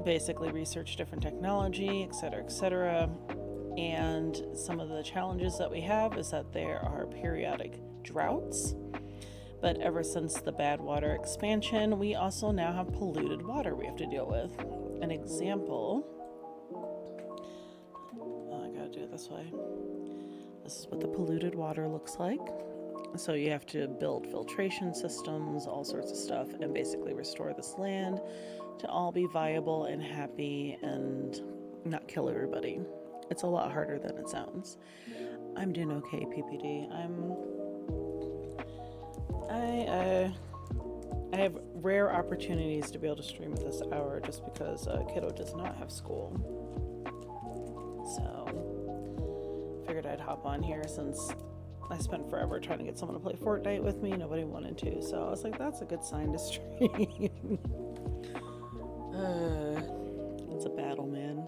basically research different technology, etc., etc. And some of the challenges that we have is that there are periodic droughts. But ever since the bad water expansion, we also now have polluted water we have to deal with. An example, oh, I gotta do it this way. This is what the polluted water looks like. So you have to build filtration systems, all sorts of stuff, and basically restore this land to all be viable and happy and not kill everybody. It's a lot harder than it sounds. I'm doing okay, PPD. I have rare opportunities to be able to stream at this hour just because kiddo does not have school. So figured I'd hop on here since I spent forever trying to get someone to play Fortnite with me. Nobody wanted to, so I was like, that's a good sign to stream. It's a battle, man.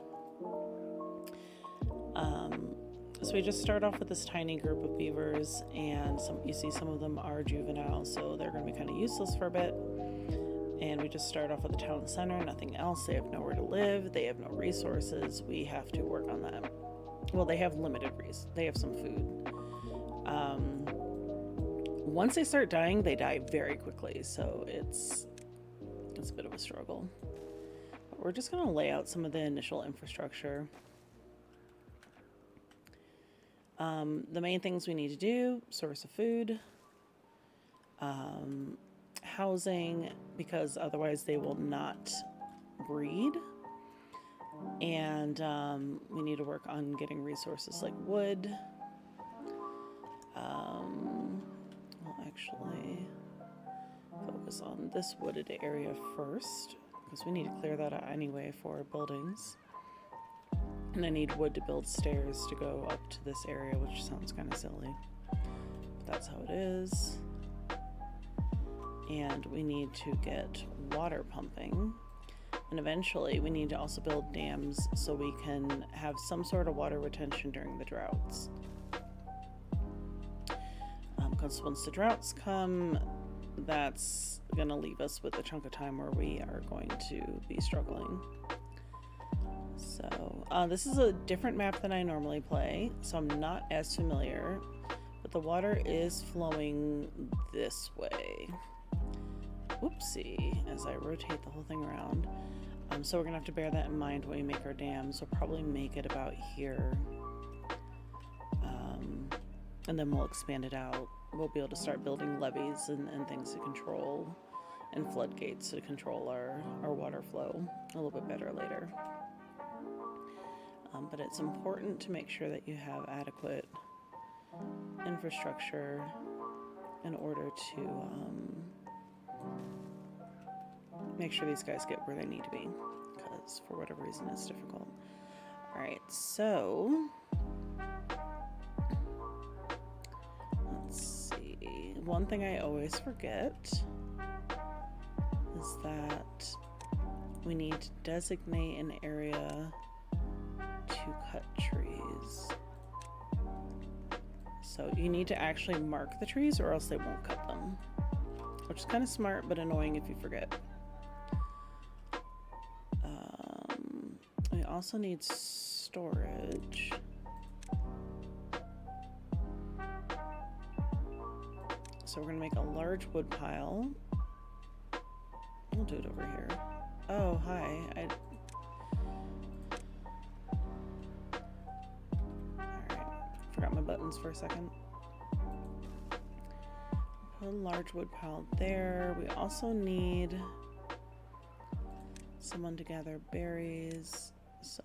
So we just start off with this tiny group of beavers, and you see some of them are juvenile, so they're going to be kind of useless for a bit. And we just start off with the town center, nothing else. They have nowhere to live, they have no resources. We have to work on that. Well, they have limited resources. They have some food. Once they start dying, they die very quickly, so it's a bit of a struggle. But we're just going to lay out some of the initial infrastructure. The main things we need to do: source of food, housing, because otherwise they will not breed, and we need to work on getting resources like wood. We'll actually focus on this wooded area first, because we need to clear that out anyway for buildings. And I need wood to build stairs to go up to this area, which sounds kind of silly, but that's how it is. And we need to get water pumping, and eventually we need to also build dams so we can have some sort of water retention during the droughts. Because once the droughts come, that's gonna leave us with a chunk of time where we are going to be struggling. So this is a different map than I normally play, so I'm not as familiar, but the water is flowing this way. Whoopsie, as I rotate the whole thing around. So we're gonna have to bear that in mind when we make our dams. We'll probably make it about here, and then we'll expand it out. We'll be able to start building levees and things to control, and floodgates to control our water flow a little bit better later. But it's important to make sure that you have adequate infrastructure in order to make sure these guys get where they need to be, because for whatever reason it's difficult. Alright, so let's see. One thing I always forget is that we need to designate an area to cut trees. So you need to actually mark the trees or else they won't cut them, which is kind of smart but annoying if you forget. We also need storage. So we're gonna make a large wood pile. We'll do it over here. Oh, hi. Forgot my buttons for a second. Put a large wood pile there. We also need someone to gather berries, so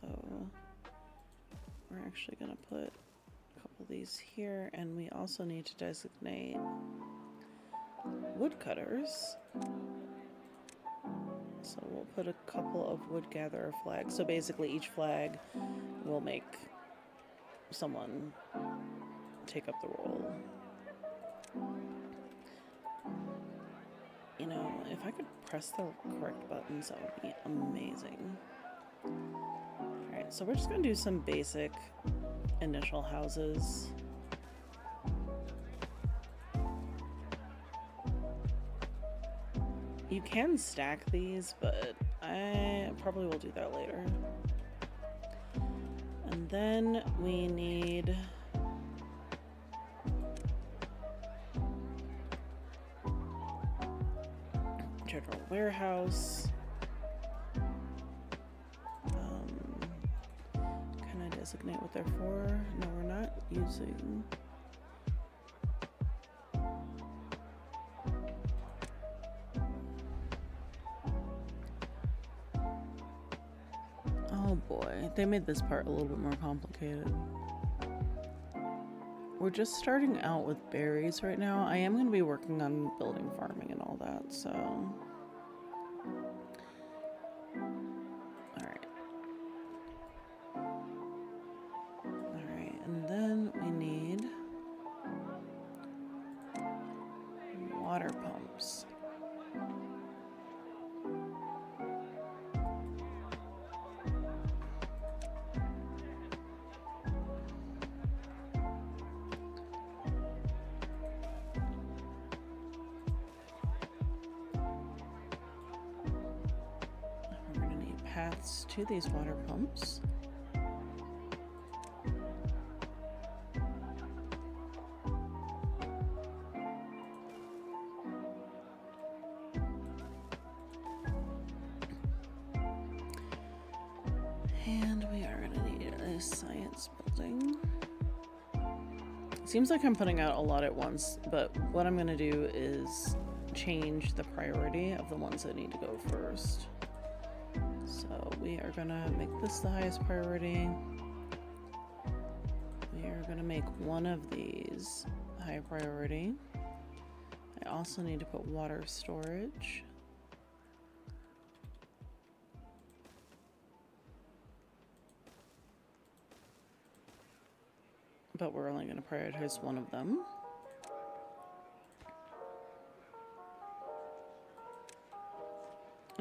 we're actually gonna put a couple of these here, and we also need to designate woodcutters. So we'll put a couple of wood gatherer flags. So basically each flag will make someone take up the role. You know, if I could press the correct buttons, that would be amazing. Alright, so we're just gonna do some basic initial houses. You can stack these, but I probably will do that later. And then we need general warehouse. Can I designate what they're for? No, we're not using. Oh boy, they made this part a little bit more complicated. We're just starting out with berries right now. I am going to be working on building farming and all that, so. Alright. Alright, and then we need water pumps. Paths to these water pumps. And we are going to need a science building. It seems like I'm putting out a lot at once, but what I'm going to do is change the priority of the ones that need to go first. So we are gonna make this the highest priority. We are gonna make one of these high priority. I also need to put water storage. But we're only gonna prioritize one of them.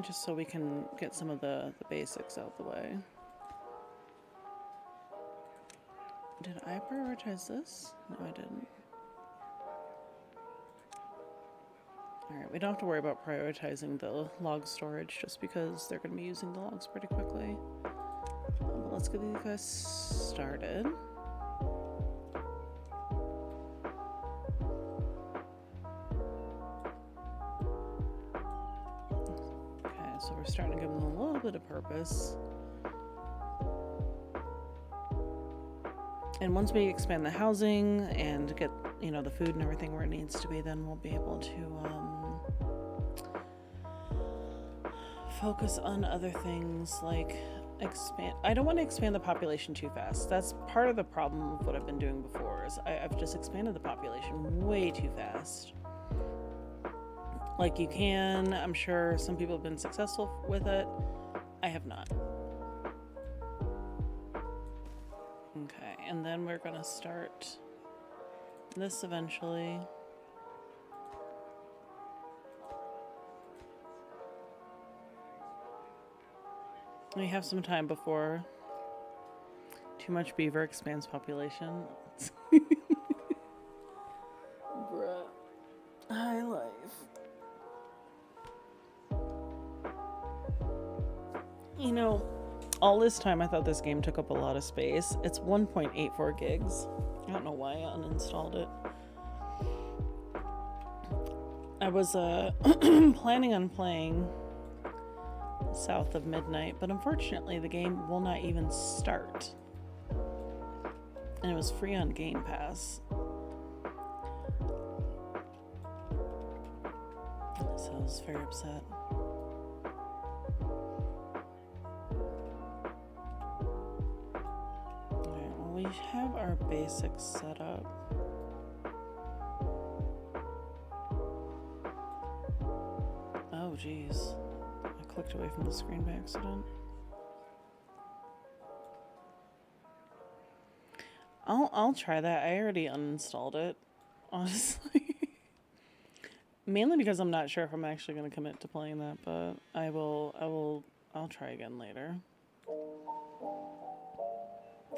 Just so we can get some of the basics out the way. Did I prioritize this? No, I didn't. Alright, we don't have to worry about prioritizing the log storage just because they're going to be using the logs pretty quickly. But let's get these guys started. So we're starting to give them a little bit of purpose. And once we expand the housing and get, you know, the food and everything where it needs to be, then we'll be able to focus on other things like expand. I don't want to expand the population too fast. That's part of the problem of what I've been doing before is I've just expanded the population way too fast. Like you can, I'm sure some people have been successful with it. I have not. Okay, and then we're gonna start this eventually. We have some time before too much beaver expands population. Bruh. High life. You know, all this time I thought this game took up a lot of space. It's 1.84 gigs. I don't know why I uninstalled it. I was planning on playing South of Midnight, but unfortunately the game will not even start. And it was free on Game Pass. So I was very upset. We have our basics set up. Oh geez, I clicked away from the screen by accident. I'll try that. I already uninstalled it, honestly. Mainly because I'm not sure if I'm actually going to commit to playing that, but I'll try again later.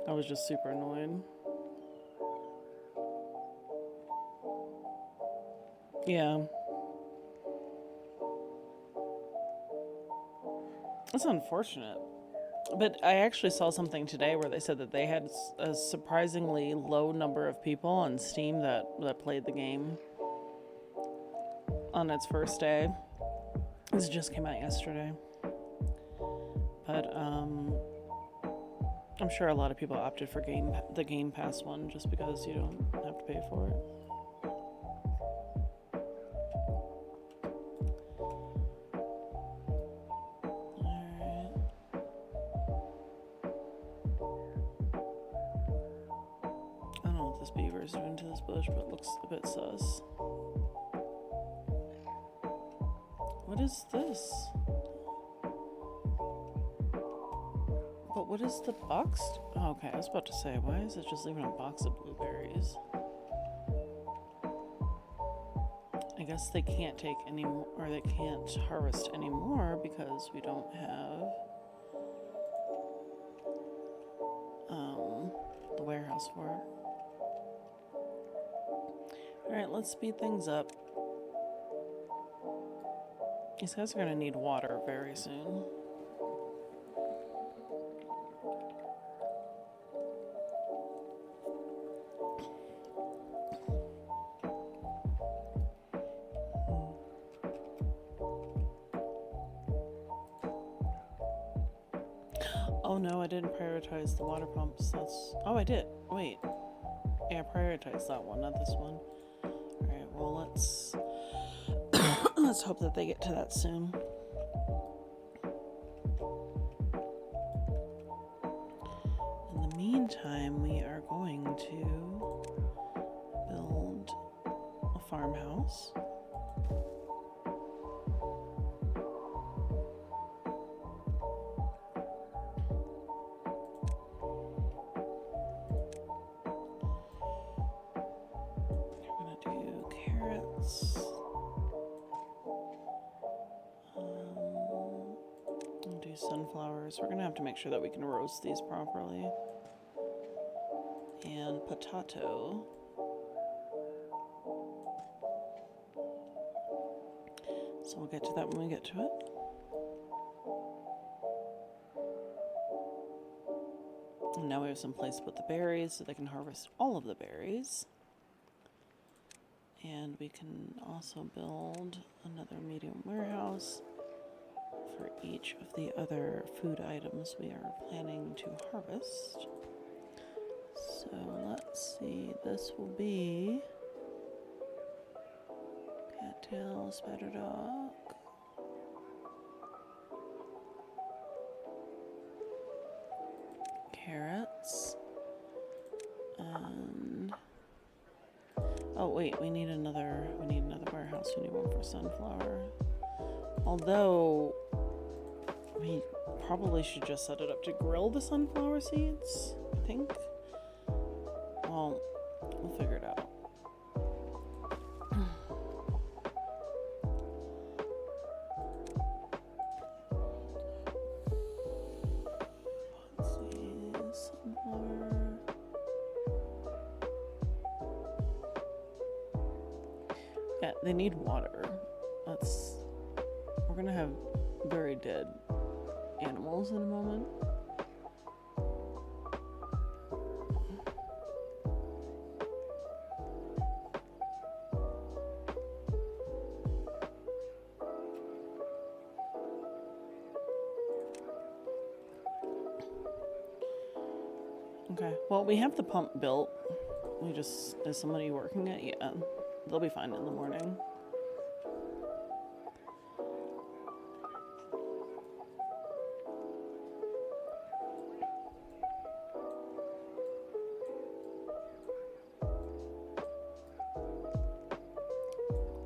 I was just super annoyed. Yeah. That's unfortunate. But I actually saw something today where they said that they had a surprisingly low number of people on Steam that played the game on its first day. This just came out yesterday. But I'm sure a lot of people opted for the Game Pass one just because you don't have to pay for it. This beaver is doing to this bush, but it looks a bit sus. What is this? But what is the box? Oh, okay, I was about to say, why is it just leaving a box of blueberries? I guess they can't take any more, or they can't harvest anymore because we don't have the warehouse for it. Alright, let's speed things up. These guys are going to need water very soon. Oh no, I didn't prioritize the water pumps. Oh, I did. Wait. Yeah, I prioritized that one, not this one. Alright, well, let's hope that they get to that soon. In the meantime, we are going to build a farmhouse. Sunflowers. We're gonna have to make sure that we can roast these properly. And potato. So we'll get to that when we get to it. And now we have some place to put the berries so they can harvest all of the berries. And we can also build another medium warehouse for each of the other food items we are planning to harvest. So let's see, this will be cattail, spider dog, carrots, and oh wait, we need another warehouse. We need one for sunflower. Although we probably should just set it up to grill the sunflower seeds, I think. Well, we'll figure it out. Let's see, sunflower. Yeah, they need water. We're gonna have very dead animals in a moment. Okay, well, we have the pump built. Is somebody working it? Yeah, they'll be fine in the morning.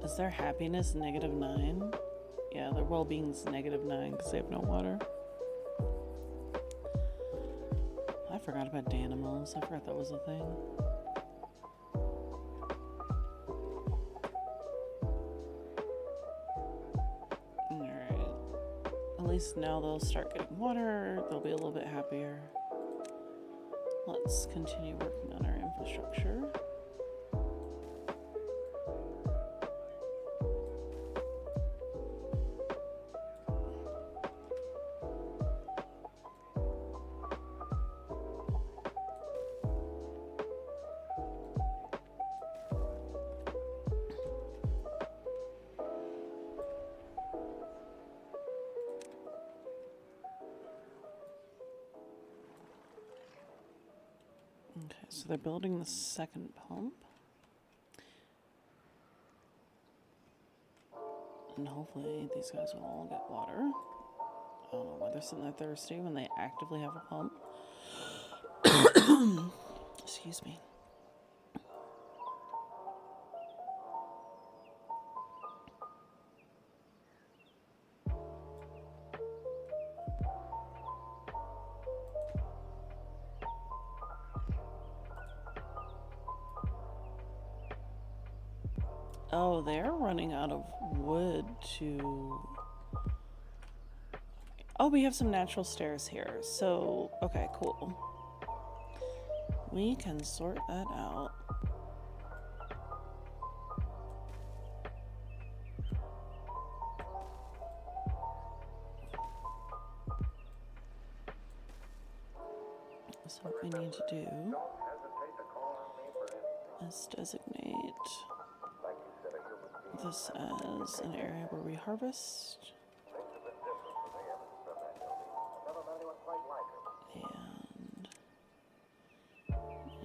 Is their happiness -9? Yeah, their well-being's -9 because they have no water. I forgot about Danimals. I forgot that was a thing. Alright. At least now they'll start getting water. They'll be a little bit happier. Let's continue working on our infrastructure. Okay, so they're building the second pump. And hopefully these guys will all get water. I don't know why they're sitting there thirsty when they actively have a pump. Excuse me. Oh, they're running out of wood to... Oh, we have some natural stairs here. So, okay, cool. We can sort that out. So what we need to do is designate this as an area where we harvest. And we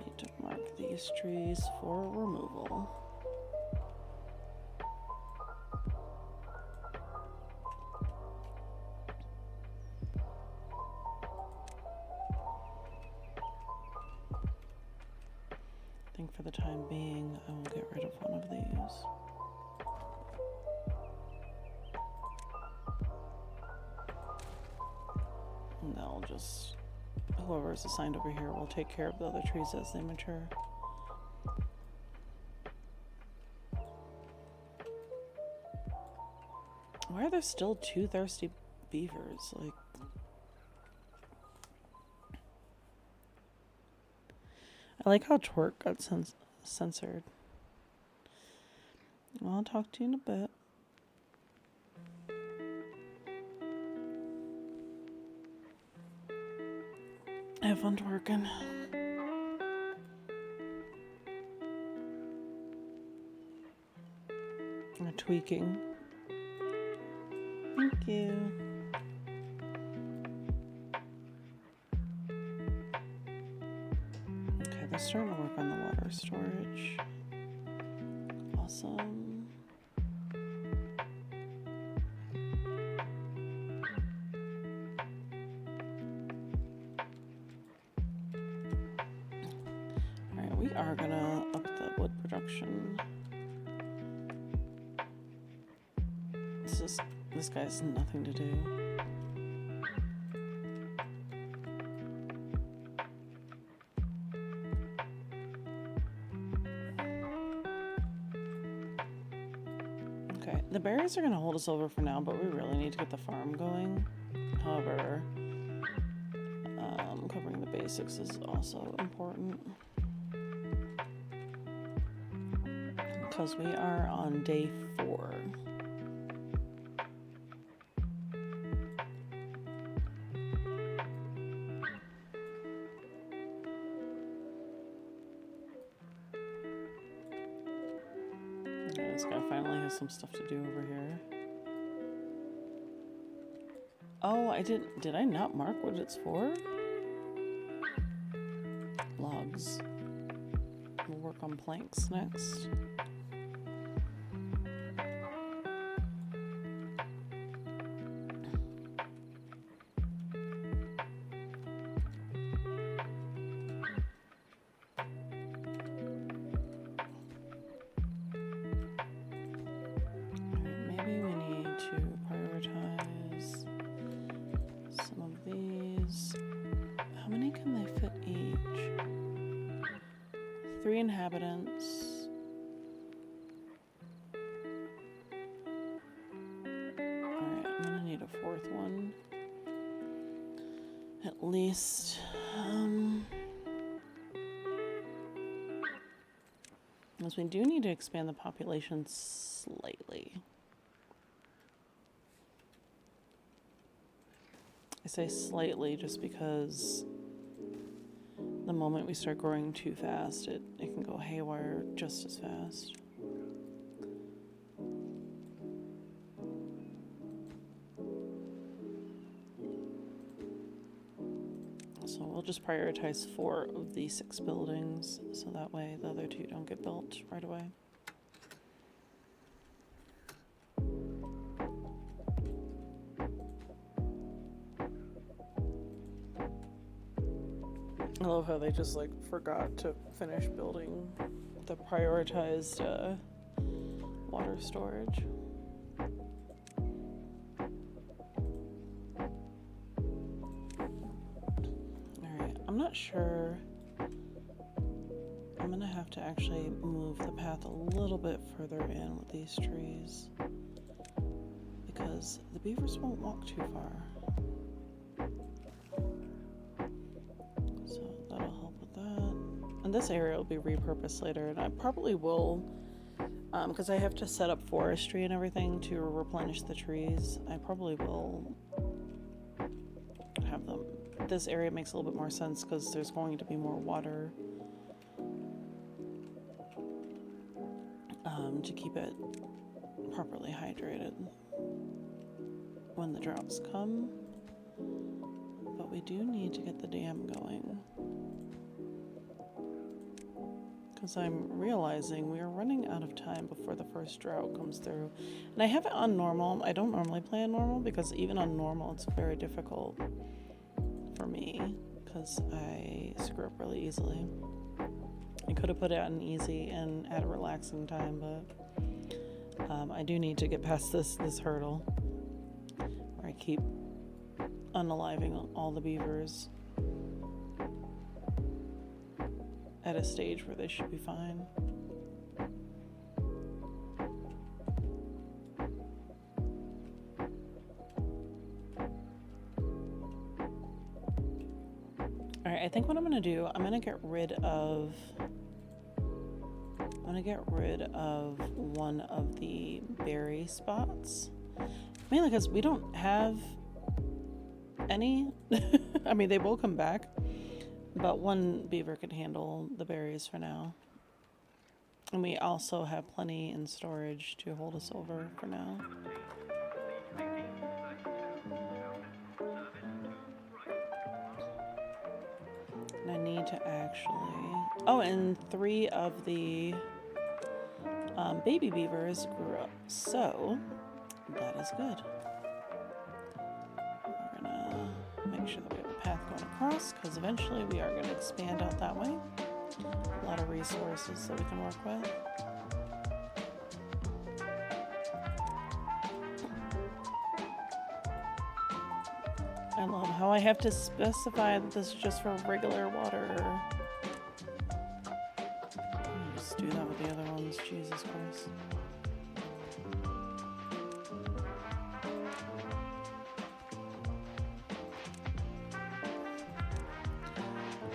need to mark these trees for removal. I think for the time being, I will get rid of one of these. And they'll just, whoever is assigned over here will take care of the other trees as they mature. Why are there still 2 thirsty beavers? Like, I like how twerk got censored. Well, I'll talk to you in a bit. Have fun twerking. Or tweaking. Thank you. Okay, they're starting to work on the water storage. Awesome. Alright, we are gonna up the wood production. This guy has nothing to do. Okay, the berries are going to hold us over for now, but we really need to get the farm going. However, covering the basics is also important. Because we are on day 4. This guy finally has some stuff to do over here. Oh, did I not mark what it's for? Logs. We'll work on planks next. Inhabitants. Alright, I'm gonna need a 4th one. At least. Because we do need to expand the population slightly. I say slightly just because the moment we start growing too fast, it can go haywire just as fast. So we'll just just prioritize 4 of the 6 buildings, so that way the other 2 don't get built right away. I love how they just like forgot to finish building the prioritized water storage. Alright, I'm not sure. I'm gonna have to actually move the path a little bit further in with these trees because the beavers won't walk too far. So that'll help with that. And this area will be repurposed later, and I probably will, because I have to set up forestry and everything to replenish the trees. I probably will have them. This area makes a little bit more sense because there's going to be more water to keep it properly hydrated when the droughts come. But we do need to get the dam going because I'm realizing we are running out of time before the first drought comes through. And I have it on normal. I don't normally play on normal because even on normal it's very difficult for me because I screw up really easily. I could have put it on easy and at a relaxing time, but I do need to get past this hurdle where I keep unaliving all the beavers at a stage where they should be fine. Alright, I think what I'm gonna do, I'm gonna get rid of one of the berry spots. Mainly because we don't have any. I mean, they will come back, but one beaver could handle the berries for now. And we also have plenty in storage to hold us over for now. And I need to actually... Oh, and 3 of the baby beavers grew up, so that is good. We're gonna make sure that we have a path going across because eventually we are going to expand out that way. A lot of resources that we can work with. I love how I have to specify that this is just for regular water. Just do that with the other ones, Jesus Christ.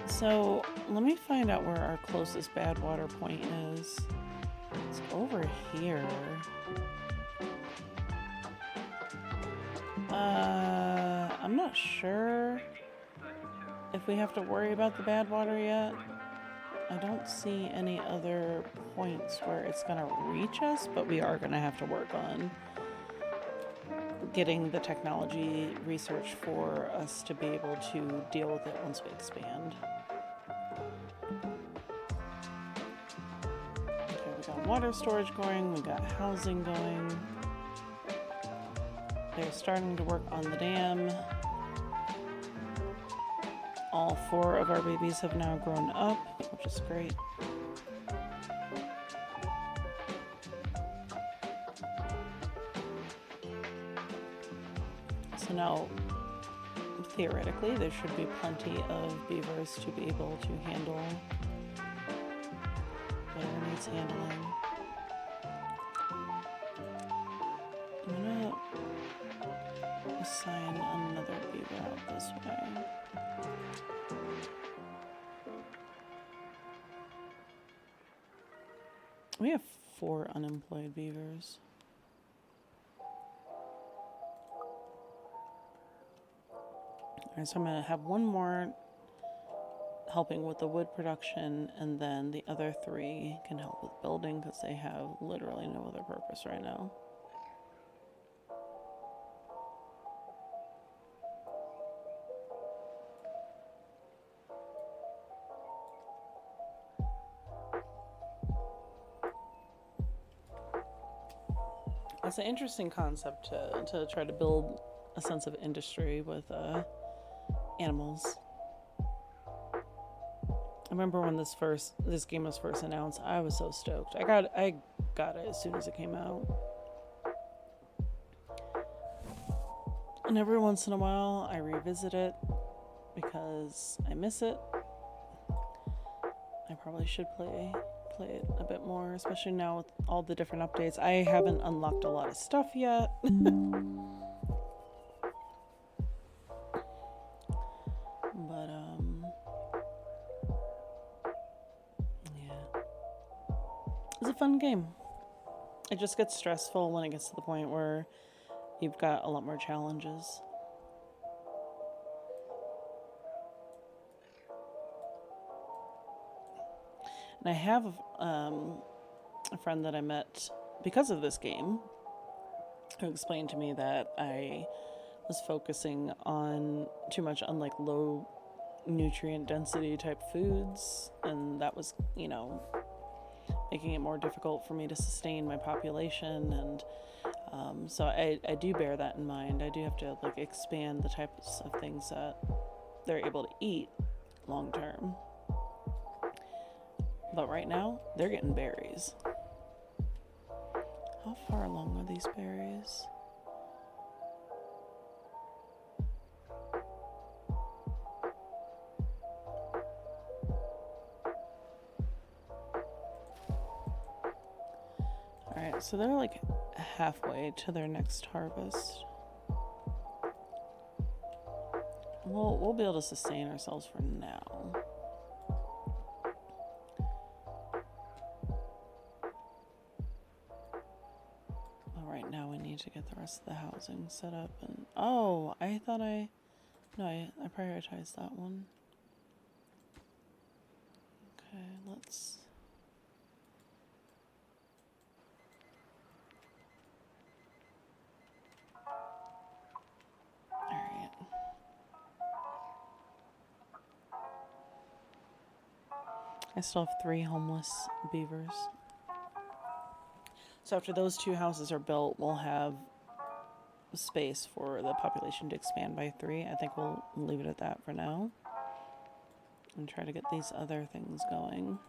So let me find out where our closest bad water point is. It's over here. I'm not sure if we have to worry about the bad water yet. I don't see any other points where it's gonna reach us, but we are gonna have to work on getting the technology research for us to be able to deal with it once we expand. Okay, we got water storage going, we got housing going. They're starting to work on the dam. All 4 of our babies have now grown up, which is great. So now, theoretically, there should be plenty of beavers to be able to handle whatever needs handling. I'm gonna assign another beaver out this way. We have 4 unemployed beavers. Alright, so I'm going to have 1 more helping with the wood production, and then the other 3 can help with building because they have literally no other purpose right now. It's an interesting concept to try to build a sense of industry with animals. I remember when this game was first announced, I was so stoked. I got it as soon as it came out. And every once in a while I revisit it because I miss it. I probably should play it a bit more, especially now with all the different updates. I haven't unlocked a lot of stuff yet. But yeah. It's a fun game. It just gets stressful when it gets to the point where you've got a lot more challenges. And I have a friend that I met because of this game who explained to me that I was focusing on too much on like low nutrient density type foods, and that was, making it more difficult for me to sustain my population. And so I do bear that in mind. I do have to like expand the types of things that they're able to eat long term. But right now, they're getting berries. How far along are these berries? Alright, so they're like halfway to their next harvest. We'll be able to sustain ourselves for now. Now we need to get the rest of the housing set up. And I prioritized that one. Okay, let's alright. I still have 3 homeless beavers. So after those 2 houses are built, we'll have space for the population to expand by 3. I think we'll leave it at that for now. And try to get these other things going.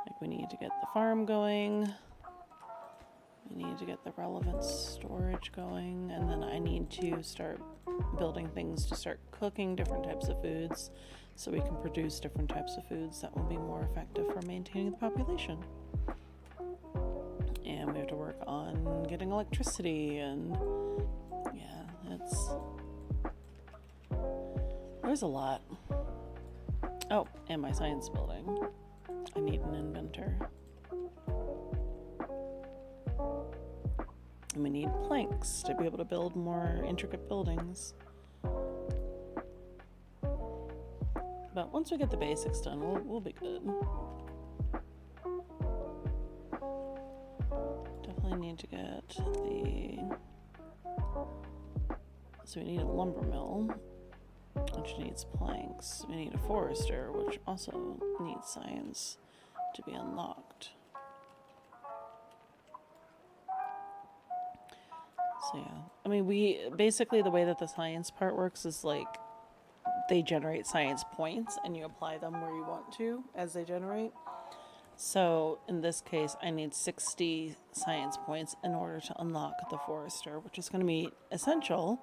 Like we need to get the farm going. We need to get the relevant storage going. And then I need to start building things to start cooking different types of foods so we can produce different types of foods that will be more effective for maintaining the population. And we have to work on getting electricity, and there's a lot. Oh, and my science building. I need an inventor. And we need planks to be able to build more intricate buildings. But once we get the basics done, we'll be good. Definitely need to get so we need a lumber mill, which needs planks. We need a forester, which also needs science to be unlocked. So yeah, I mean, basically the way that the science part works is like they generate science points and you apply them where you want to as they generate. So in this case, I need 60 science points in order to unlock the forester, which is going to be essential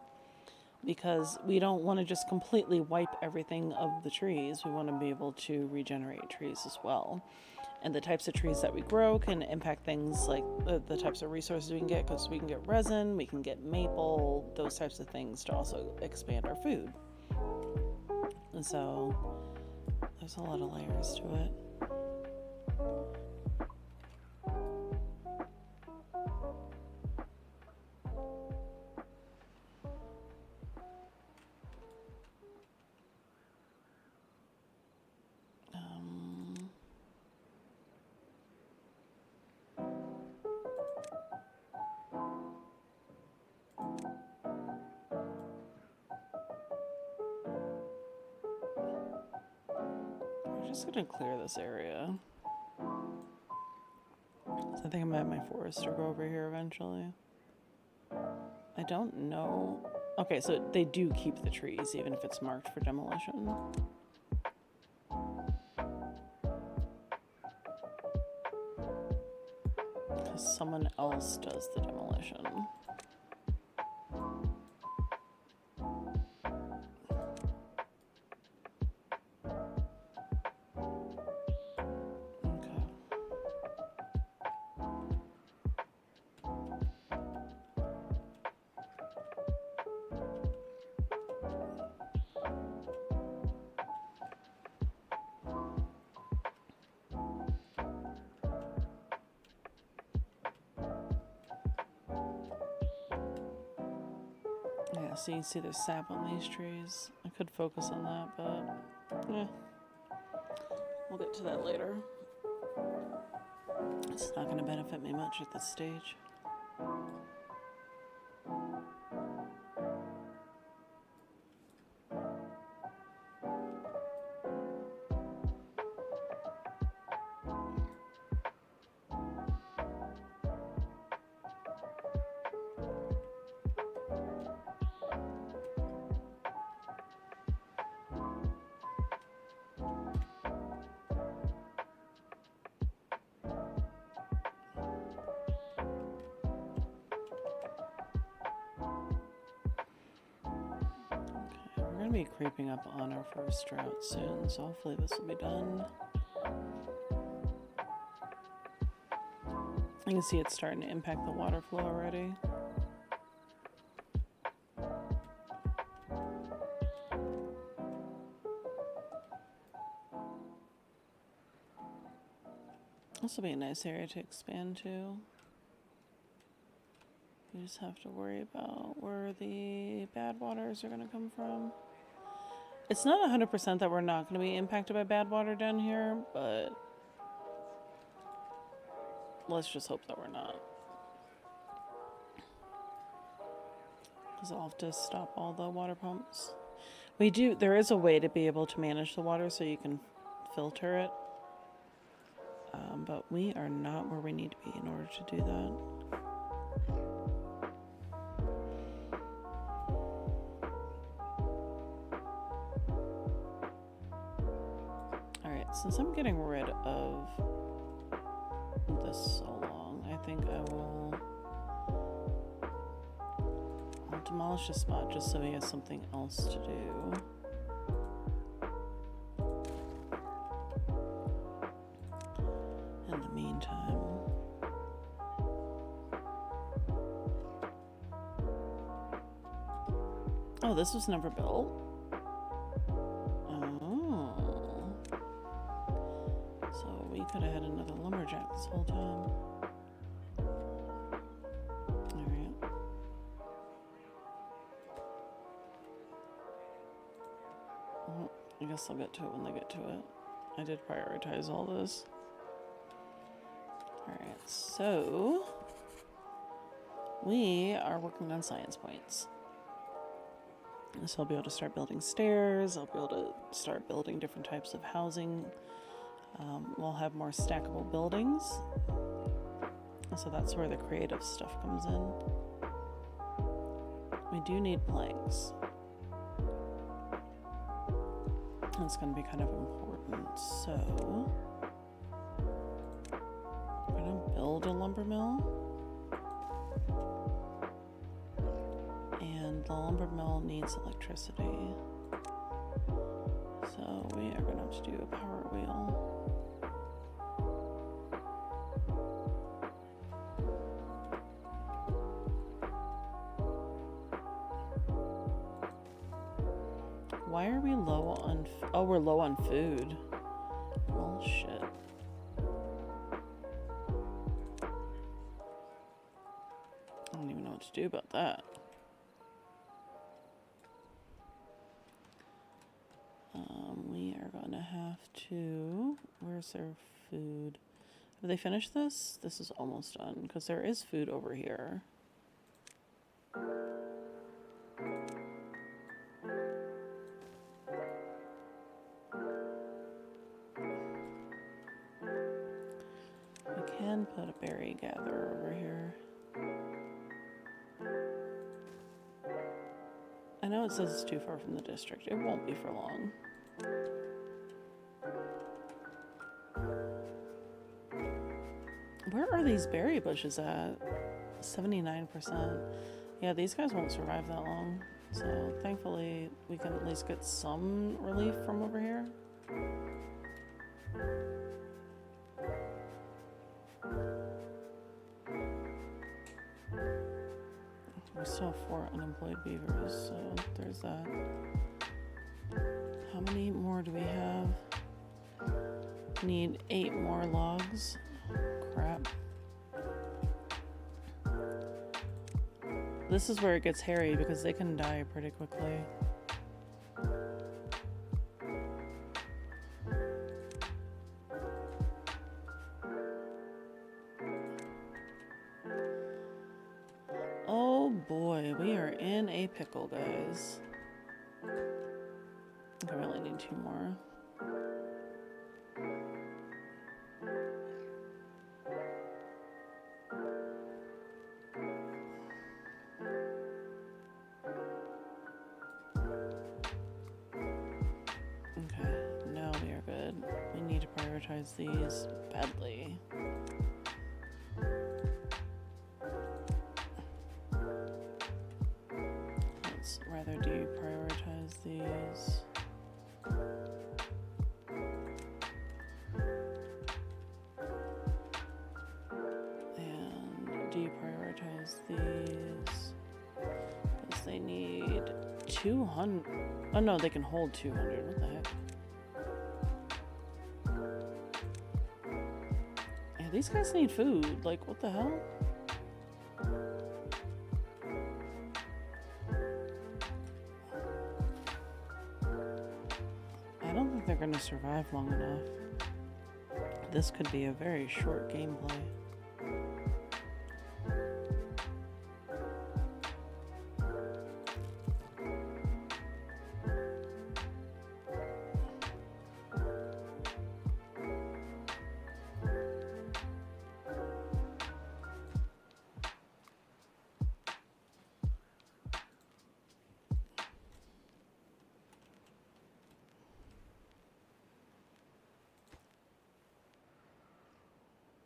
because we don't want to just completely wipe everything of the trees. We want to be able to regenerate trees as well. And the types of trees that we grow can impact things like the types of resources we can get, because we can get resin, we can get maple, those types of things to also expand our food. And so there's a lot of layers to it. I'm just gonna clear this area. So I think I'm gonna have my forester go over here eventually. I don't know. Okay, so they do keep the trees even if it's marked for demolition. Because someone else does the demolition. Yeah, so you can see there's sap on these trees. I could focus on that, but we'll get to that later. It's not going to benefit me much at this stage. We're going to be creeping up on our first drought soon, so hopefully this will be done. You can see it's starting to impact the water flow already. This will be a nice area to expand to. You just have to worry about where the bad waters are going to come from. It's not 100% that we're not going to be impacted by bad water down here, but let's just hope that we're not. Because I'll have to stop all the water pumps. There is a way to be able to manage the water so you can filter it. But we are not where we need to be in order to do that. Alright, since I'm getting rid of this so long, I think I'll demolish this spot just so he has something else to do. In the meantime, oh, this was never built. Oh, so we could have had another lumberjack this whole time. All right. Well, I guess I'll get to it when they get to it. I did prioritize all this. Alright, so we are working on science points. So I'll be able to start building stairs, I'll be able to start building different types of housing. We'll have more stackable buildings. So that's where the creative stuff comes in. We do need planks. That's going to be kind of important. So we're going to build a lumber mill. And the lumber mill needs electricity. So we are going to have to do a power wheel. Why are we low on... Oh, we're low on food. Well, shit. I don't even know what to do about that. We are going to have to... Where's their food? Have they finished this? This is almost done, because there is food over here. We can put a berry gatherer over here. I know it says it's too far from the district. It won't be for long. Where are these berry bushes at? 79%. Yeah, these guys won't survive that long. So thankfully we can at least get some relief from over here. We still have 4 unemployed beavers, so there's that. How many more do we have? Need 8 more logs. Crap. This is where it gets hairy because they can die pretty quickly. Oh boy, we are in a pickle, guys. I think I really need 2 more. These badly. Let's rather deprioritize these. And deprioritize these because they need 200. Oh no, they can hold 200. What the heck? These guys need food. Like, what the hell? I don't think they're gonna survive long enough. This could be a very short gameplay.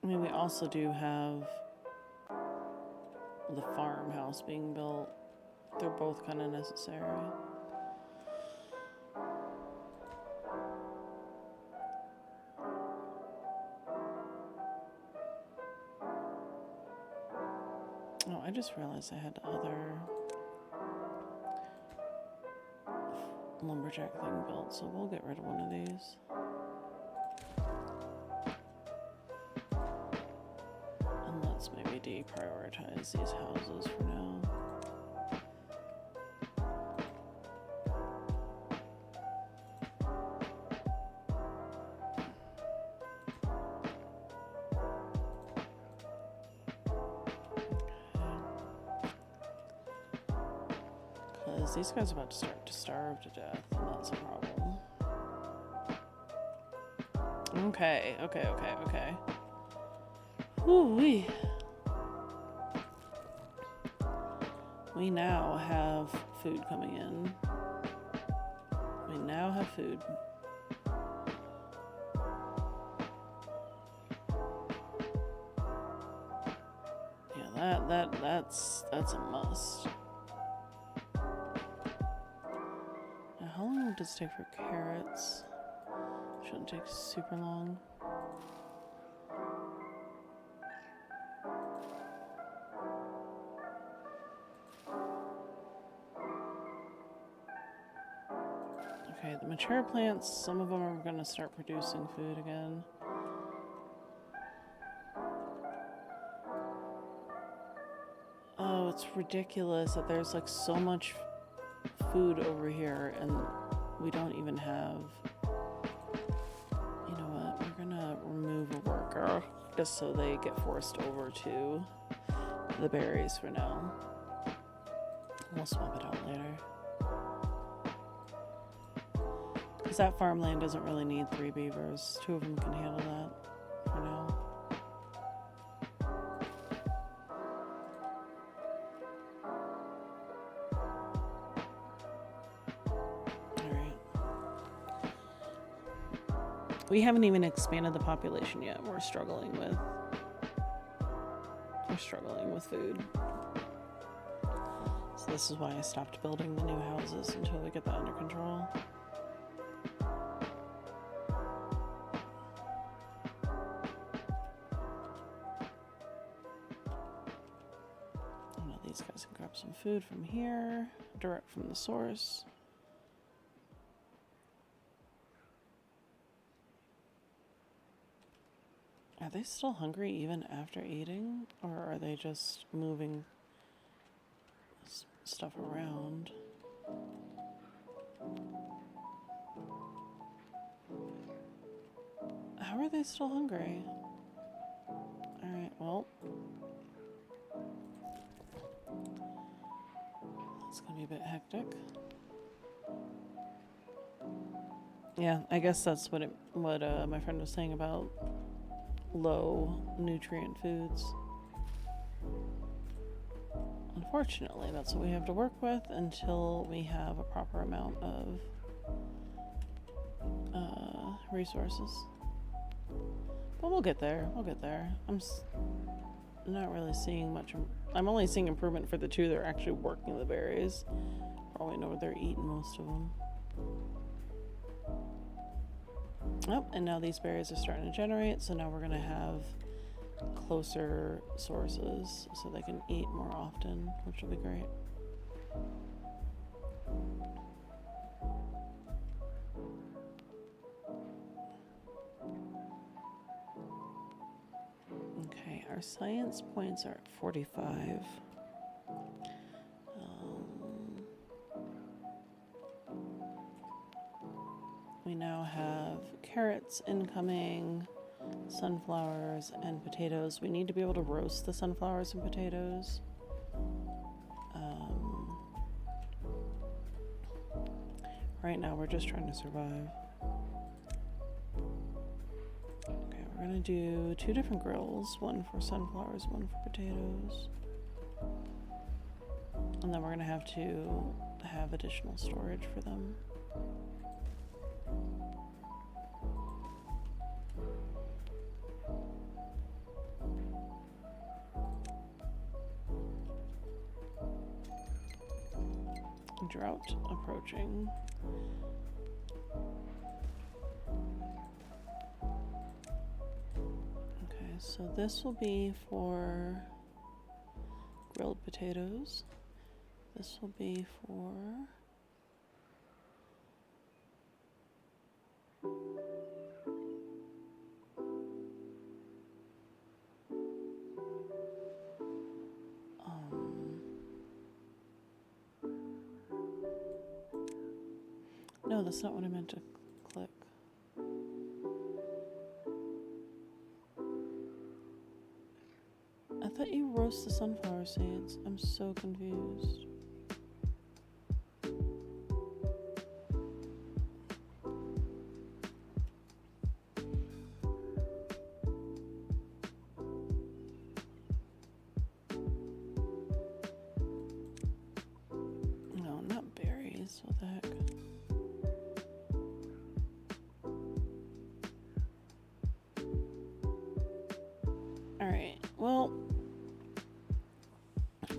I mean, we also do have the farmhouse being built. They're both kind of necessary. Oh, I just realized I had other lumberjack thing built, so we'll get rid of one of these. Maybe deprioritize these houses for now. Because these guys are about to start to starve to death, and that's a problem. Okay. Woo-wee. We now have food coming in. We now have food. Yeah, that's a must. Now, how long does it take for carrots? Shouldn't take super long. Okay, the mature plants, some of them are going to start producing food again. Oh, it's ridiculous that there's like so much food over here and we don't even have... You know what, we're going to remove a worker just so they get forced over to the berries for now. We'll swap it out later. Because that farmland doesn't really need 3 beavers. 2 of them can handle that for now. We haven't even expanded the population yet. We're struggling with food. So this is why I stopped building the new houses until we get that under control. These guys can grab some food from here, direct from the source. Are they still hungry even after eating? Or are they just moving stuff around? How are they still hungry? Alright, well. It's gonna be a bit hectic. Yeah, I guess that's what my friend was saying about low nutrient foods. Unfortunately, that's what we have to work with until we have a proper amount of resources. But we'll get there. I'm not really seeing much. I'm only seeing improvement for the two that are actually working the berries. Probably know they're eating most of them. Oh, and now these berries are starting to generate, so now we're going to have closer sources so they can eat more often, which will be great. Okay, our science points are at 45. We now have carrots incoming, sunflowers, and potatoes. We need to be able to roast the sunflowers and potatoes. Right now we're just trying to survive. Okay, we're gonna do 2 different grills, one for sunflowers, one for potatoes. And then we're gonna have to have additional storage for them. Drought approaching. Okay, so this will be for grilled potatoes. This will be for no, that's not what I meant to click. I thought you roast the sunflower seeds. I'm so confused. No, not berries. What the heck? Alright, well,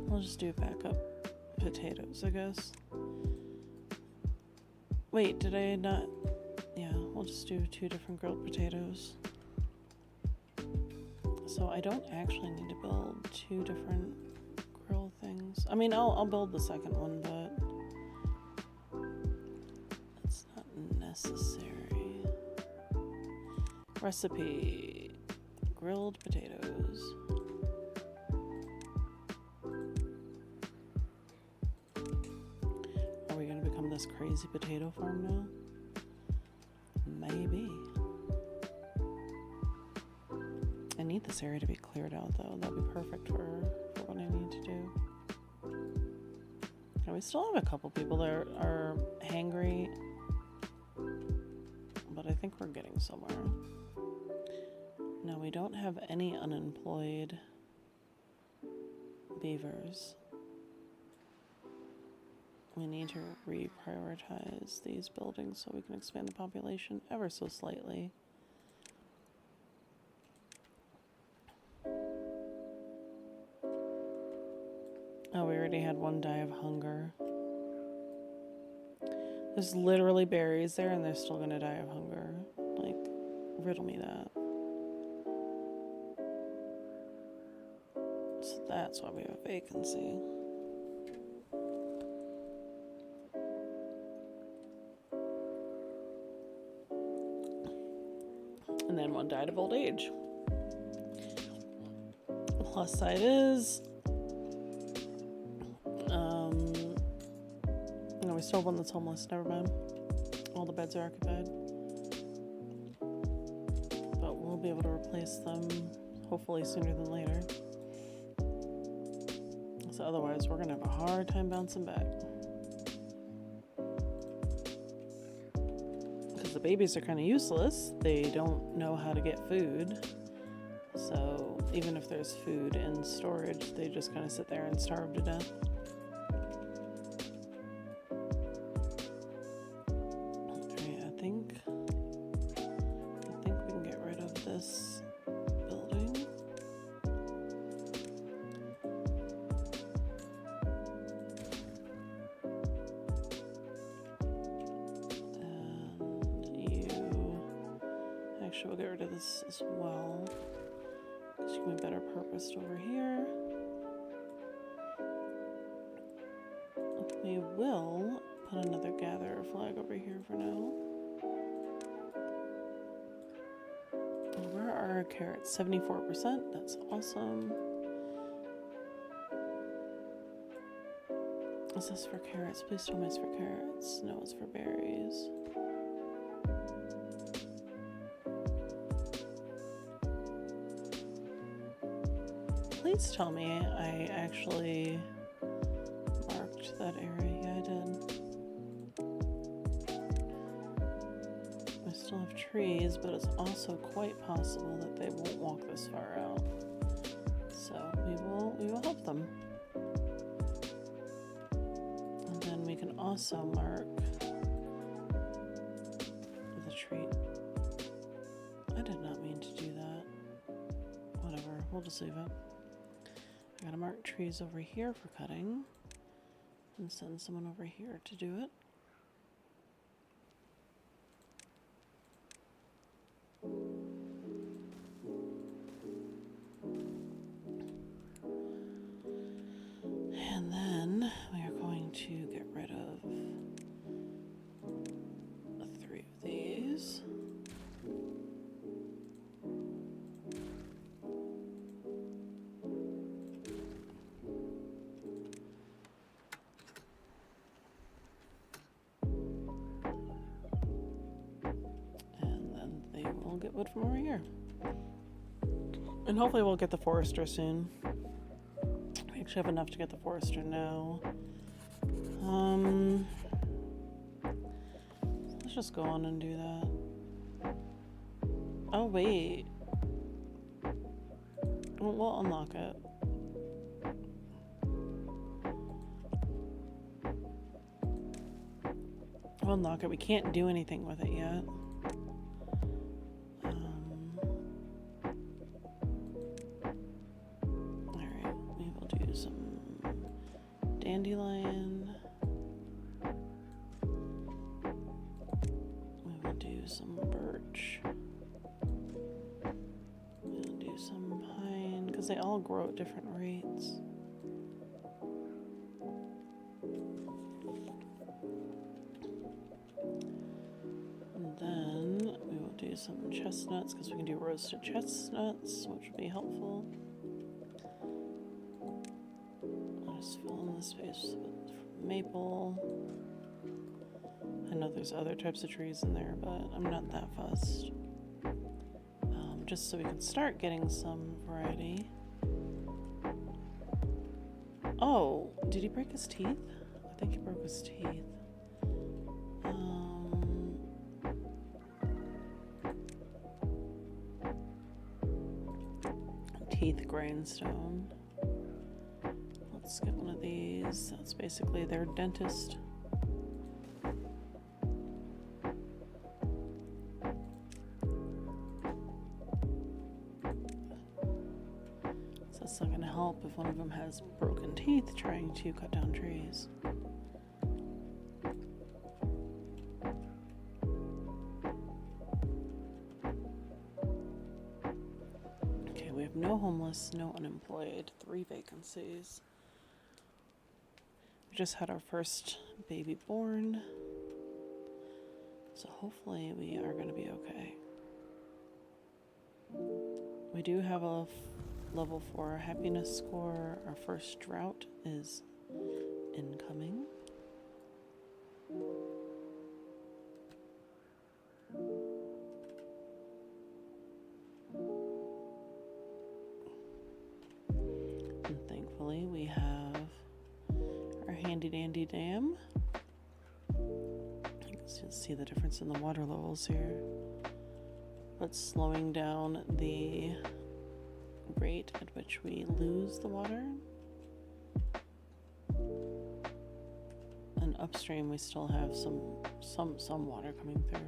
we'll just do backup potatoes, I guess. Wait, did I not? Yeah, we'll just do 2 different grilled potatoes. So I don't actually need to build 2 different grill things. I mean, I'll build the second one, but it's not necessary. Recipe: grilled potatoes. Are we gonna become this crazy potato farm now? Maybe. I need this area to be cleared out though. That'd be perfect for what I need to do. And we still have a couple people that are hangry, but I think we're getting somewhere. No, we don't have any unemployed beavers. We need to reprioritize these buildings so we can expand the population ever so slightly. Oh, we already had one die of hunger. There's literally berries there and they're still gonna die of hunger. Like, riddle me that. So that's why we have a vacancy. And then one died of old age. Plus side is, no, we still have one that's homeless. Never mind. All the beds are occupied. But we'll be able to replace them hopefully sooner than later. So otherwise, we're gonna have a hard time bouncing back. Because the babies are kind of useless. They don't know how to get food. So even if there's food in storage, they just kind of sit there and starve to death. Alright, I think we can get rid of this building. And you... Actually, we'll get rid of this as well. She can be better purposed over here. We will put another gatherer flag over here for now. Where are our carrots? 74%. That's awesome. Is this for carrots? Please tell me it's for carrots. No, it's for berries. Please tell me I actually marked that area. Yeah, I did. I still have trees, but it's also quite possible that they won't walk this far out. So we will help them. And then we can also mark the tree. I did not mean to do that. Whatever, we'll just leave it. I gotta mark trees over here for cutting and send someone over here to do it. And then we are going to get rid of 3 of these. We'll get wood from over here. And hopefully we'll get the forester soon. We actually have enough to get the forester now. Let's just go on and do that. Oh, wait. We'll unlock it. We'll unlock it. We can't do anything with it yet. Dandelion. We will do some birch. We'll do some pine, because they all grow at different rates. And then we will do some chestnuts, because we can do roasted chestnuts, which would be helpful. Fill in the space with maple. I know there's other types of trees in there, but I'm not that fussed. Just so we can start getting some variety. Oh, did he break his teeth? I think he broke his teeth. Teeth grindstone. Let's get one of these. That's basically their dentist. it's not going to help if one of them has broken teeth trying to cut down trees. Okay, we have no homeless, no unemployed, 3 vacancies. We just had our first baby born, so hopefully we are going to be okay. We do have a level 4 happiness score. Our first drought is incoming. And thankfully we have our handy dandy dam. You can see the difference in the water levels here. But slowing down the rate at which we lose the water. And upstream we still have some water coming through.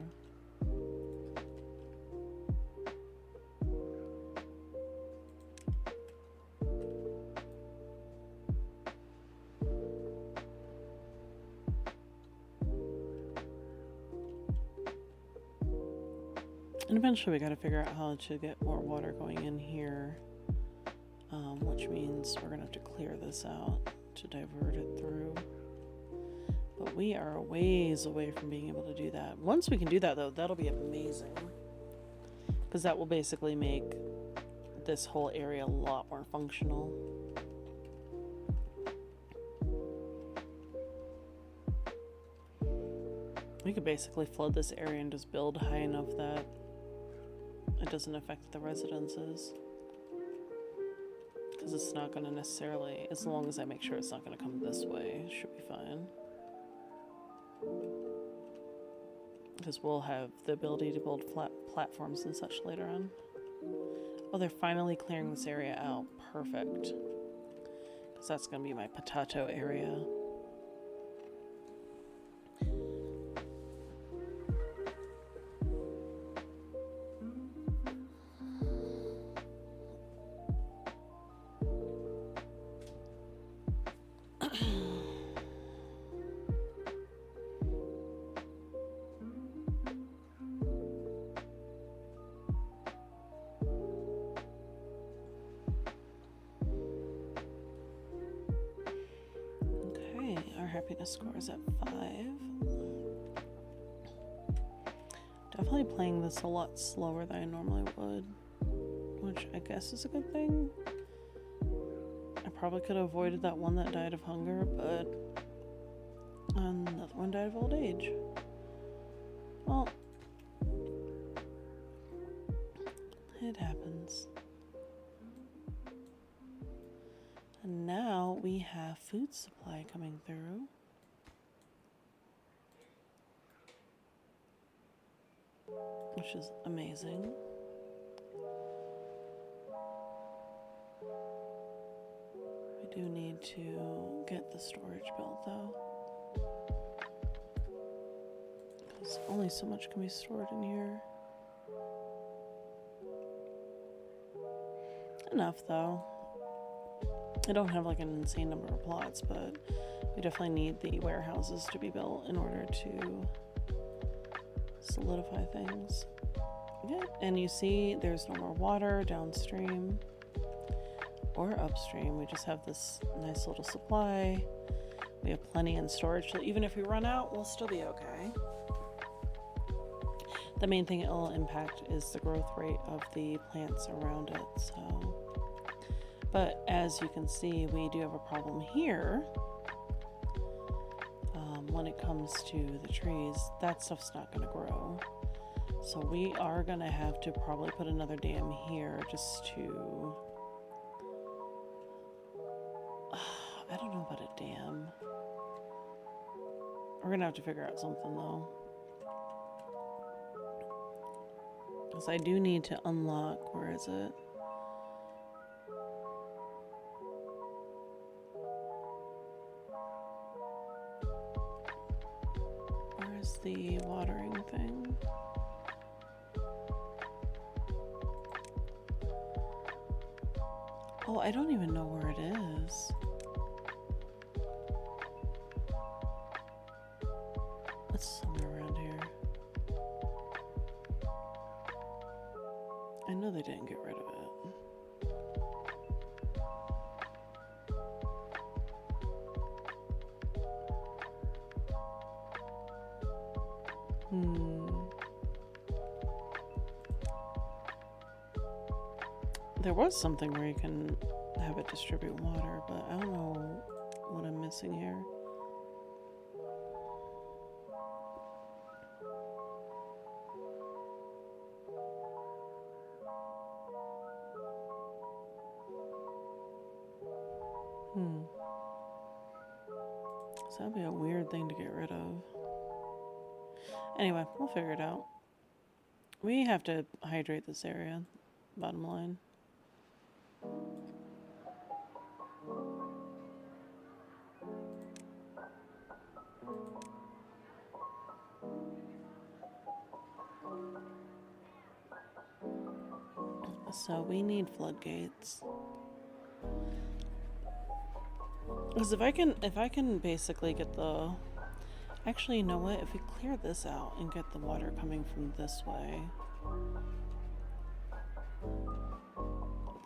And eventually we got to figure out how to get more water going in here, which means we're going to have to clear this out to divert it through. But we are a ways away from being able to do that. Once we can do that, though, that'll be amazing, because that will basically make this whole area a lot more functional. We could basically flood this area and just build high enough that it doesn't affect the residences, because it's not going to necessarily, as long as I make sure it's not going to come this way, it should be fine. Because we'll have the ability to build flat platforms and such later on. Oh, they're finally clearing this area out. Perfect. Because that's going to be my potato area. Happiness score is at 5. Definitely playing this a lot slower than I normally would, which I guess is a good thing. I probably could have avoided that one that died of hunger, but another one died of old age. Well, it happens. And now we have food supply coming through. Which is amazing. We do need to get the storage built though, because only so much can be stored in here. Enough though. I don't have like an insane number of plots, but we definitely need the warehouses to be built in order to solidify things. Yeah, and you see there's no more water downstream or upstream. We just have this nice little supply. We have plenty in storage, so even if we run out, we'll still be okay. The main thing it will impact is the growth rate of the plants around it, so. But as you can see, we do have a problem here. When it comes to the trees, that stuff's not going to grow. So we are going to have to probably put another dam here just to... I don't know about a dam. We're going to have to figure out something though. Because I do need to unlock, where is it? Where's the watering thing? Oh, I don't even know where it is. It's somewhere around here. I know they didn't get rid of it. There was something where you can have it distribute water, but I don't know what I'm missing here. So that'd be a weird thing to get rid of. Anyway, we'll figure it out. We have to hydrate this area, bottom line. So we need floodgates. Because if I can basically get the... Actually, you know what? If we clear this out and get the water coming from this way,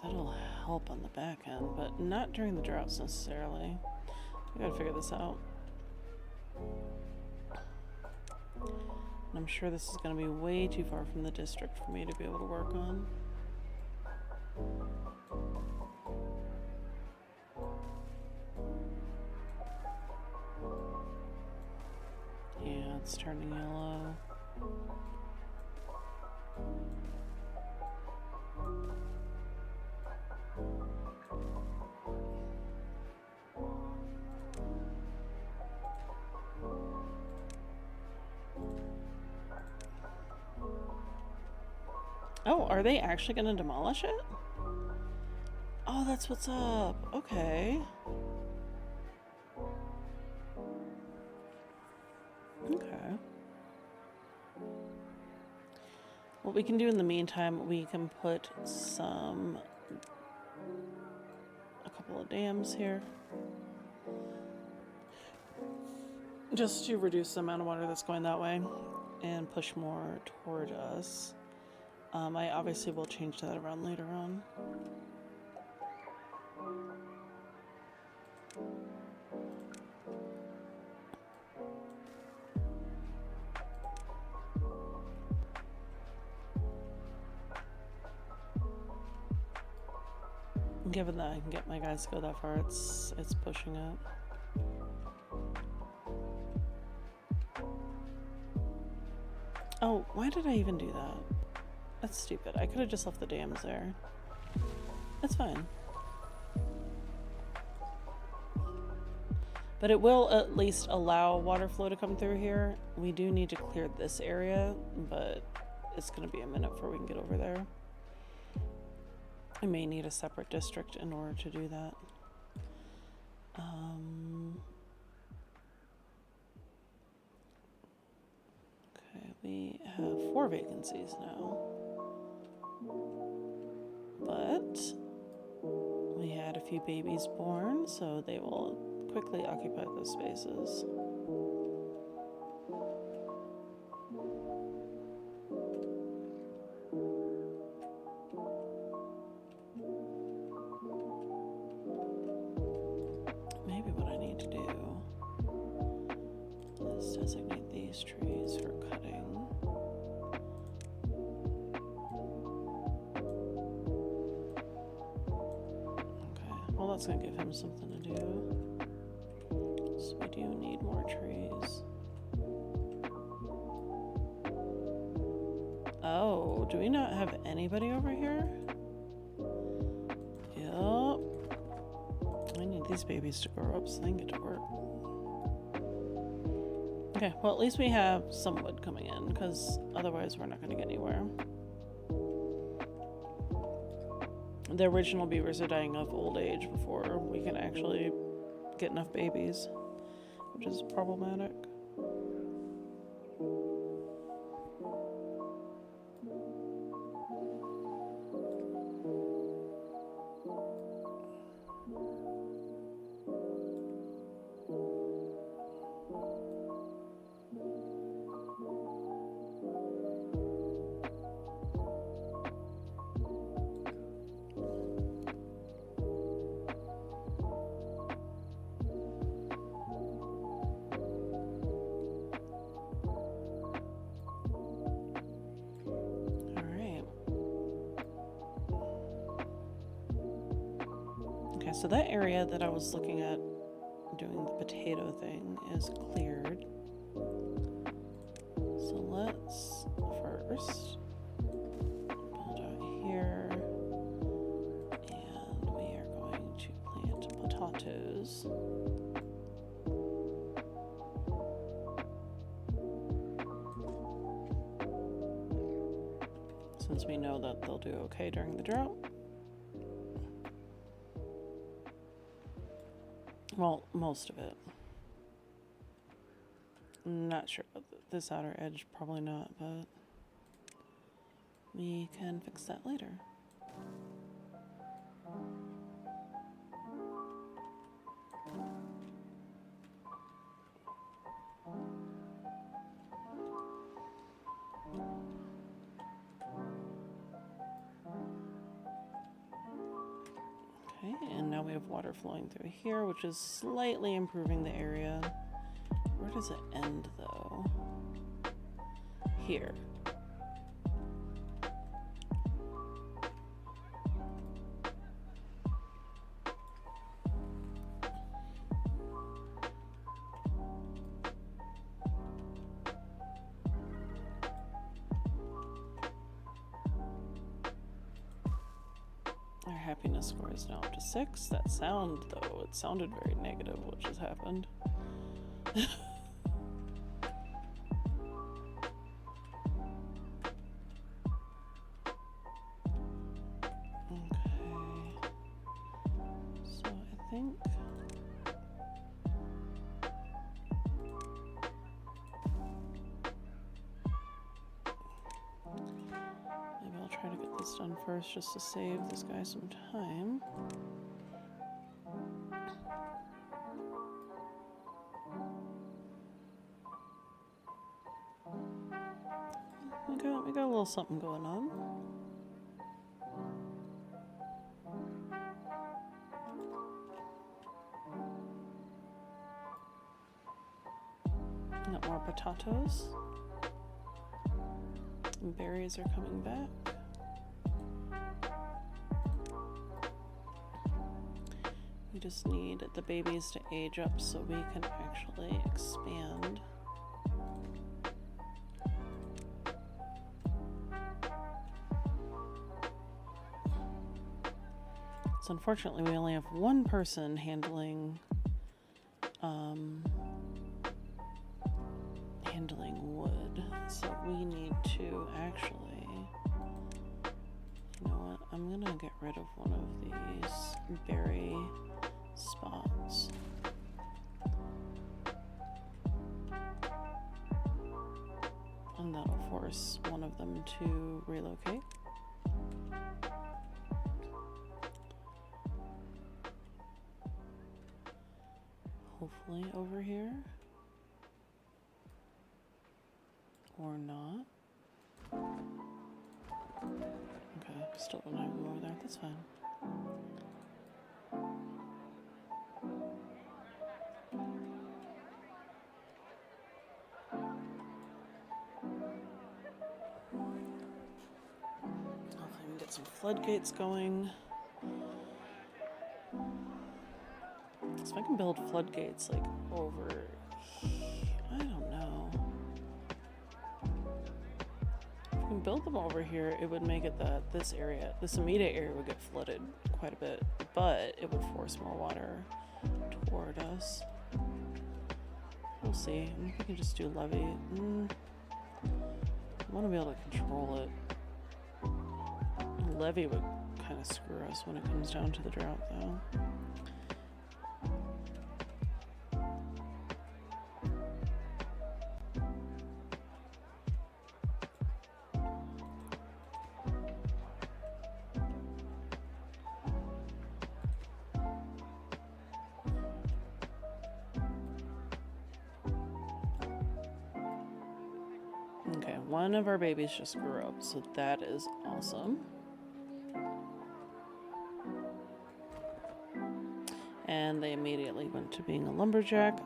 that'll help on the back end, but not during the droughts necessarily. We gotta figure this out. And I'm sure this is gonna be way too far from the district for me to be able to work on. Yeah, it's turning yellow. Oh, are they actually gonna demolish it? Oh, that's what's up. Okay. Okay. What we can do in the meantime, we can put a couple of dams here. Just to reduce the amount of water that's going that way and push more toward us. I obviously will change that around later on. Given that I can get my guys to go that far, it's pushing it. Oh, why did I even do that? That's stupid. I could have just left the dams there. That's fine. But it will at least allow water flow to come through here. We do need to clear this area, but it's going to be a minute before we can get over there. I may need a separate district in order to do that. Okay, we have 4 vacancies now. But we had a few babies born, so they will quickly occupy those spaces. Maybe what I need to do is designate these trees for cutting. Okay, well that's gonna give him something to do. So we do need more trees. Oh, do we not have anybody over here? Yup. I need these babies to grow up so they can get to work. Okay, well at least we have some wood coming in, because otherwise we're not going to get anywhere. The original beavers are dying of old age before we can actually get enough babies, which is problematic. Okay, so that area that I was looking at doing the potato thing is cleared. So let's first build out here, and we are going to plant potatoes. Since we know that they'll do okay during the drought. Well, most of it. Not sure about this outer edge, probably not, but we can fix that later. Okay, and now we have water flowing through here, which is slightly improving the area. Where does it end, though? Here. Our happiness score is now up to 6. That sound, though, it sounded very negative, what just happened. Try to get this done first just to save this guy some time. We got a little something going on. Got more potatoes. And berries are coming back. We just need the babies to age up so we can actually expand. So unfortunately we only have one person handling wood. So we need to actually, you know what, I'm gonna get rid of one of these berry spots. And that'll force one of them to relocate. Hopefully over here. Or not. Okay, still don't have them over there. That's fine. Hopefully we can get some floodgates going. So if I can build floodgates like over, I don't know. If we can build them over here, it would make it that this area, this immediate area would get flooded quite a bit, but it would force more water toward us. We'll see. Maybe we can just do levee. I want to be able to control it. Levee would kind of screw us when it comes down to the drought, though. Okay, one of our babies just grew up, so that is awesome. And they immediately went to being a lumberjack.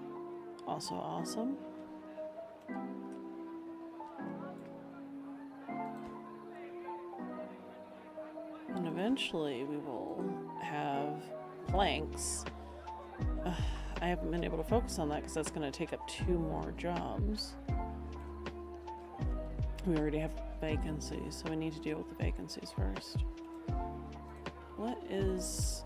Also awesome. And eventually we will have planks. I haven't been able to focus on that because that's going to take up 2 more jobs. We already have vacancies, so we need to deal with the vacancies first. What is...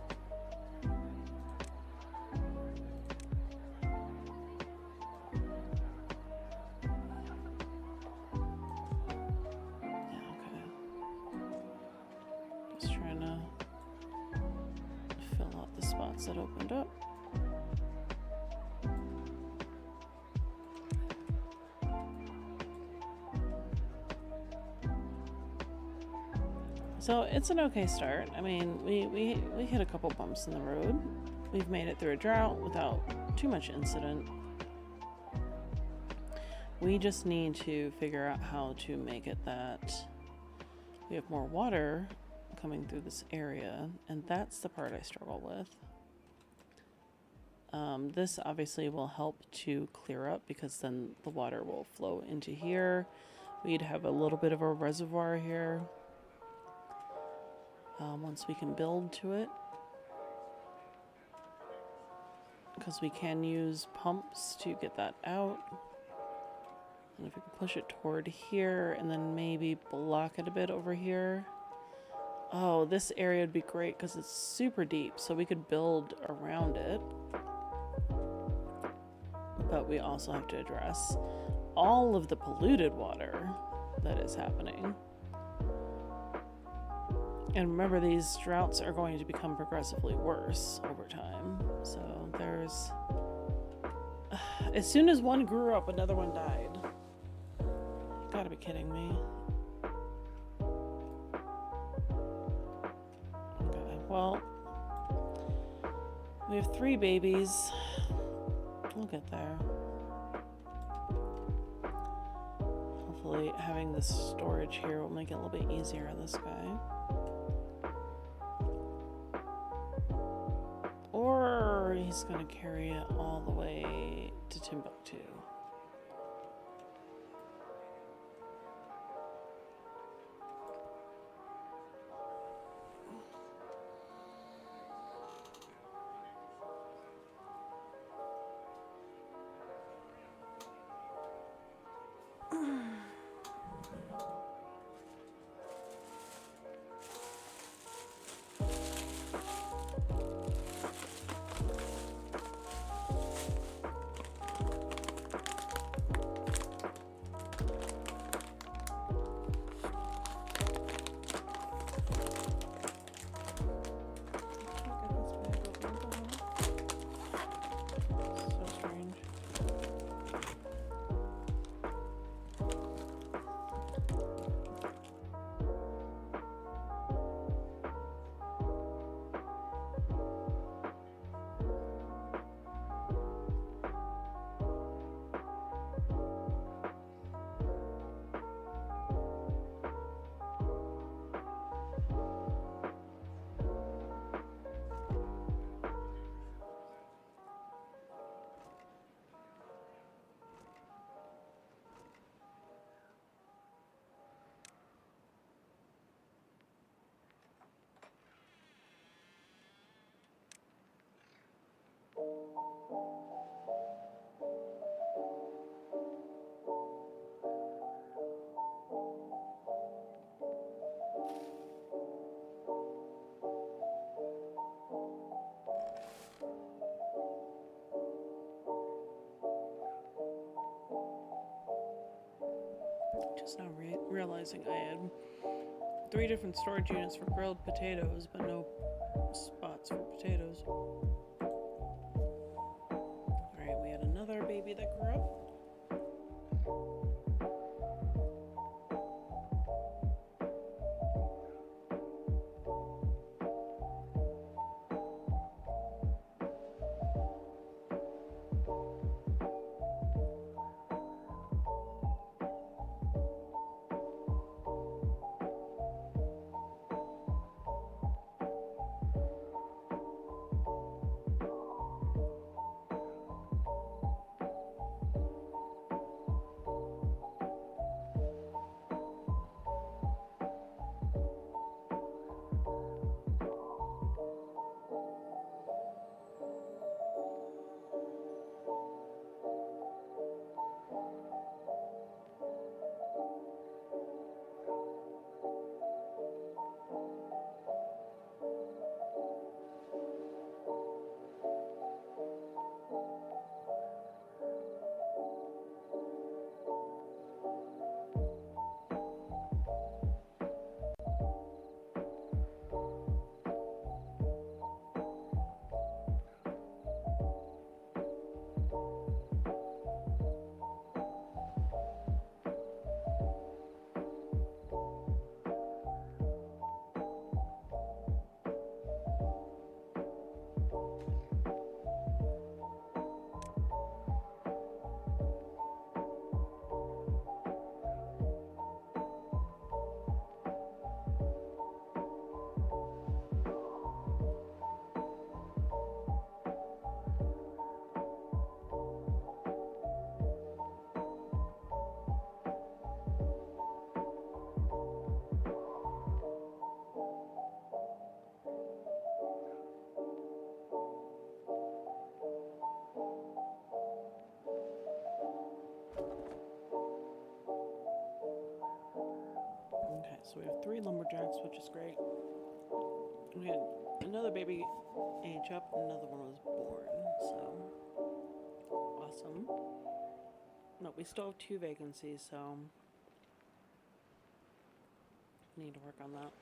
that opened up. So it's an okay start. I mean, we hit a couple bumps in the road. We've made it through a drought without too much incident. We just need to figure out how to make it that we have more water coming through this area, and that's the part I struggle with. This obviously will help to clear up because then the water will flow into here. We'd have a little bit of a reservoir here once we can build to it, because we can use pumps to get that out. And if we can push it toward here and then maybe block it a bit over here. Oh, this area would be great because it's super deep, so we could build around it. But we also have to address all of the polluted water that is happening. And remember, these droughts are going to become progressively worse over time. So there's... as soon as one grew up, another one died. You gotta be kidding me. Okay, well, we have 3 babies. We'll get there. Hopefully having this storage here will make it a little bit easier on this guy. Or he's gonna carry it all the way to Timbuktu. Just now realizing I had 3 different storage units for grilled potatoes, but no spots for potatoes. Alright, we had another baby that grew up. So we have 3 lumberjacks, which is great. We had another baby age up, another one was born, so awesome. No, we still have 2 vacancies, so need to work on that.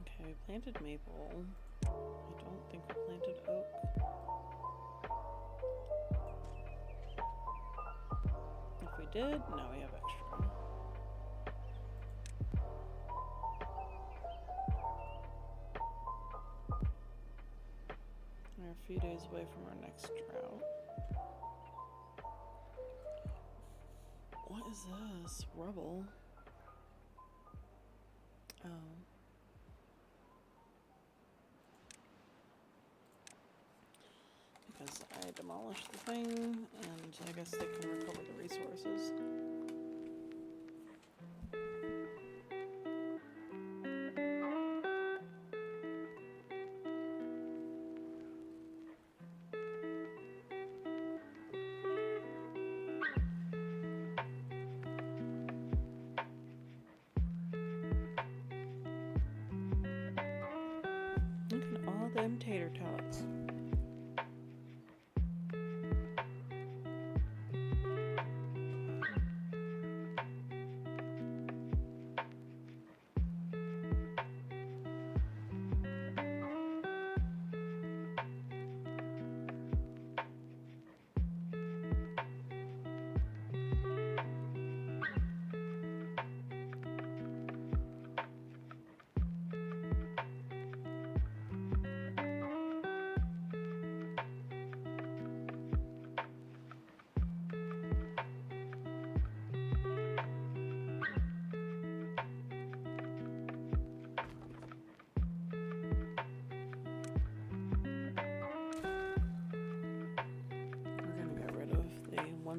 Okay, we planted maple. I don't think we planted oak. If we did, now we have extra. We're a few days away from our next drought. What is this? Rubble. Oh. Because demolish the thing, and I guess they can recover the resources. Look at all them tater tots.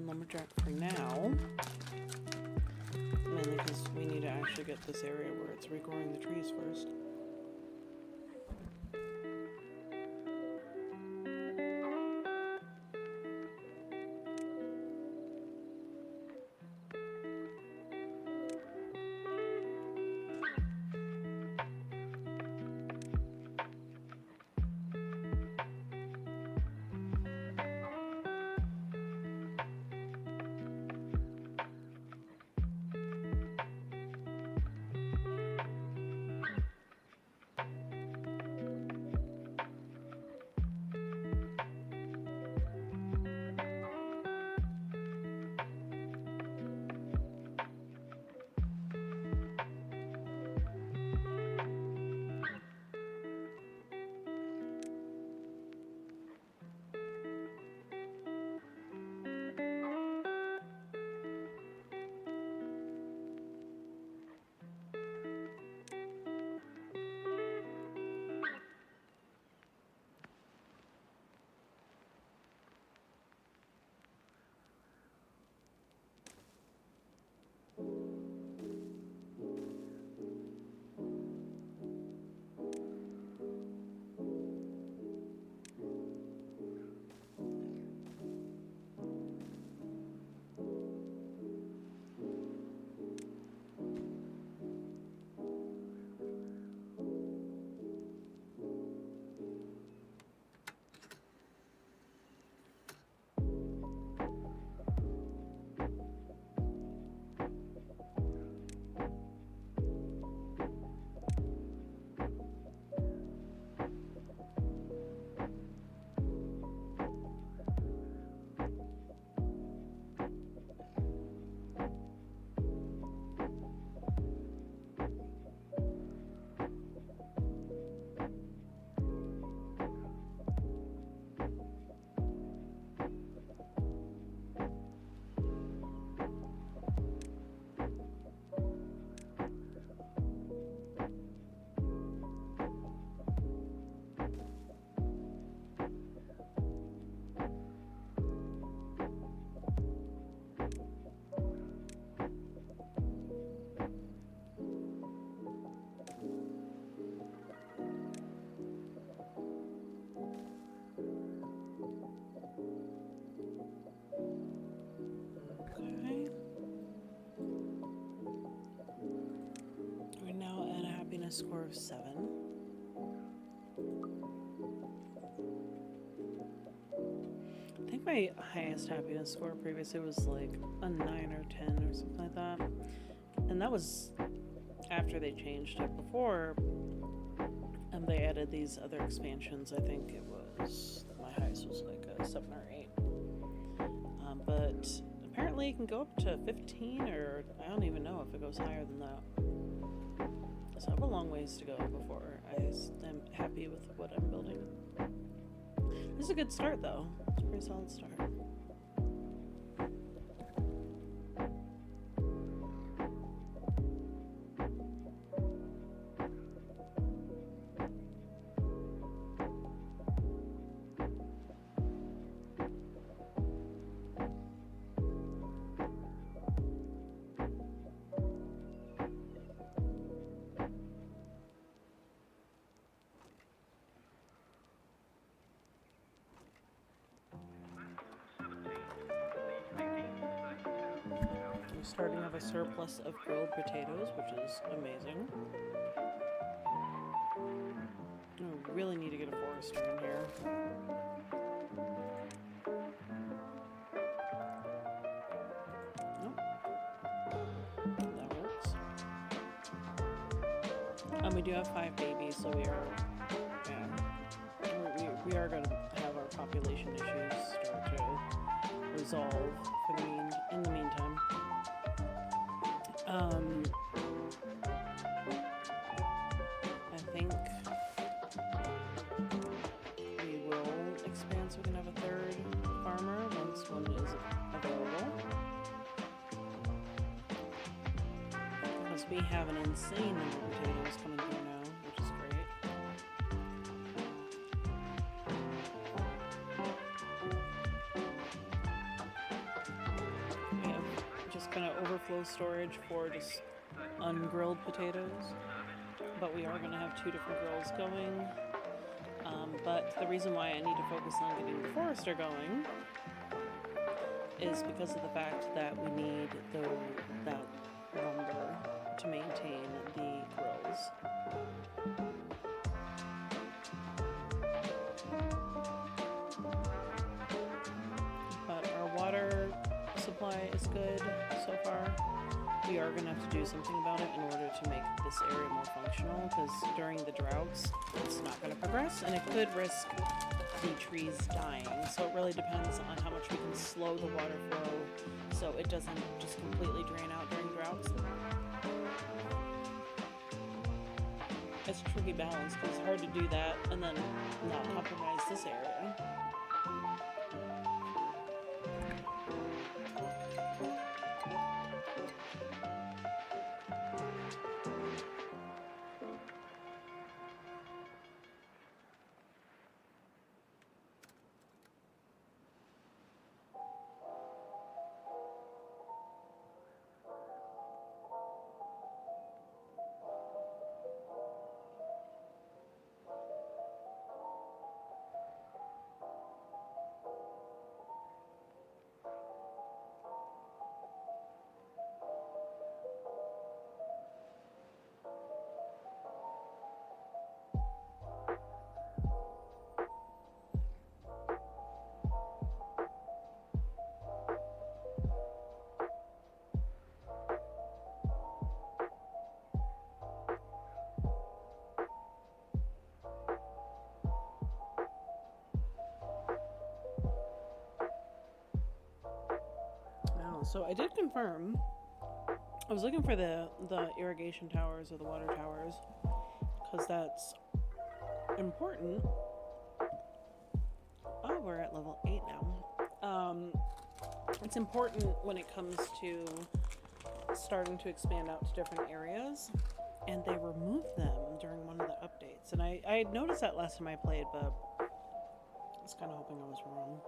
Lumberjack for now, mainly because we need to actually get this area where it's regrowing the trees first. A score of 7. I think my highest happiness score previously was like a 9 or 10 or something like that. And that was after they changed it. Before they added these other expansions, I think it was, my highest was like a 7 or 8. But apparently it can go up to 15, or I don't even know if it goes higher than that. So I have a long ways to go before I'm happy with what I'm building. This is a good start, though. It's a pretty solid start. We're starting to have a surplus of grilled potatoes, which is amazing. I really need to get a forester in here. Nope. That works. And we do have 5 babies, so we are, we are going to have our population issues start to resolve in the meantime. I think we will expand so we can have a 3rd farmer once one is available. Because we have an insane number of potatoes coming through now, which is great. We have just kind of overflow storage for just ungrilled potatoes, but we are going to have 2 different grills going. But the reason why I need to focus on getting the forester going is because of the fact that we need that lumber to maintain the grills. But our water supply is good so far. We are going to have to do something about it in order to make this area more functional, because during the droughts it's not going to progress and it could risk the trees dying. So it really depends on how much we can slow the water flow so it doesn't just completely drain out during droughts. It's a tricky balance because it's hard to do that and then not compromise this area. So I did confirm. I was looking for the irrigation towers or the water towers because that's important. Oh, we're at level 8 now. It's important when it comes to starting to expand out to different areas, and they removed them during one of the updates. And I had noticed that last time I played, but I was kind of hoping I was wrong.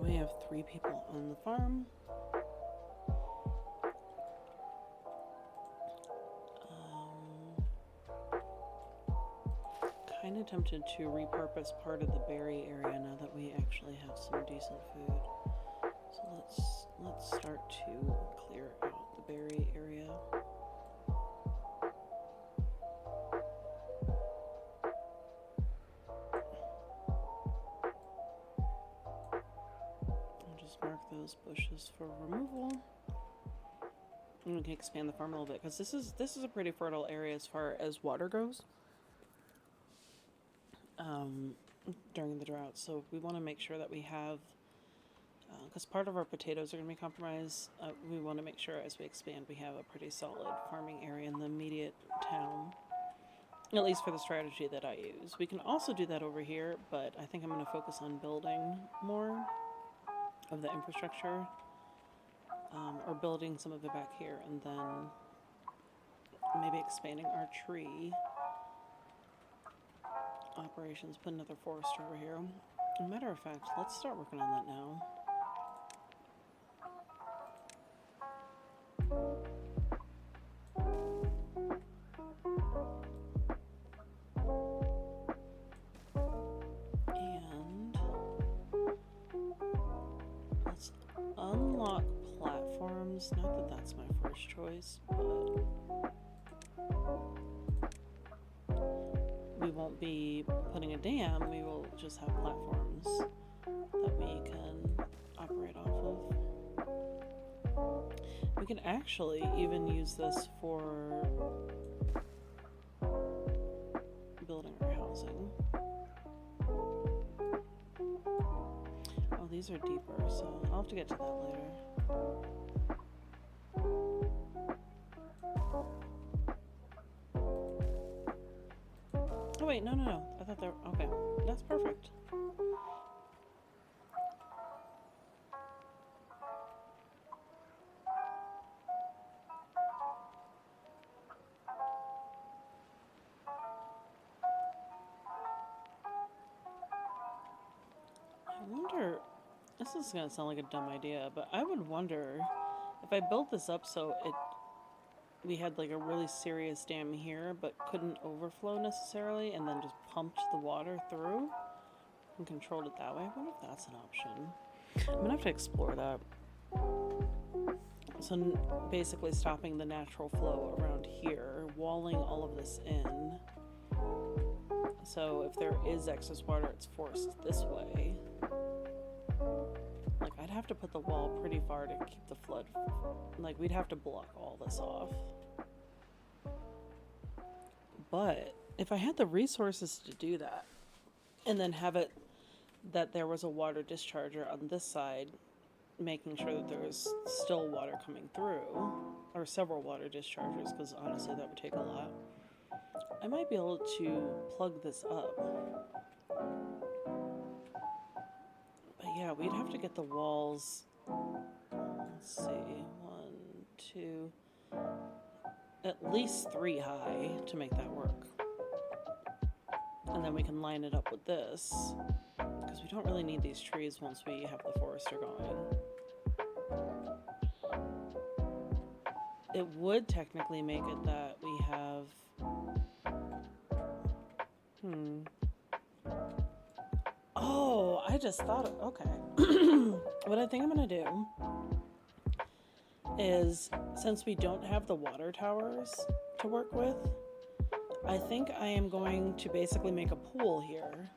We have 3 people on the farm. Kind of tempted to repurpose part of the berry area now that we actually have some decent food. So let's start to clear out the berry area. Mark those bushes for removal. And we can expand the farm a little bit because this is a pretty fertile area as far as water goes during the drought. So we want to make sure that we have, because part of our potatoes are going to be compromised, we want to make sure as we expand we have a pretty solid farming area in the immediate town. At least for the strategy that I use. We can also do that over here, but I think I'm going to focus on building more of the infrastructure, or building some of it back here, and then maybe expanding our tree operations, put another forester over here. As a matter of fact, let's start working on that now. And let's unlock platforms. Not that that's my first choice, but we won't be putting a dam, we will just have platforms that we can operate off of. We can actually even use this for building our housing. Oh, these are deeper, so I'll have to get to that later. Oh wait, no. I thought they were, okay. That's perfect. I wonder, this is gonna sound like a dumb idea, but I would wonder if I built this up so we had like a really serious dam here, but couldn't overflow necessarily, and then just pumped the water through and controlled it that way. I wonder if that's an option. I'm gonna have to explore that. So basically stopping the natural flow around here, walling all of this in. So if there is excess water, it's forced this way. Like, I'd have to put the wall pretty far to keep the flood. Like, we'd have to block all this off. But if I had the resources to do that, and then have it that there was a water discharger on this side, making sure that there was still water coming through, or several water dischargers, because honestly that would take a lot, I might be able to plug this up. But yeah, we'd have to get the walls, let's see, 1, 2, at least 3 high to make that work. And then we can line it up with this, because we don't really need these trees once we have the forester going. It would technically make it that we have... Oh, I just thought of... Okay. What I think I'm going to do is, since we don't have the water towers to work with, I think I am going to basically make a pool here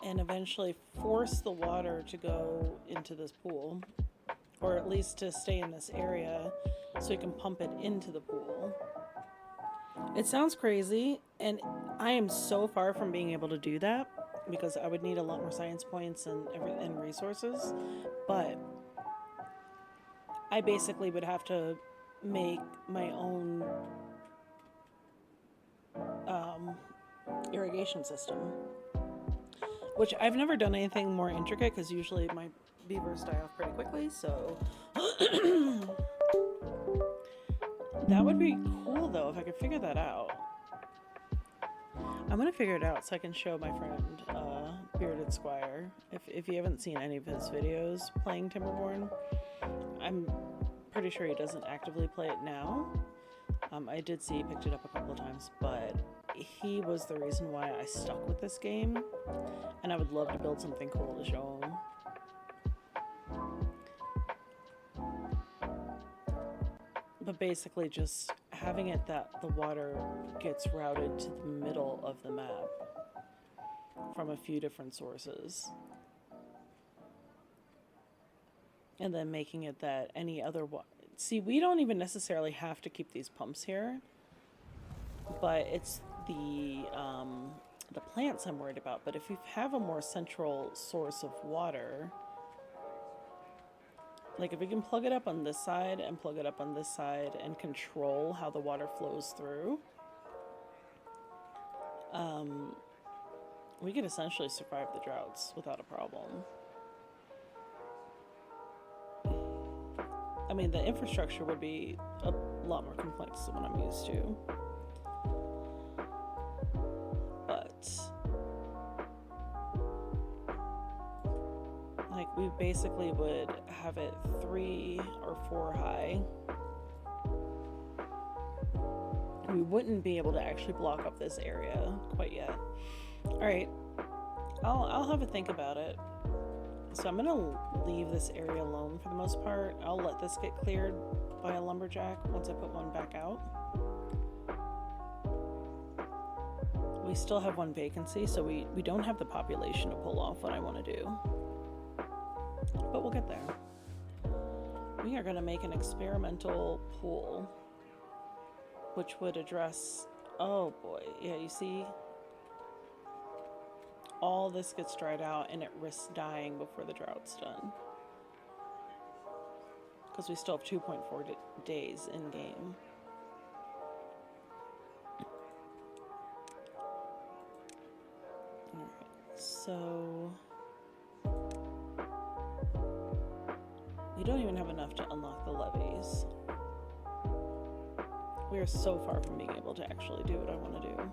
and eventually force the water to go into this pool, or at least to stay in this area so we can pump it into the pool. It sounds crazy, and I am so far from being able to do that because I would need a lot more science points and resources, but I basically would have to make my own irrigation system, which I've never done anything more intricate because usually my beavers die off pretty quickly, so that would be cool though if I could figure that out. I'm gonna figure it out so I can show my friend Bearded Squire. If you haven't seen any of his videos playing Timberborn, I'm pretty sure he doesn't actively play it now. I did see he picked it up a couple of times, but he was the reason why I stuck with this game, and I would love to build something cool to show him. But basically just having it that the water gets routed to the middle of the map from a few different sources. And then making it that any other see, we don't even necessarily have to keep these pumps here, but it's the plants I'm worried about. But if you have a more central source of water, like if we can plug it up on this side and plug it up on this side and control how the water flows through, we could essentially survive the droughts without a problem. I mean, the infrastructure would be a lot more complex than what I'm used to. But, like, we basically would have it 3 or 4 high. We wouldn't be able to actually block up this area quite yet. Alright, I'll have a think about it. So I'm going to leave this area alone for the most part. I'll let this get cleared by a lumberjack once I put one back out. We still have one vacancy, so we don't have the population to pull off what I want to do. But we'll get there. We are going to make an experimental pool, which would address... Oh boy, yeah, you see? All this gets dried out and it risks dying before the drought's done. Because we still have 2.4 days in game. Alright, so... we don't even have enough to unlock the levees. We are so far from being able to actually do what I want to do.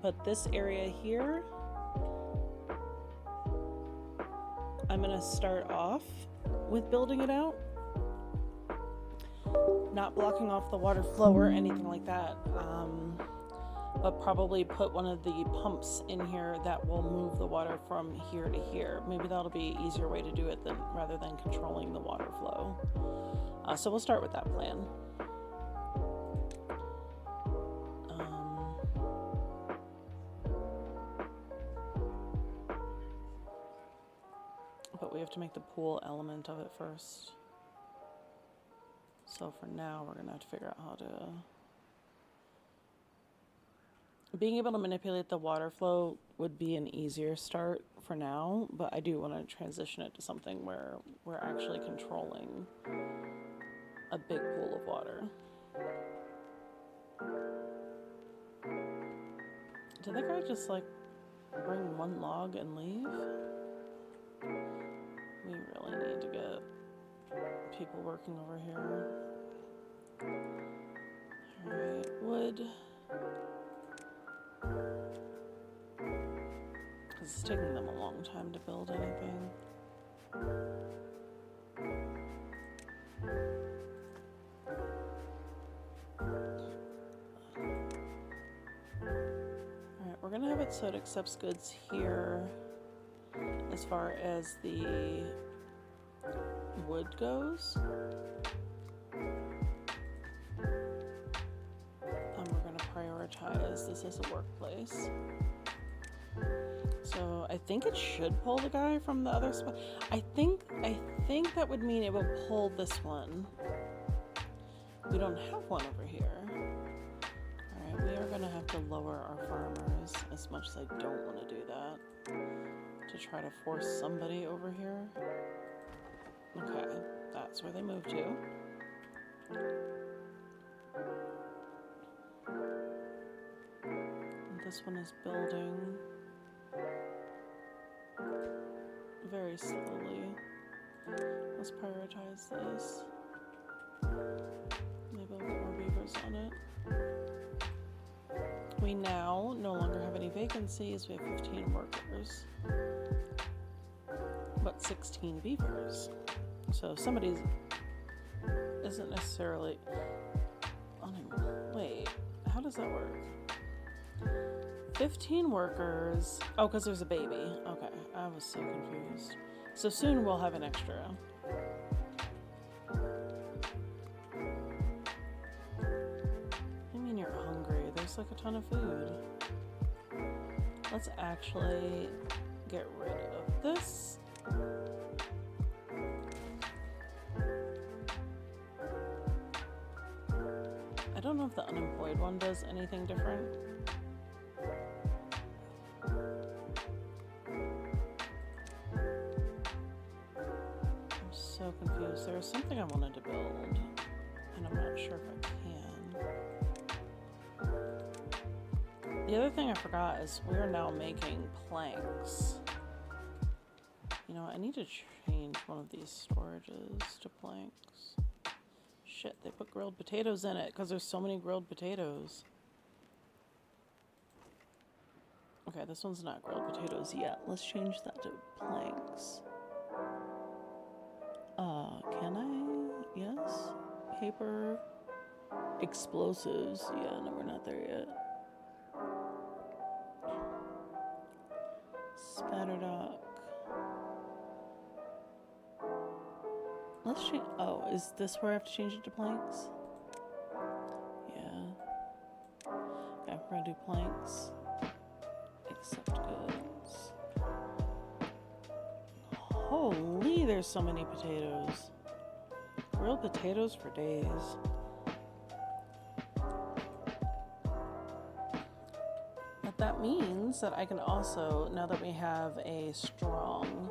But this area here, I'm going to start off with building it out. Not blocking off the water flow or anything like that. But probably put one of the pumps in here that will move the water from here to here. Maybe that'll be an easier way to do it rather than controlling the water flow. So we'll start with that plan. But we have to make the pool element of it first. So for now, we're gonna have to figure out how to... Being able to manipulate the water flow would be an easier start for now, but I do want to transition it to something where we're actually controlling a big pool of water. Did that guy just like bring one log and leave? We really need to get people working over here. Alright, wood. It's taking them a long time to build anything. Alright, we're gonna have it so it accepts goods here as far as the wood goes. And we're gonna prioritize this as a workplace. So I think it should pull the guy from the other spot. I think that would mean it will pull this one. We don't have one over here. Alright, we are gonna have to lower our farmers as much as I don't want to do that. To try to force somebody over here. Okay, that's where they move to. And this one is building very slowly. Let's prioritize this. Maybe I'll get more beavers on it. We now no longer have any vacancies. We have 15 workers, but 16 beavers. So somebody's isn't necessarily wait, how does that work? 15 workers. Oh, because there's a baby. Okay, I was so confused. So soon we'll have an extra. I mean, you're hungry. There's like a ton of food. Let's actually get rid of this. I don't know if the unemployed one does anything different. So confused. There was something I wanted to build, and I'm not sure if I can. The other thing I forgot is we're now making planks. You know what? I need to change one of these storages to planks. Shit, they put grilled potatoes in it because there's so many grilled potatoes. Okay, this one's not grilled potatoes yet. Let's change that to planks. Can I? Yes. Paper. Explosives. Yeah, no, we're not there yet. Spatterdock. Let's change. Oh, is this where I have to change it to planks? Yeah. Okay, we're gonna do planks. Accept goods. Holy, there's so many potatoes. Grilled potatoes for days. But that means that I can also, now that we have a strong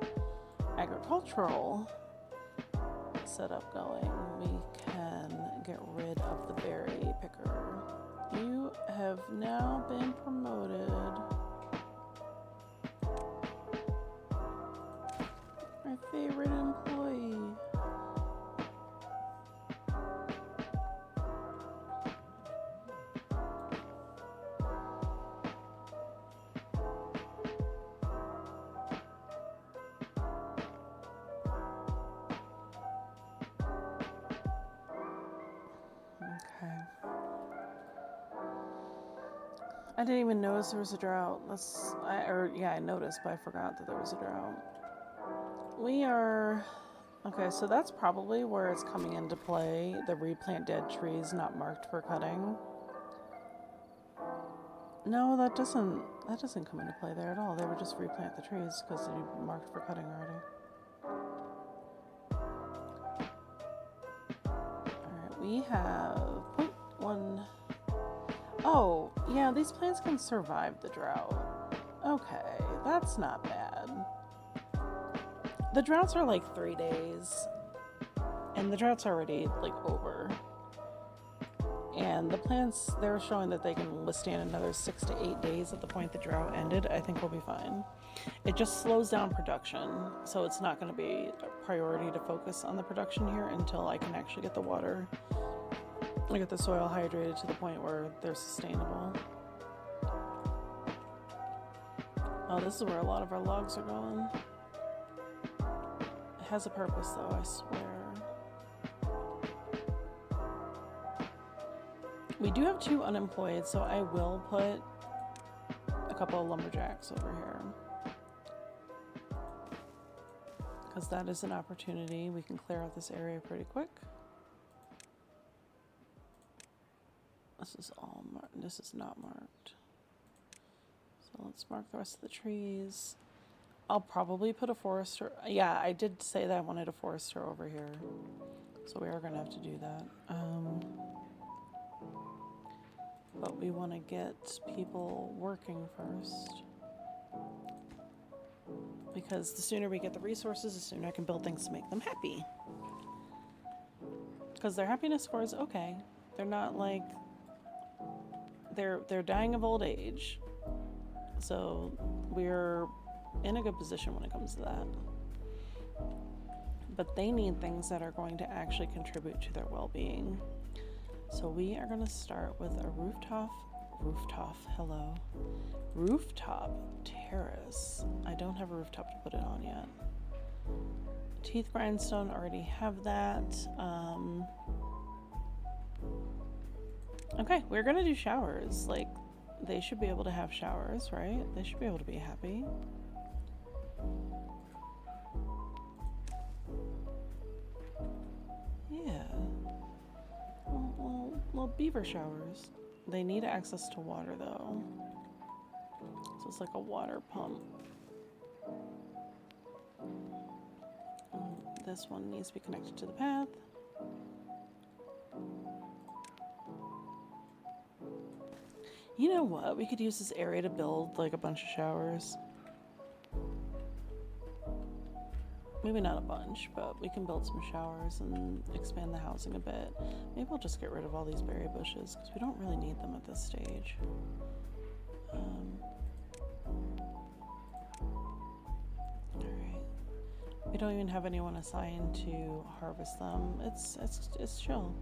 agricultural setup going, we can get rid of the berry picker. You have now been promoted. My favorite employee. I didn't even notice there was a drought. I noticed, but I forgot that there was a drought. We are, okay, so that's probably where it's coming into play. The replant dead trees not marked for cutting. No, that doesn't come into play there at all. They would just replant the trees because they marked for cutting already. Alright, we have 0.1. Oh, yeah, these plants can survive the drought. Okay, that's not bad. The droughts are like 3 days, and the drought's already like over. And the plants, they're showing that they can withstand another 6 to 8 days at the point the drought ended. I think we'll be fine. It just slows down production, so it's not going to be a priority to focus on the production here until I can actually get the water, get the soil hydrated to the point where they're sustainable. Oh, this is where a lot of our logs are going. It has a purpose though, I swear. We do have 2 unemployed, so I will put a couple of lumberjacks over here. Because that is an opportunity. We can clear out this area pretty quick. This is all marked. This is not marked. So let's mark the rest of the trees. I'll probably put a forester. Yeah, I did say that I wanted a forester over here. So we are going to have to do that. But we want to get people working first. Because the sooner we get the resources, the sooner I can build things to make them happy. Because their happiness score is okay. They're not like... They're dying of old age. So we're in a good position when it comes to that. But they need things that are going to actually contribute to their well-being. So we are going to start with a rooftop terrace. I don't have a rooftop to put it on yet. Teeth grindstone, already have that. Okay, we're going to do showers. Like, they should be able to have showers, right? They should be able to be happy. Yeah. Well, beaver showers. They need access to water, though. So it's like a water pump. This one needs to be connected to the path. You know what? We could use this area to build like a bunch of showers. Maybe not a bunch, but we can build some showers and expand the housing a bit. Maybe we'll just get rid of all these berry bushes because we don't really need them at this stage. All right. We don't even have anyone assigned to harvest them. It's chill.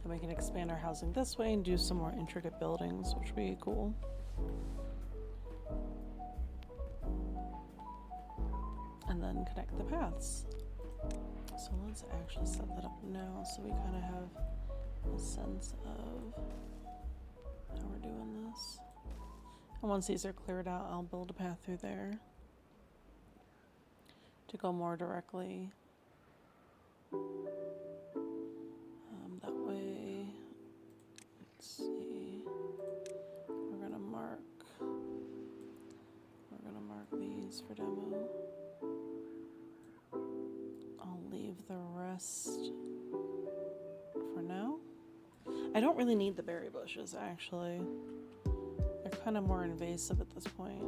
Then we can expand our housing this way and do some more intricate buildings, which would be cool. And then connect the paths. So let's actually set that up now so we kind of have a sense of how we're doing this. And once these are cleared out, I'll build a path through there to go more directly. That way, let's see, we're gonna mark these for demo. I'll leave the rest for now. I don't really need the berry bushes, actually. They're kind of more invasive at this point.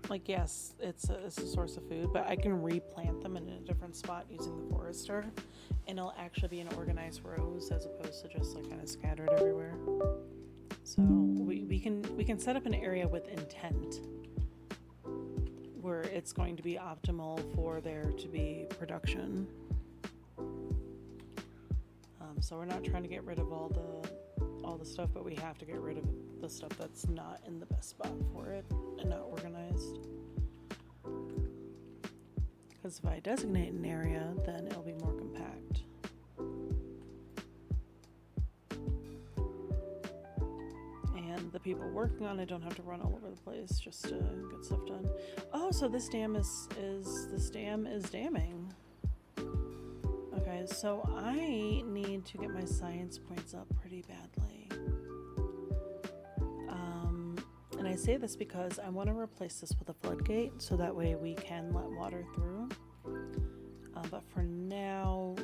Like, yes, it's a source of food, but I can replant them in a different spot using the forester, and it'll actually be in organized rows as opposed to just like kind of scattered everywhere. So we can set up an area with intent where it's going to be optimal for there to be production. So we're not trying to get rid of all the stuff, but we have to get rid of the stuff that's not in the best spot for it and not organized. Because if I designate an area, then it'll be more compact. And the people working on it don't have to run all over the place just to get stuff done. Oh, so this dam is damming. Okay, so I need to get my science points up pretty badly. And I say this because I want to replace this with a floodgate so that way we can let water through. But for now,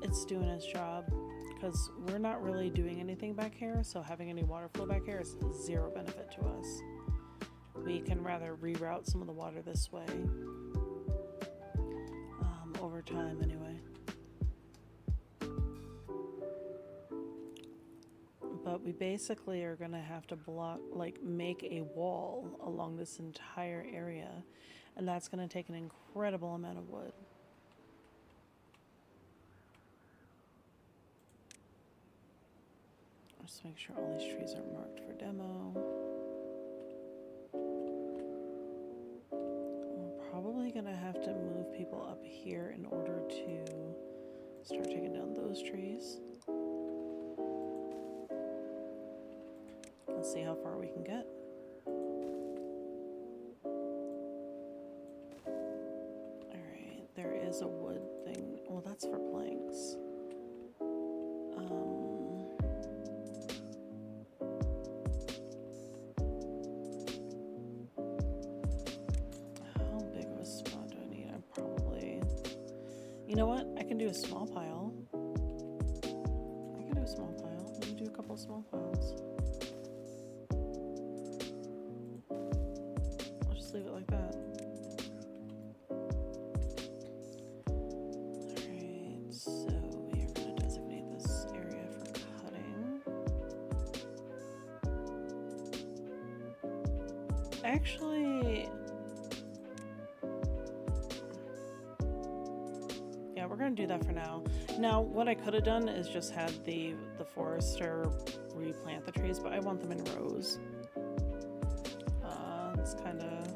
it's doing its job because we're not really doing anything back here, so having any water flow back here is zero benefit to us. We can rather reroute some of the water this way over time anyway. But we basically are going to have to make a wall along this entire area, and that's going to take an incredible amount of wood. Just make sure all these trees are marked for demo. We're probably going to have to move people up here in order to start taking down those trees. Let's see how far we can get. Alright, there is a wood thing. Well, that's for planks. How big of a spot do I need? You know what? I can do a small pile. Let me do a couple of small piles. Leave it like that. Alright, so we are going to designate this area for cutting. Actually, yeah, we're going to do that for now. Now, what I could have done is just had the forester replant the trees, but I want them in rows. It's kind of...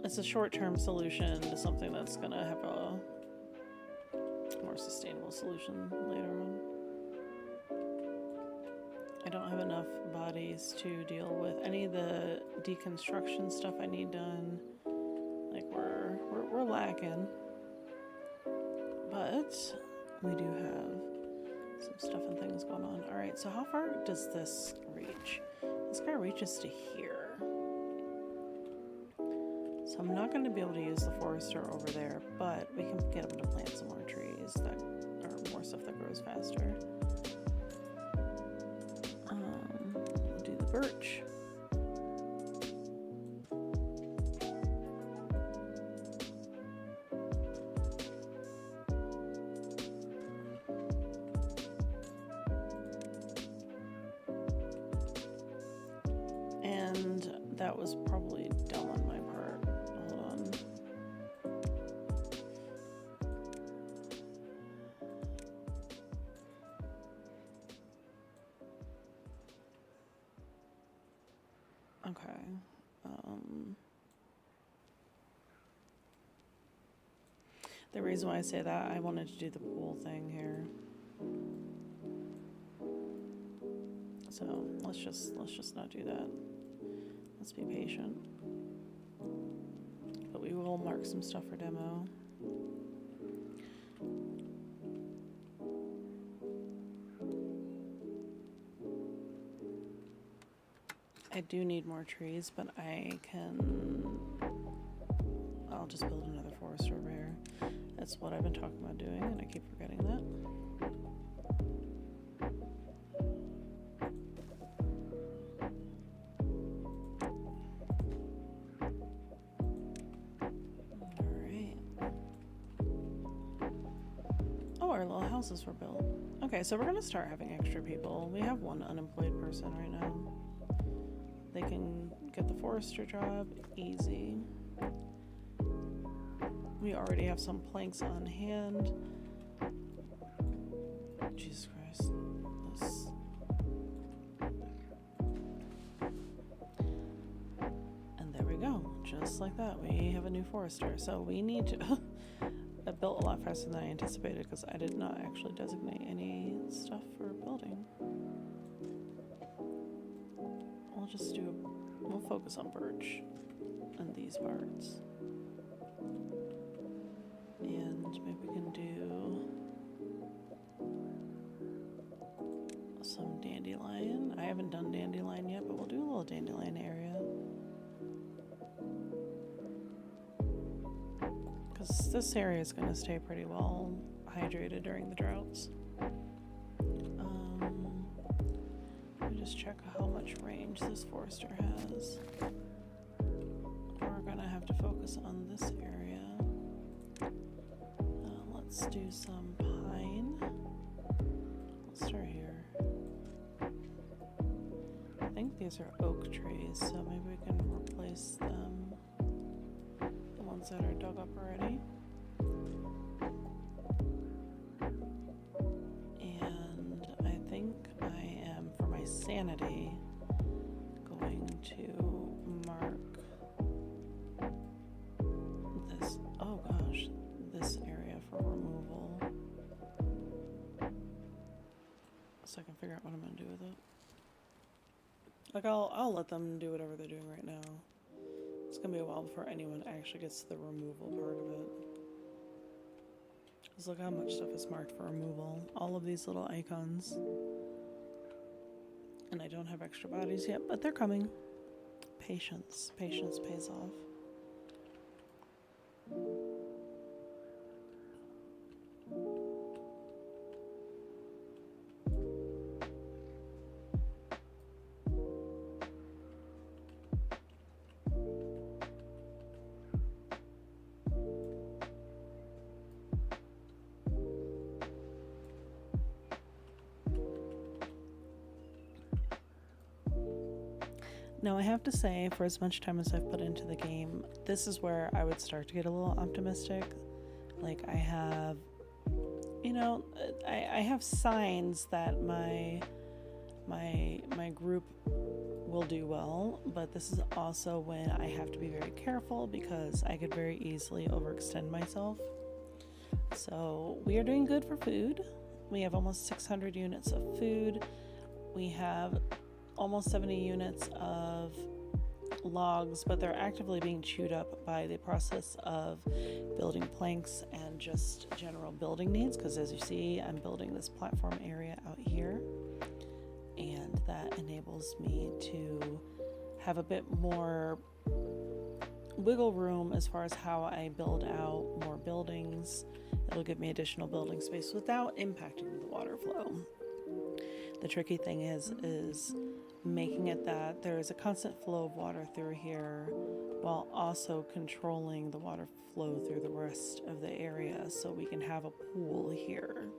It's a short-term solution to something that's going to have a more sustainable solution later on. I don't have enough bodies to deal with any of the deconstruction stuff I need done. Like, we're lacking. But we do have some stuff and things going on. Alright, so how far does this reach? This guy reaches to here. So I'm not going to be able to use the forester over there, but we can get him to plant some more trees or more stuff that grows faster. We'll do the birch. And that was probably dumb on my part. Hold on. Okay. The reason why I say that, I wanted to do the pool thing here. So let's just not do that. Let's be patient. But we will mark some stuff for demo. I do need more trees, but I'll just build another forest over here. That's what I've been talking about doing, and I keep forgetting that. Our little houses were built. Okay, so we're gonna start having extra people. We have one unemployed person right now. They can get the forester job easy. We already have some planks on hand. Jesus Christ. And there we go. Just like that, we have a new forester. So we need to... I built a lot faster than I anticipated because I did not actually designate any stuff for building. We'll focus on birch and these parts. And maybe we can do some dandelion. I haven't done dandelion yet, but we'll do a little dandelion area. Because this area is going to stay pretty well hydrated during the droughts. Let me just check how much range this forester has. We're going to have to focus on this area. Let's do some pine. Let's start here. I think these are oak trees, so maybe we can replace them. The ones that are dug up already. And I think I am, for my sanity, going to mark this, oh gosh, this area for removal. So I can figure out what I'm going to do with it. Like, I'll let them do whatever they're doing right now. It's gonna be a while before anyone actually gets to the removal part of it. Just look how much stuff is marked for removal. All of these little icons. And I don't have extra bodies yet, but they're coming. Patience. Patience pays off. Now, I have to say, for as much time as I've put into the game, this is where I would start to get a little optimistic. Like, I have, I have signs that my group will do well, but this is also when I have to be very careful because I could very easily overextend myself. So, we are doing good for food. We have almost 600 units of food. We have almost 70 units of logs, but they're actively being chewed up by the process of building planks and just general building needs, because as you see, I'm building this platform area out here, and that enables me to have a bit more wiggle room as far as how I build out more buildings. It'll give me additional building space without impacting the water flow. The tricky thing is making it that there is a constant flow of water through here while also controlling the water flow through the rest of the area so we can have a pool here.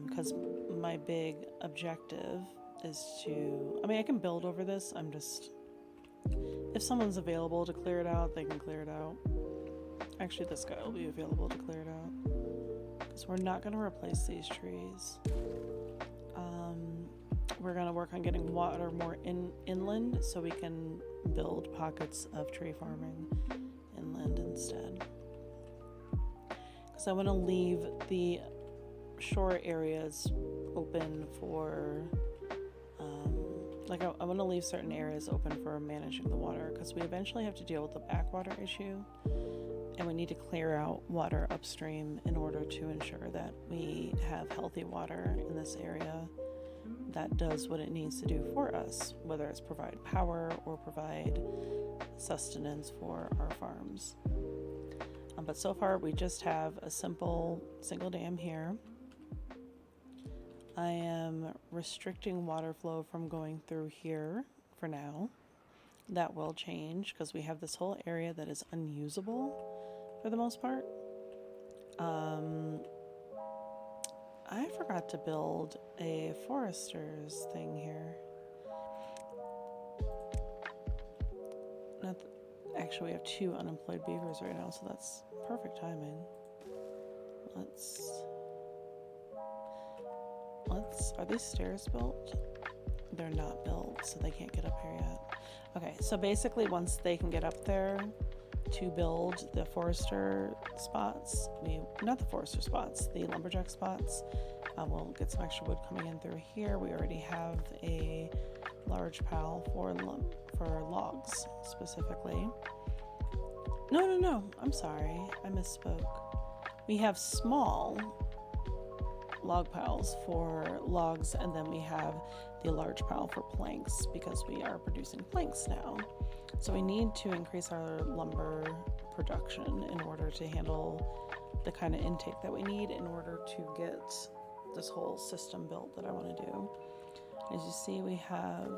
Because my big objective is to, I mean, I can build over this. I'm just, if someone's available to clear it out, they can clear it out. Actually, this guy will be available to clear it out, because we're not going to replace these trees. We're going to work on getting water more inland so we can build pockets of tree farming inland instead. Because I want to leave the shore areas open for, I want to leave certain areas open for managing the water, because we eventually have to deal with the backwater issue, and we need to clear out water upstream in order to ensure that we have healthy water in this area that does what it needs to do for us, whether it's provide power or provide sustenance for our farms. But so far we just have a simple single dam here. I am restricting water flow from going through here for now. That will change because we have this whole area that is unusable for the most part. I forgot to build a forester's thing here. Actually, we have 2 unemployed beavers right now, so that's perfect timing. Are these stairs built? They're not built, so they can't get up here yet. Okay, so basically once they can get up there to build the forester spots, the lumberjack spots, we'll get some extra wood coming in through here. We already have a large pile for logs specifically. No, I'm sorry, I misspoke. We have small log piles for logs, and then we have the large pile for planks because we are producing planks now. So we need to increase our lumber production in order to handle the kind of intake that we need in order to get this whole system built that I want to do. As you see, we have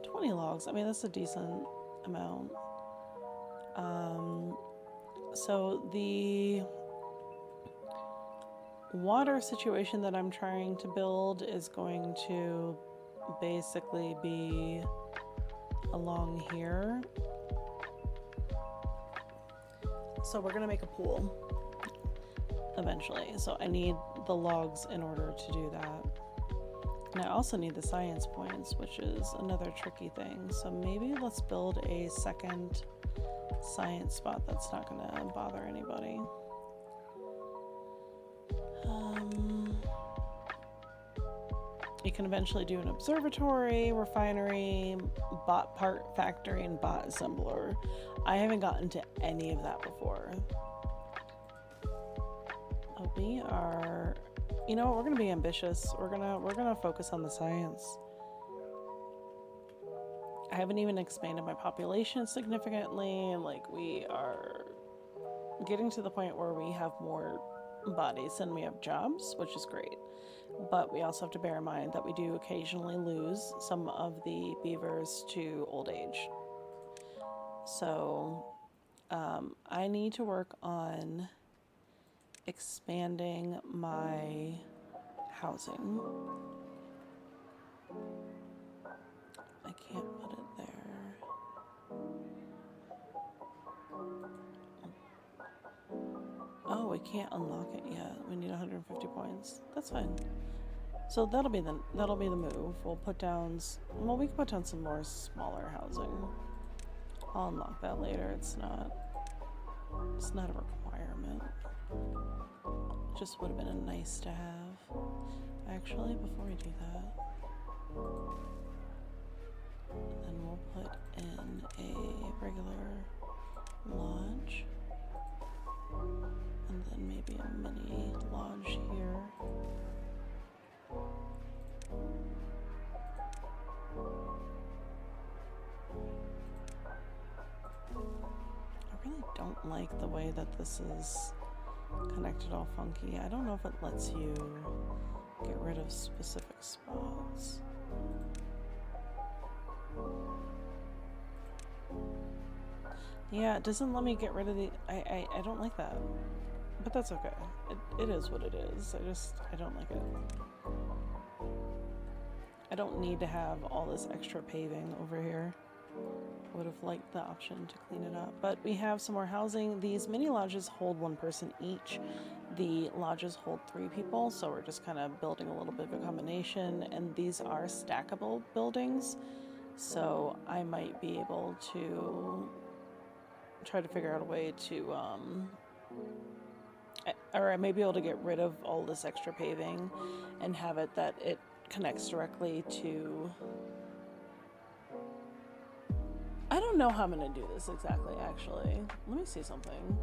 20 logs. I mean, that's a decent amount. So the water situation that I'm trying to build is going to basically be along here. So we're gonna make a pool eventually. So I need the logs in order to do that. And I also need the science points, which is another tricky thing. So maybe let's build a second science spot that's not gonna bother anybody. You can eventually do an observatory, refinery, bot part factory, and bot assembler. I haven't gotten to any of that before. We are, you know what, we're gonna be ambitious. We're gonna focus on the science. I haven't even expanded my population significantly. Like, we are getting to the point where we have more bodies than we have jobs, which is great. But we also have to bear in mind that we do occasionally lose some of the beavers to old age. So I need to work on expanding my housing. I can't put it there. Oh, we can't unlock it yet. We need 150 points. That's fine. So that'll be the move. We'll put down, well, we can put down some more smaller housing. I'll unlock that later. It's not a requirement. It just would have been a nice to have. Actually, before we do that, then we'll put in a regular lodge. And then maybe a mini lodge here. I really don't like the way that this is connected all funky. I don't know if it lets you get rid of specific spots. Yeah, it doesn't let me get rid of the... I don't like that. But that's okay. It is what it is. I don't like it. I don't need to have all this extra paving over here. I would have liked the option to clean it up. But we have some more housing. These mini lodges hold 1 person each. The lodges hold 3 people, so we're just kind of building a little bit of a combination. And these are stackable buildings, so I might be able to try to figure out a way to, or I may be able to get rid of all this extra paving and have it that it connects directly to... I don't know how I'm going to do this exactly, actually. Let me see something.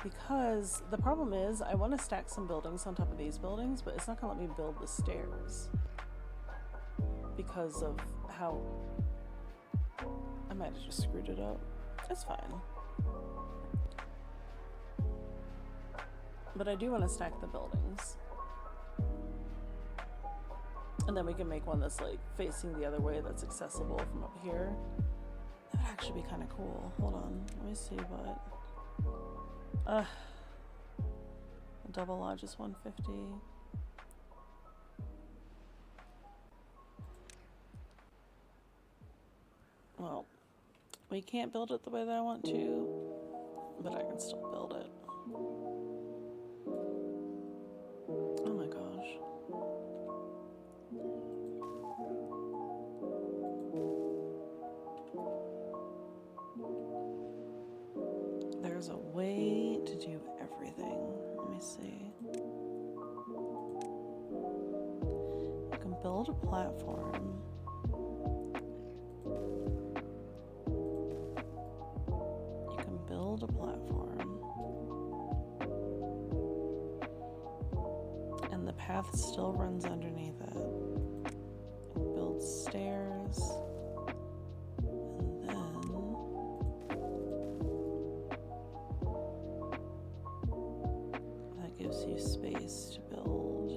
Because the problem is, I want to stack some buildings on top of these buildings, but it's not going to let me build the stairs. Because of how... I might have just screwed it up. It's fine. But I do want to stack the buildings. And then we can make one that's like facing the other way that's accessible from up here. That would actually be kind of cool. Hold on. Let me see what... a double lodge is 150. Well, we can't build it the way that I want to, but I can still build it. Oh my gosh. There's a way to do everything. Let me see. You can build a platform. You can build a platform. And the path still runs underneath it. Build stairs. You space to build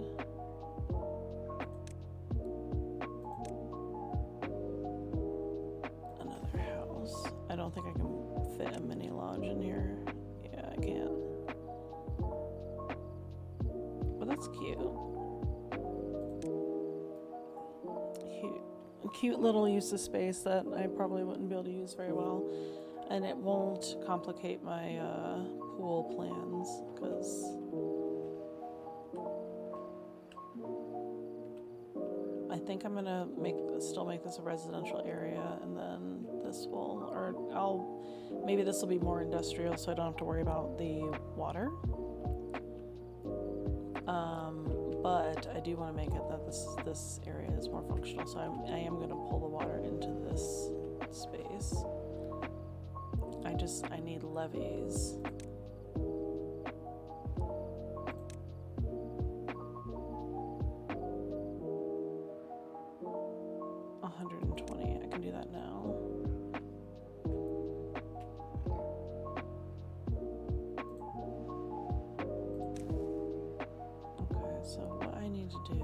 another house. I don't think I can fit a mini lodge in here. Yeah, I can't. But that's cute. Cute little use of space that I probably wouldn't be able to use very well. And it won't complicate my pool plans, because I think I'm gonna still make this a residential area, and then this will, or maybe this will be more industrial, so I don't have to worry about the water. But I do want to make it that this area is more functional, so I am gonna pull the water into this space. I need levees. 120. I can do that now. Okay, so what I need to do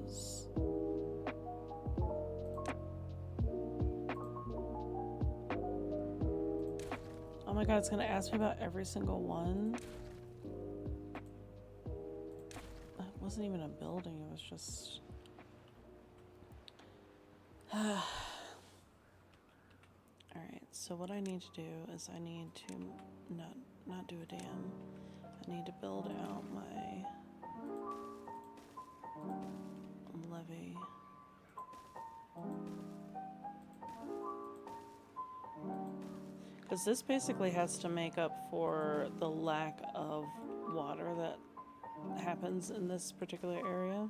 is oh my god, it's gonna ask me about every single one. That wasn't even a building, it was just alright, so what I need to do is I need to not do a dam. I need to build out my levee. Because this basically has to make up for the lack of water that happens in this particular area.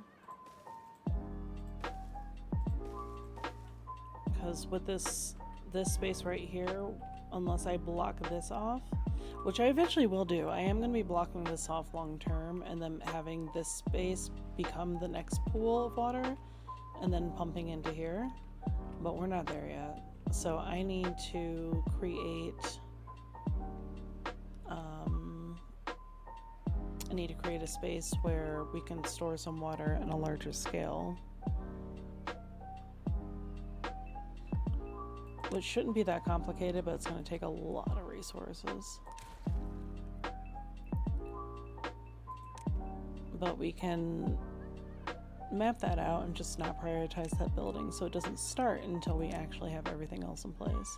Because with this space right here, unless I block this off, which I eventually will do, I am going to be blocking this off long term and then having this space become the next pool of water and then pumping into here, but we're not there yet. So I need to create a space where we can store some water on a larger scale, which shouldn't be that complicated, but it's going to take a lot of resources. But we can map that out and just not prioritize that building so it doesn't start until we actually have everything else in place.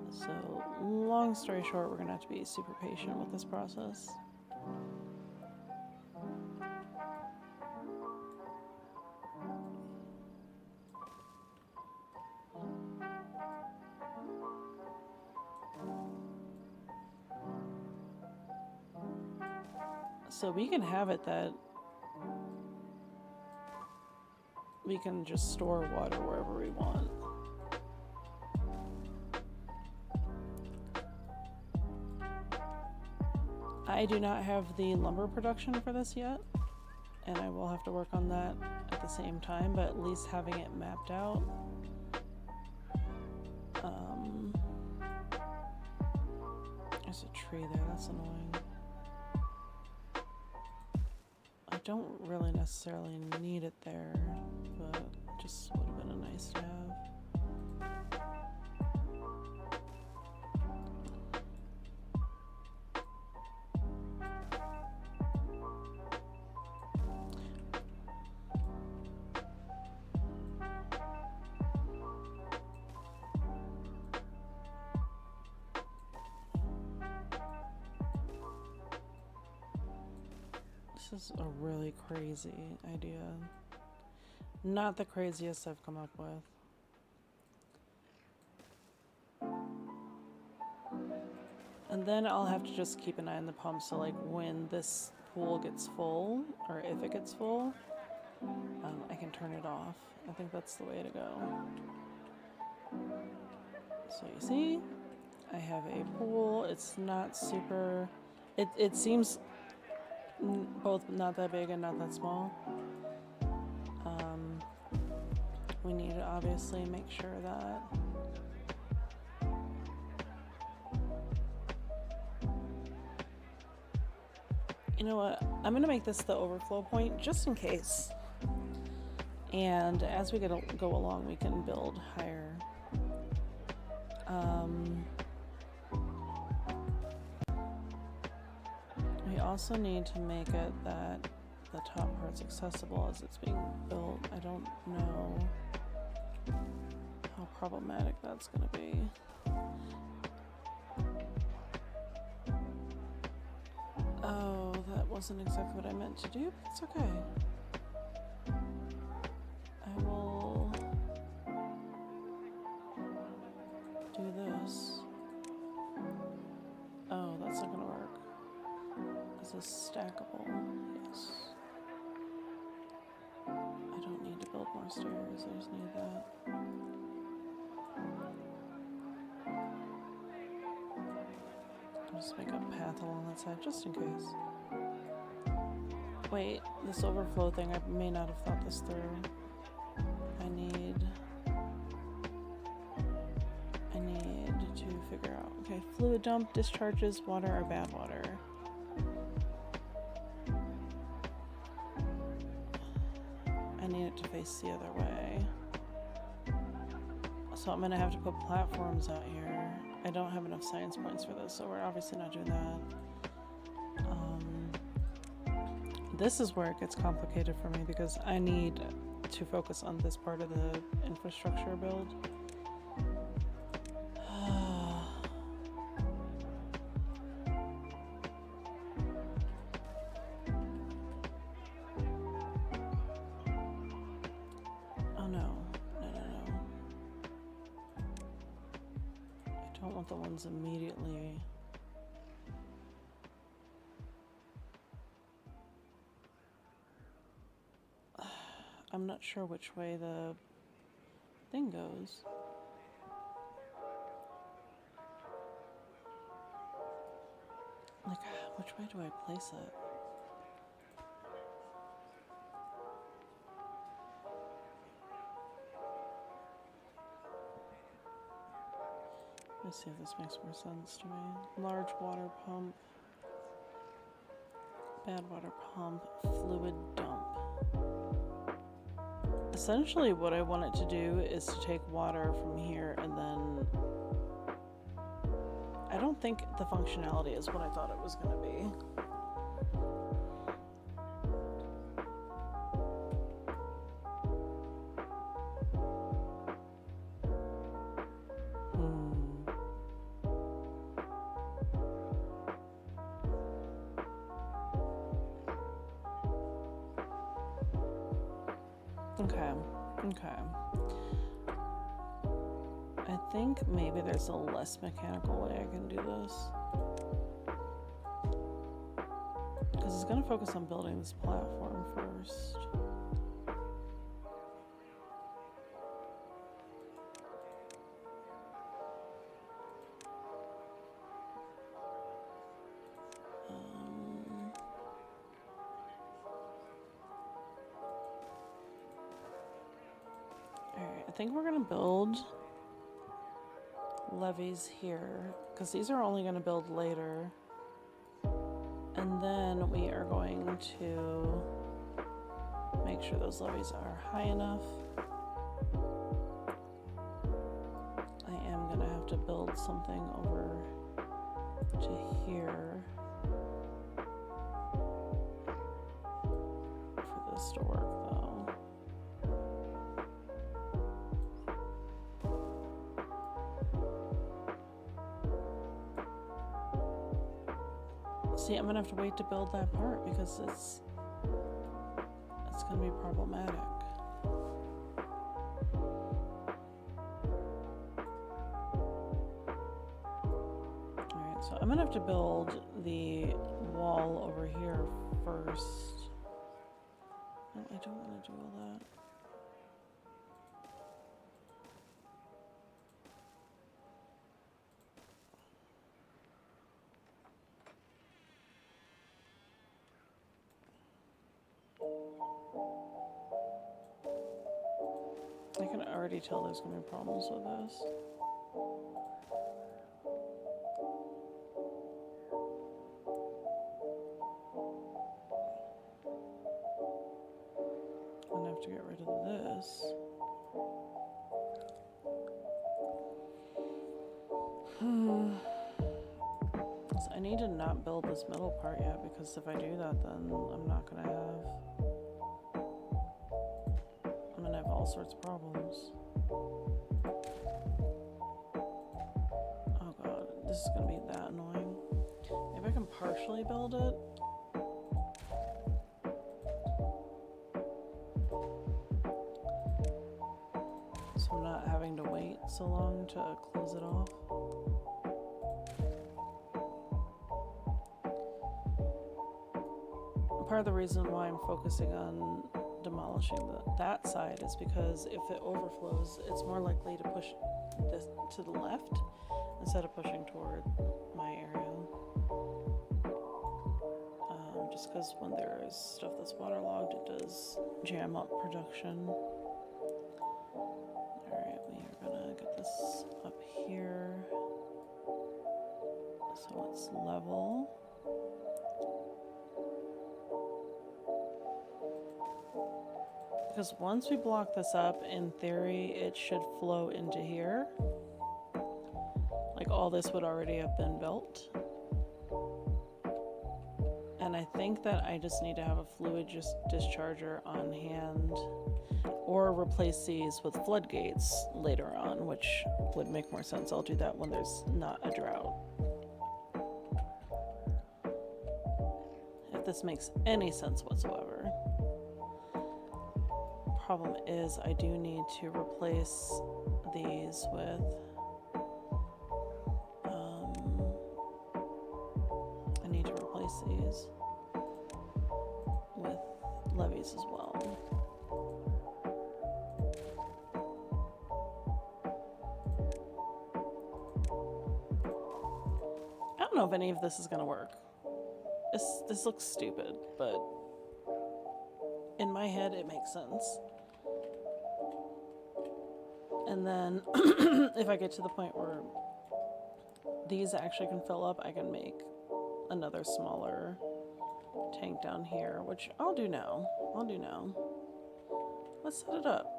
So, long story short, we're gonna have to be super patient with this process. So we can have it that we can just store water wherever we want. I do not have the lumber production for this yet, and I will have to work on that at the same time, but at least having it mapped out. There's a tree there, that's annoying. I don't really necessarily need it there, but it just would have been a nice to have. This is a really crazy idea. Not the craziest I've come up with. And then I'll have to just keep an eye on the pump, so like when this pool gets full, or if it gets full, I can turn it off. I think that's the way to go. So you see, I have a pool. It's not super... It seems both not that big and not that small. We need to obviously make sure that you know what, I'm gonna make this the overflow point just in case, and as we go along we can build higher. We also need to make it that the top part's accessible as it's being built. I don't know how problematic that's going to be. Oh, that wasn't exactly what I meant to do, but it's okay. I will do this. Oh, that's not going to work. This is stackable, yes. I don't need to build more stairs, I just need that. I'll just make a path along that side just in case. Wait, this overflow thing, I may not have thought this through. I need to figure out. Okay, fluid dump discharges water or bad water. I need it to face the other way. So I'm gonna have to put platforms out here. I don't have enough science points for this, so we're obviously not doing that. This is where it gets complicated for me because I need to focus on this part of the infrastructure build. Oh no. I don't want the ones immediately. I'm not sure which way the thing goes. Like, which way do I place it? Let's see if this makes more sense to me. Large water pump, bad water pump, fluid dump. Essentially what I want it to do is to take water from here and then... I don't think the functionality is what I thought it was going to be. Okay. Okay. I think maybe there's a less mechanical way I can do this. Because it's going to focus on building this platform first. Alright, I think we're going to build levees here. Because these are only going to build later. And then we are going to make sure those levees are high enough. I am going to have to build something over to here for this to work, though. See, I'm gonna have to wait to build that part because it's gonna be problematic. Alright, so I'm gonna have to build the wall over here first. No, I don't want to do all that. I can already tell there's going to be problems with this. I'm going to have to get rid of this. So I need to not build this middle part yet, because if I do that, then I'm not going to have... I'm going to have all sorts of problems. Oh god, this is going to be that annoying. Maybe I can partially build it. So I'm not having to wait so long to close it off. Part of the reason why I'm focusing on demolishing that side is because if it overflows, it's more likely to push this to the left instead of pushing toward my area. Just because when there is stuff that's waterlogged, it does jam up production. Alright, we are gonna get this up here so it's level. Because once we block this up, in theory, it should flow into here. Like all this would already have been built. And I think that I just need to have a fluid discharger on hand, or replace these with floodgates later on, which would make more sense. I'll do that when there's not a drought. If this makes any sense whatsoever. Problem is, I do need to replace these with I need to replace these with levees as well. I don't know if any of this is gonna work. This looks stupid, but in my head it makes sense. And then if I get to the point where these actually can fill up, I can make another smaller tank down here, which I'll do now. Let's set it up.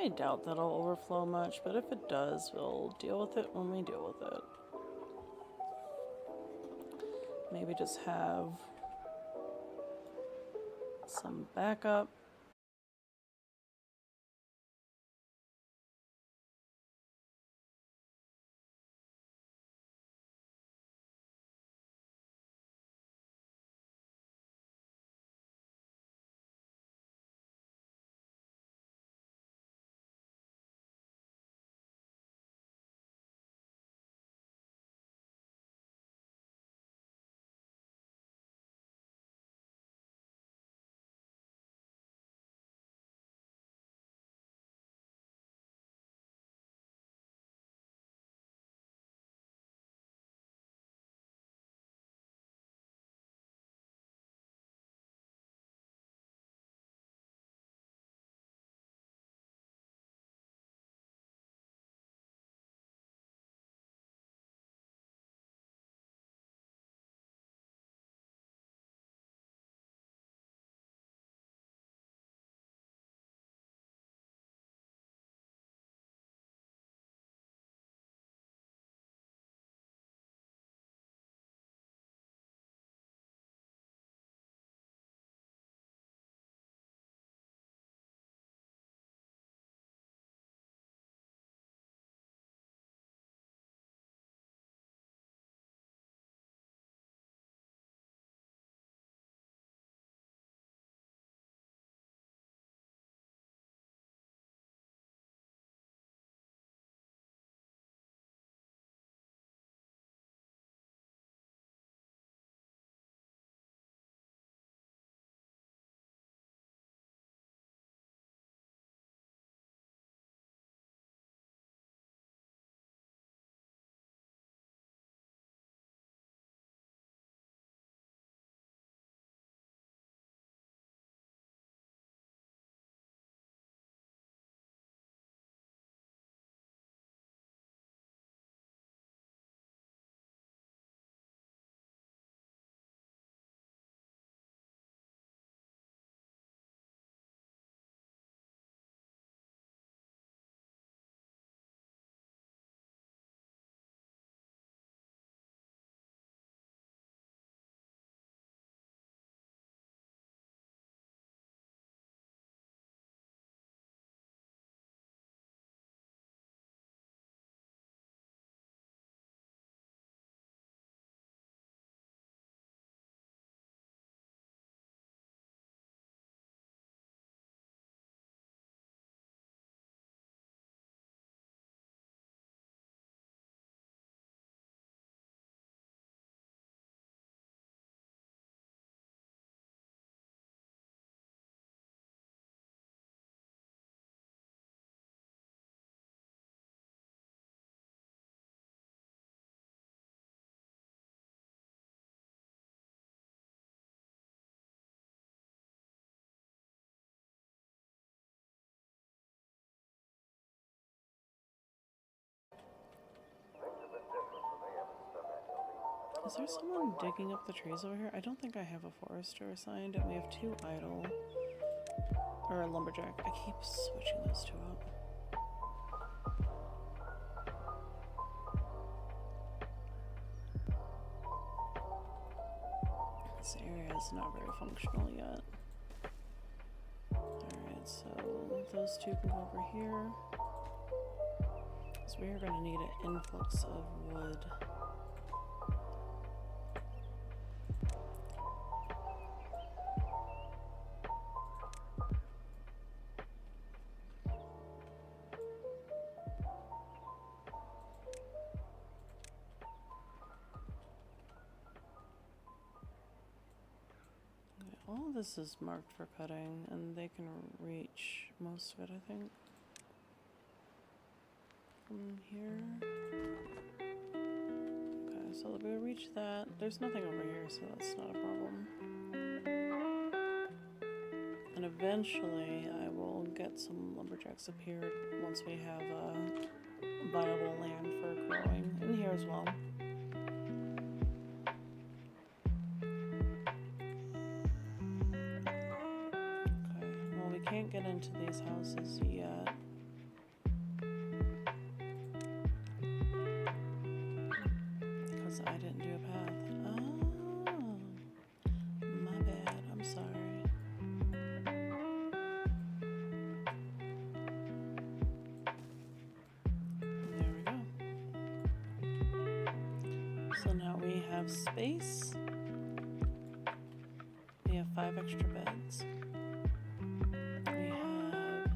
I doubt that'll overflow much, but if it does, we'll deal with it when we deal with it. Maybe just have some backup. Is there someone digging up the trees over here? I don't think I have a forester assigned, and we have 2 idle. Or a lumberjack. I keep switching those 2 up. This area is not very functional yet. Alright, so those 2 can go over here. So we are going to need an influx of wood. All of this is marked for cutting, and they can reach most of it, I think. From here. Okay, so we'll reach that. There's nothing over here, so that's not a problem. And eventually, I will get some lumberjacks up here once we have viable land for growing in here as well. Can't get into these houses yet. Because I didn't do a path. Oh, my bad. I'm sorry. have space. We have 5 extra beds. We have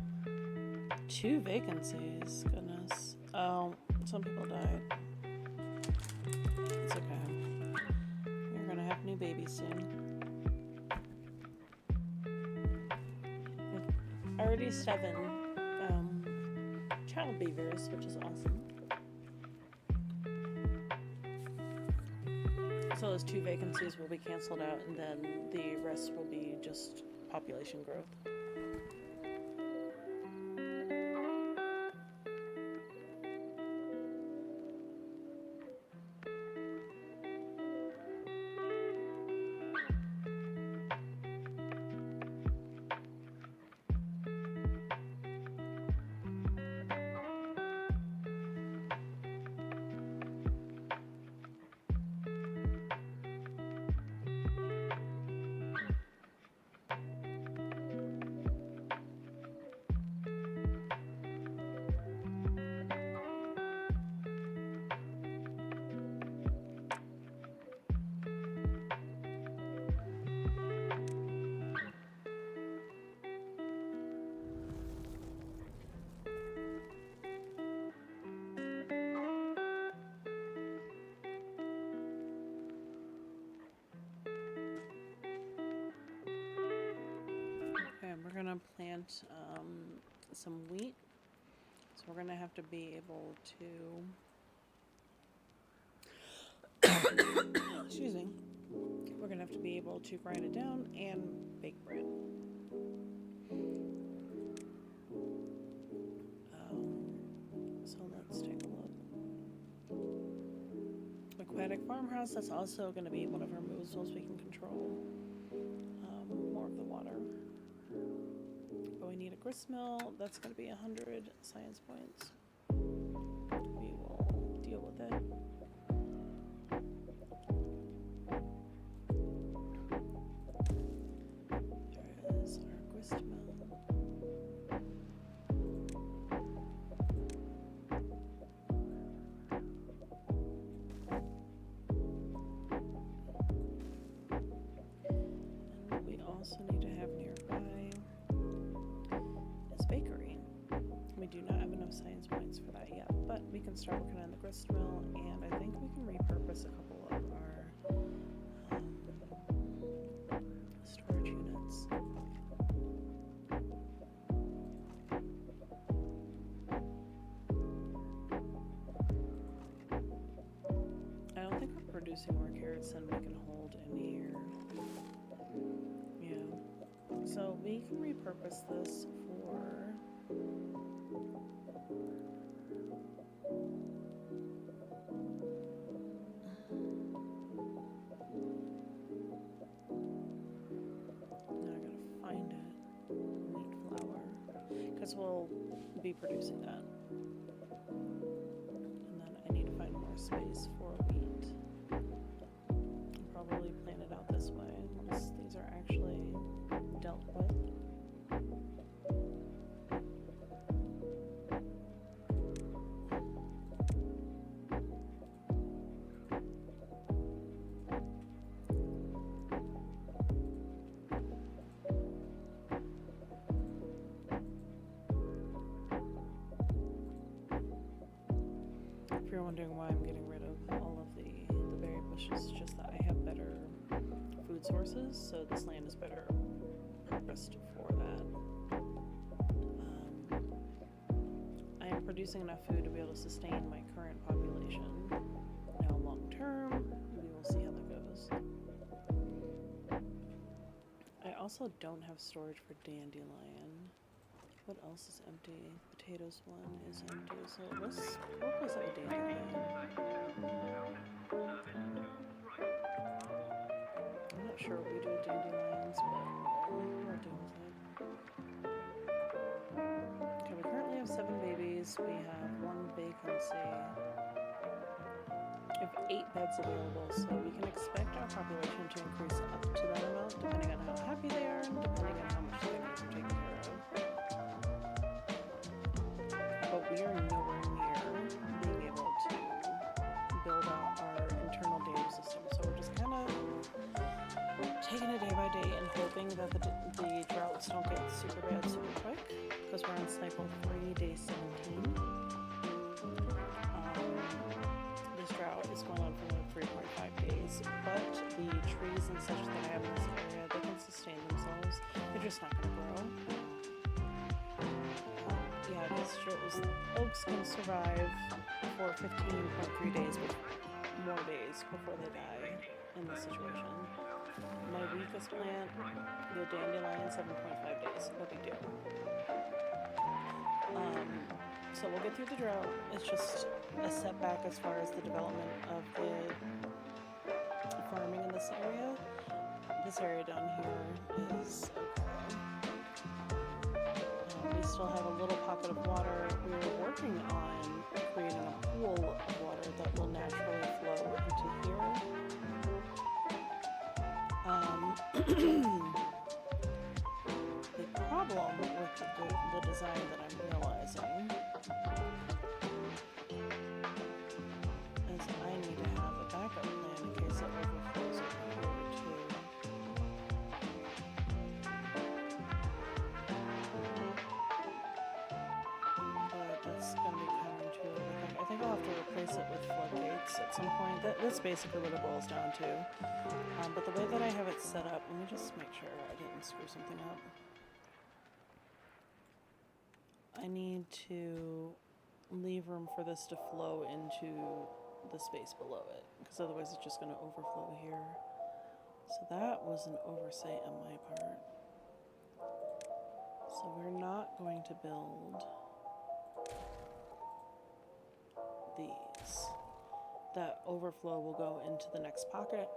2 vacancies. Goodness. Oh, some people died. It's okay. We're gonna have new babies soon. Already 7 child beavers, which is awesome. So those 2 vacancies will be canceled out, and then the rest will be just population growth. Okay, we're gonna plant some wheat. So we're gonna have to be able to excuse me. We're gonna have to be able to grind it down and bake bread. So let's take a look. Aquatic farmhouse, that's also going to be one of our moves so we can control more of the water. But we need a grist mill, that's going to be 100 science points. We will deal with it. There is our grist mill. Also need to have nearby is bakery. We do not have enough science points for that yet, but we can start working on the grist mill, and I think we can repurpose a couple of our storage units. I don't think we're producing more carrots than we can hold in here. So we can repurpose this for now I gotta find it. Wheat flour. Because we'll be producing that. And then I need to find more space for wheat. I'll probably plan it out this way once these are actually dealt with. If you're wondering why I'm getting rid of all of the berry bushes, it's just that I have better food sources, so this land is better purposed for that. I am producing enough food to be able to sustain my current population. Now long term, we will see how that goes. I also don't have storage for dandelion. What else is empty? Potatoes one is empty, so let's replace that with dandelion. I'm not sure what we do with dandelions, but we'll deal with it. Okay, we currently have 7 babies. We have 1 vacancy. We have 8 beds available, so we can expect our population to increase up to that amount, depending on how happy they are and depending on how much their needs are taken care of. But we are nowhere near being able to build out our internal data system. So super bad super quick because we're on cycle 3, day 17. This drought is going on for another 3.5 days, but the trees and such that I have in this area, they can sustain themselves. They're just not going to grow. Yeah, this shows oaks can survive for 15.3 days, but more days before they die in this situation. My weakest plant, the dandelion, 7.5 days, no big deal. So we'll get through the drought. It's just a setback as far as the development of the farming in this area. This area down here is okay. We still have a little pocket of water. We were working on creating a pool of water that will naturally flow into here. The problem with the design that I'm realizing is I need to have a backup plan in case it overflows over here too. But that's going to be counterintuitive. I think I'll have to replace it with floodgates at some point. That's basically what it boils down to. But the way that I have it set up, let me just make sure I didn't screw something up. I need to leave room for this to flow into the space below it, because otherwise it's just going to overflow here. So that was an oversight on my part. So we're not going to build these. That overflow will go into the next pocket.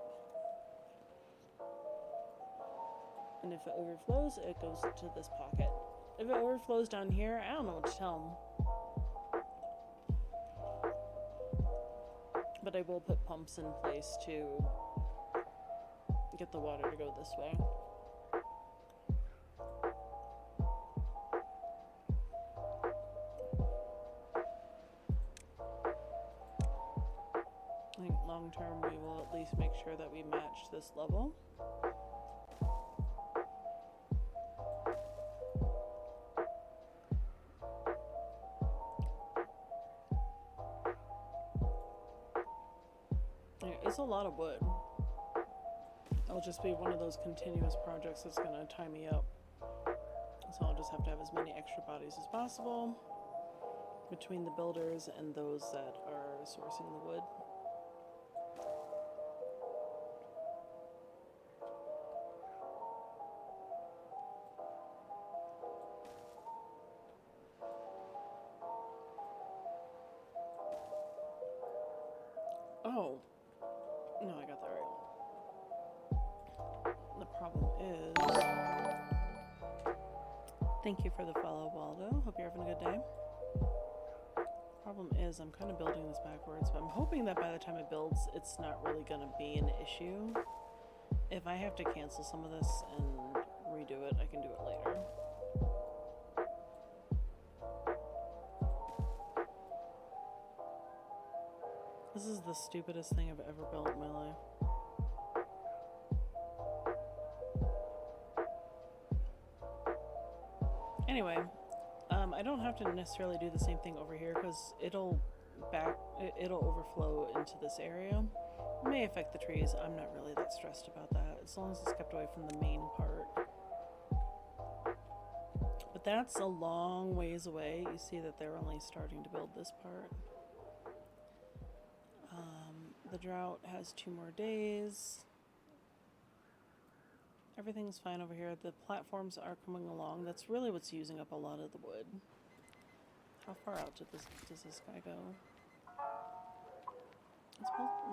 And if it overflows, it goes to this pocket. If it overflows down here, I don't know what to tell them. But I will put pumps in place to get the water to go this way. I think long term we will at least make sure that we match this level. It's a lot of wood. It'll just be one of those continuous projects that's going to tie me up. So I'll just have to have as many extra bodies as possible between the builders and those that are sourcing the wood. Oh. No, I got that right. The problem is... Thank you for the follow, Waldo. Hope you're having a good day. Problem is, I'm kind of building this backwards, but I'm hoping that by the time it builds, it's not really going to be an issue. If I have to cancel some of this and redo it, I can do it later. This is the stupidest thing I've ever built in my life. Anyway, I don't have to necessarily do the same thing over here because it'll overflow into this area. It may affect the trees. I'm not really that stressed about that, as long as it's kept away from the main part. But that's a long ways away. You see that they're only starting to build this part. The drought has 2 more days. Everything's fine over here. The platforms are coming along. That's really what's using up a lot of the wood. How far out does this guy go?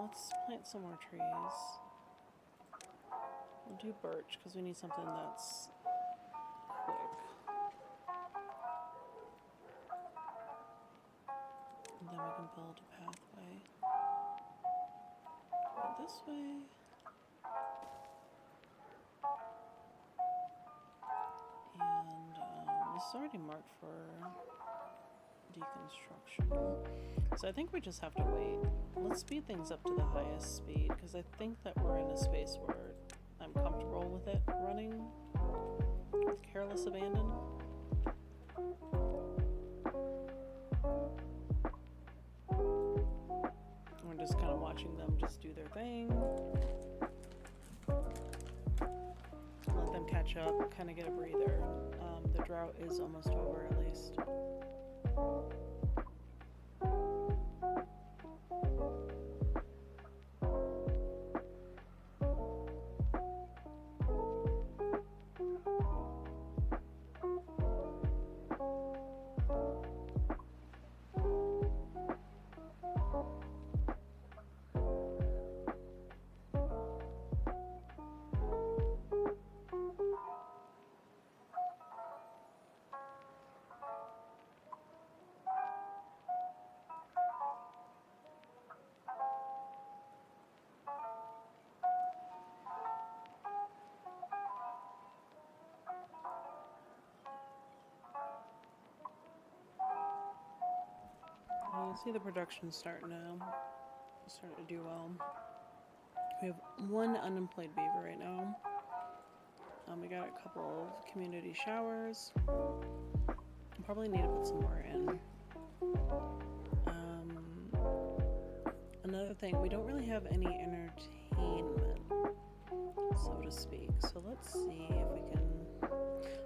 Let's plant some more trees. We'll do birch because we need something that's quick. And then we can build a pathway. Go this way. And this is already marked for deconstruction. So I think we just have to wait. Let's speed things up to the highest speed because I think that we're in a space where I'm comfortable with it running. careless abandon. We're just kind of watching them just do their thing. Let them catch up, kind of get a breather. The drought is almost over at least. You see the production starting to do well. We have one unemployed beaver right now. We got a couple of community showers. Probably need to put some more in. Another thing, we don't really have any entertainment, so to speak. So let's see if we can.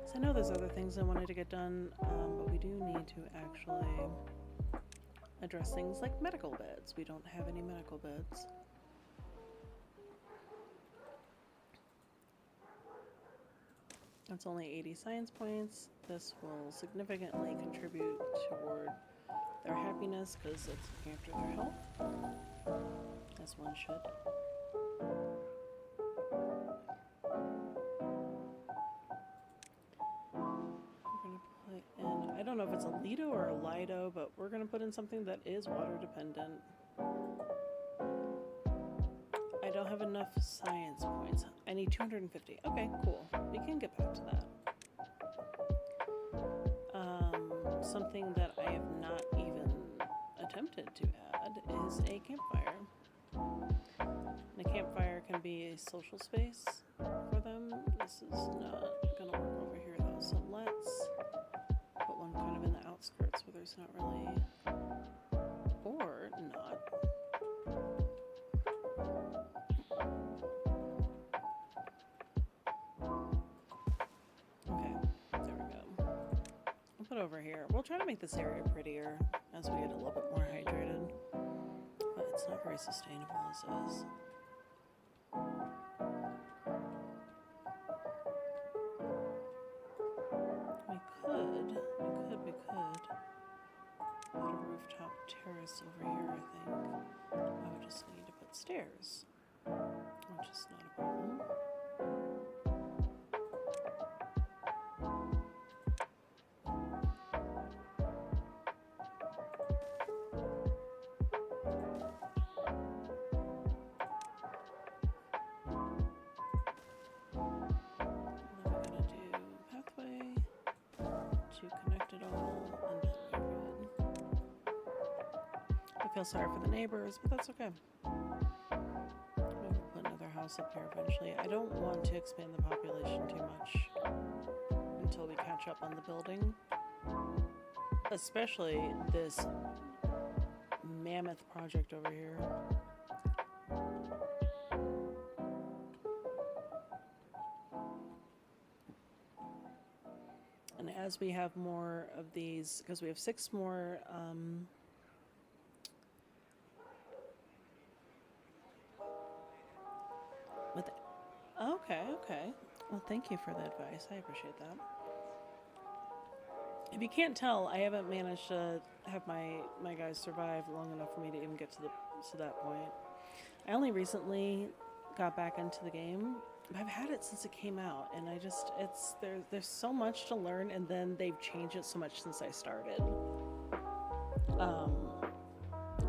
So I know there's other things I wanted to get done, but we do need to actually address things like medical beds. We don't have any medical beds. That's only 80 science points. This will significantly contribute toward their happiness because it's looking after their health, as one should. I don't know if it's a Lido or a Lido, but we're going to put in something that is water dependent. I don't have enough science points. I need 250. Okay, cool. We can get back to that. Something that I have not even attempted to add is a campfire. And a campfire can be a social space for them. This is not going to work over here though, so let's put one kind of in the outskirts where there's not really, or not. Okay, there we go. I'll put over here. We'll try to make this area prettier as we get a little bit more hydrated, but it's not very sustainable as is. We could put a rooftop terrace over here, I think. I would just need to put stairs, which is not a problem. Connect it all, and then we're good. I feel sorry for the neighbors, but that's okay. Maybe put another house up here eventually. I don't want to expand the population too much until we catch up on the building. Especially this mammoth project over here. And as we have more of these, because we have 6 more okay. Well, thank you for the advice. I appreciate that. If you can't tell, I haven't managed to have my guys survive long enough for me to even get to that point. I only recently got back into the game. I've had it since it came out, and there's so much to learn, and then they've changed it so much since I started.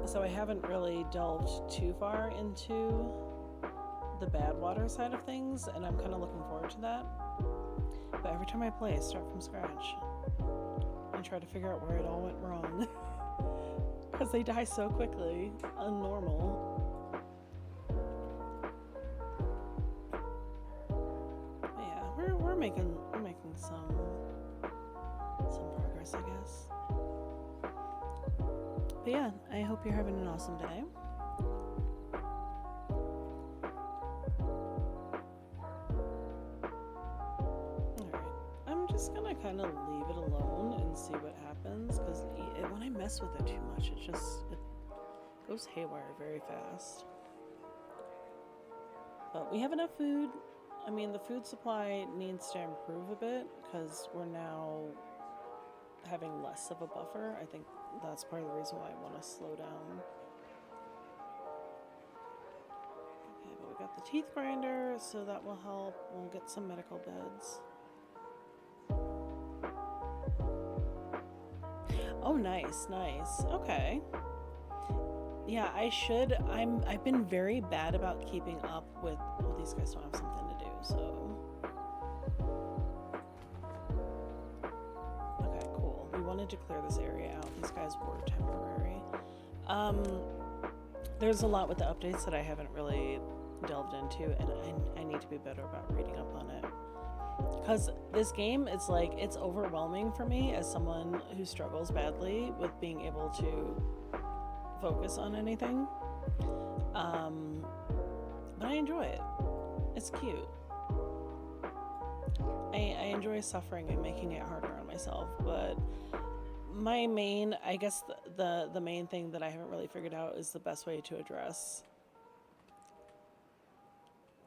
So I haven't really delved too far into the bad water side of things, and I'm kind of looking forward to that. But every time I play, I start from scratch and try to figure out where it all went wrong, because they die so quickly on normal. We're making some dangerous, I guess. But yeah, I hope you're having an awesome day. Alright, I'm just gonna kind of leave it alone and see what happens, because when I mess with it too much, it goes haywire very fast. But we have enough food. I mean, the food supply needs to improve a bit because we're now having less of a buffer. I think that's part of the reason why I want to slow down. Okay, but we got the teeth grinder, so that will help. We'll get some medical beds. Oh, nice, nice. Okay. Yeah, I've been very bad about keeping up with, well, these guys don't have something to do, so. Okay, cool. We wanted to clear this area out. These guys were temporary. There's a lot with the updates that I haven't really delved into, and I need to be better about reading up on it. Because this game, it's overwhelming for me as someone who struggles badly with being able to focus on anything. But I enjoy it. It's cute. I enjoy suffering and making it harder on myself, but my main, I guess the main thing that I haven't really figured out is the best way to address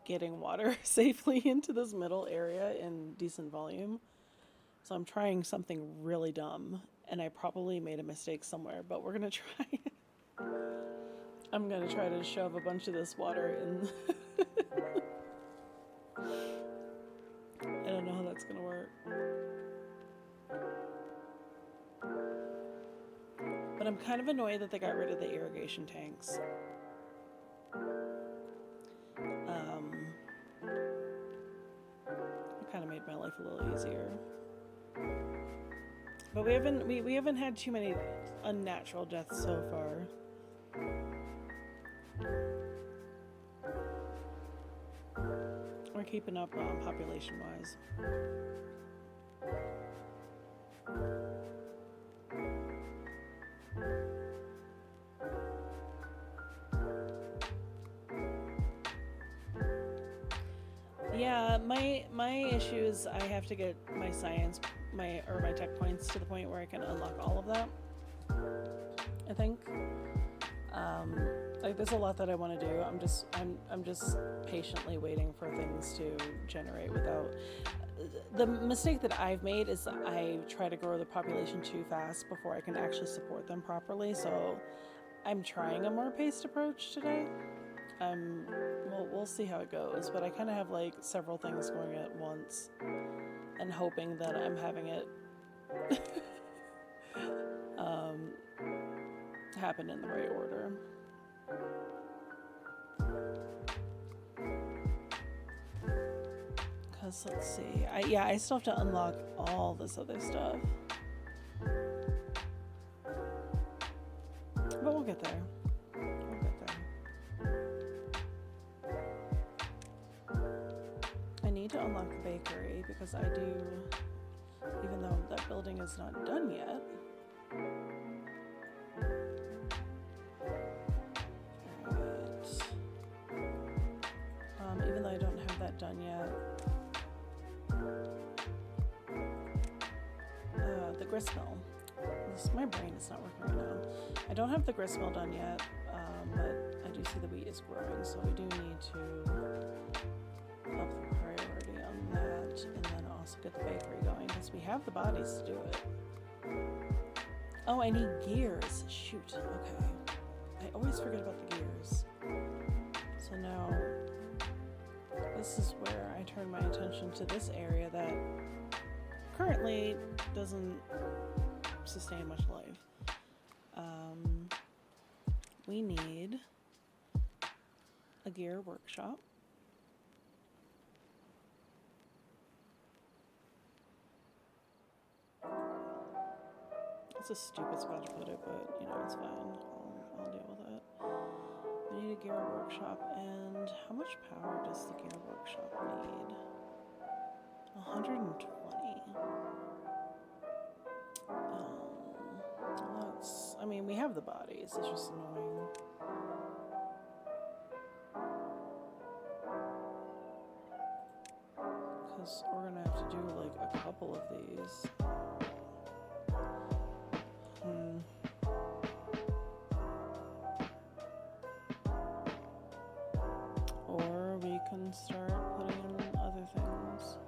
getting water safely into this middle area in decent volume. So I'm trying something really dumb, and I probably made a mistake somewhere, but we're gonna try it. I'm gonna try to shove a bunch of this water in. I don't know how that's gonna work. But I'm kind of annoyed that they got rid of the irrigation tanks. It kind of made my life a little easier. But we haven't had too many unnatural deaths so far. We're keeping up population-wise. Yeah, my issue is I have to get my science, my tech points to the point where I can unlock all of that. I think. Like there's a lot that I want to do. I'm just patiently waiting for things to generate without. The mistake that I've made is that I try to grow the population too fast before I can actually support them properly. So I'm trying a more paced approach today. We'll see how it goes, but I kind of have like several things going at once and hoping that I'm having it happen in the right order. Because let's see, I still have to unlock all this other stuff, but we'll get there. I need to unlock the bakery because I do, even though that building is not done yet. Even though I don't have that done yet. The grist mill. My brain is not working right now. I don't have the grist mill done yet, but I do see the wheat is growing, so we do need to up the priority on that, and then also get the bakery going, because we have the bodies to do it. Oh, I need gears. Shoot, okay. I always forget about the gears. So now, this is where I turn my attention to this area that currently doesn't sustain much life. We need a gear workshop. It's a stupid spot to put it, but you know, it's fine. I'll deal with it. We need a gear workshop, and how much power does the gear workshop need? 120. have the bodies. It's just annoying. Because we're gonna have to do like a couple of these. Or we can start putting in other things.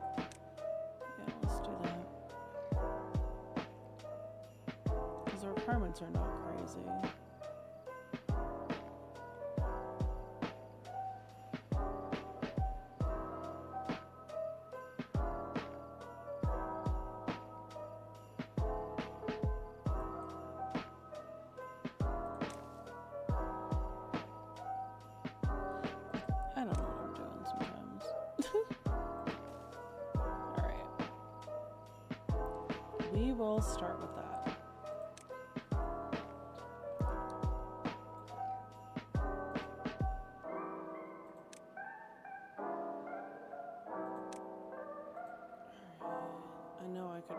Yeah, let's do that. Because the requirements are not crazy. I don't know what I'm doing sometimes. Alright. We will start with that. I know I could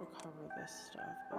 recover this stuff, but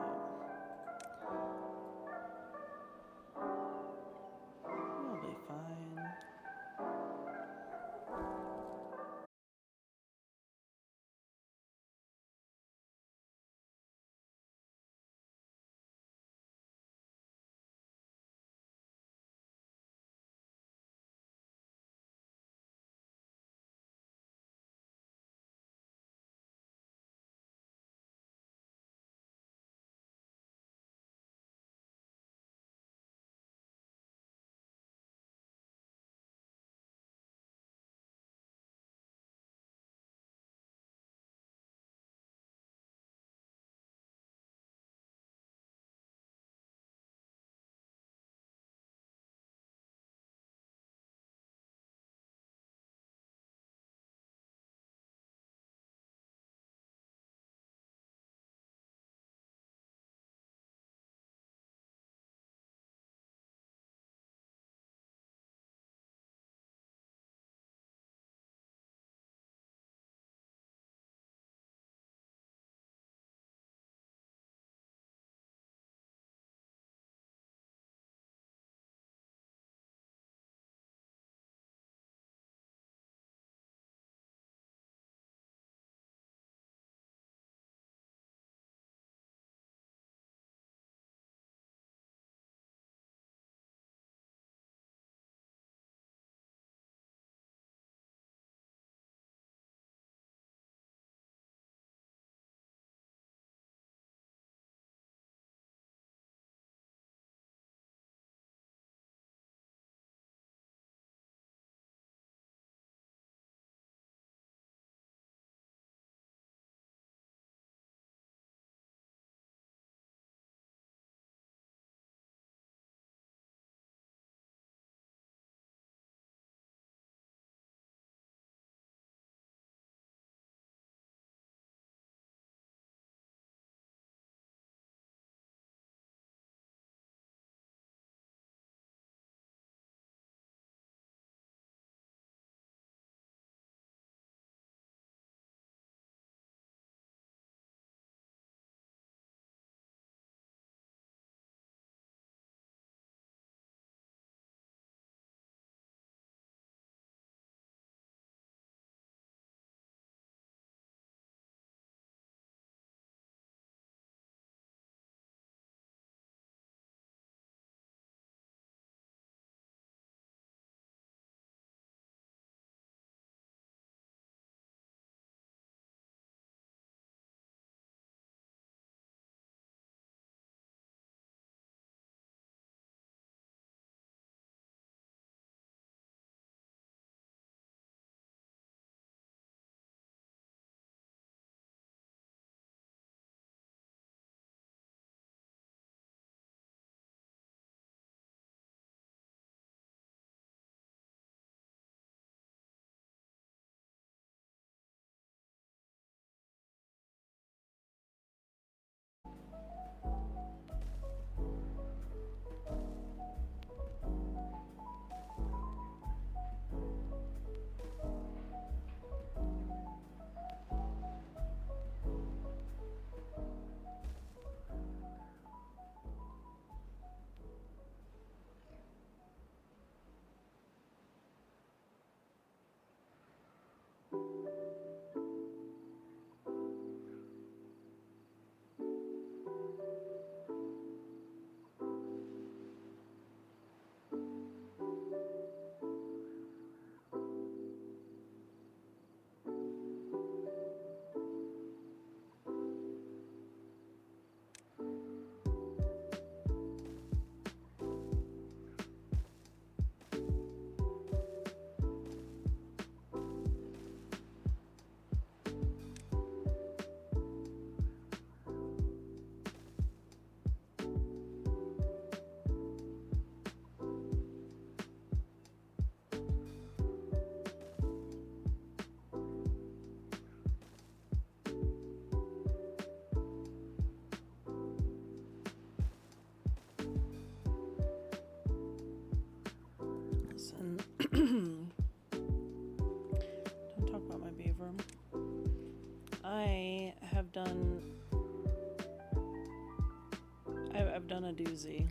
done a doozy.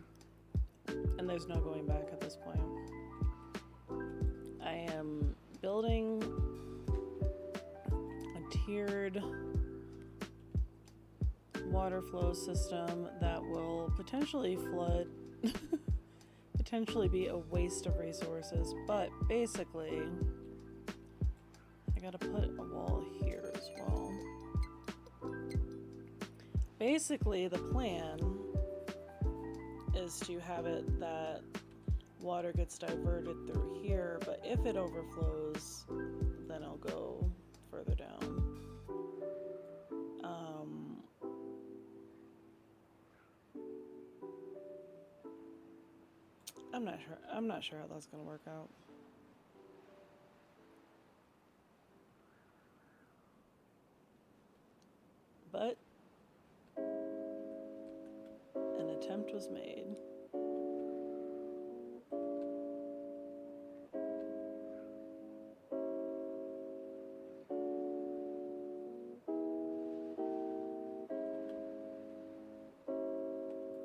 And there's no going back at this point. I am building a tiered water flow system that will potentially flood, potentially be a waste of resources, but basically I gotta put a wall here as well. Basically the plan is to have it that water gets diverted through here, but if it overflows, then I'll go further down. I'm not sure how that's gonna work out. But an attempt was made.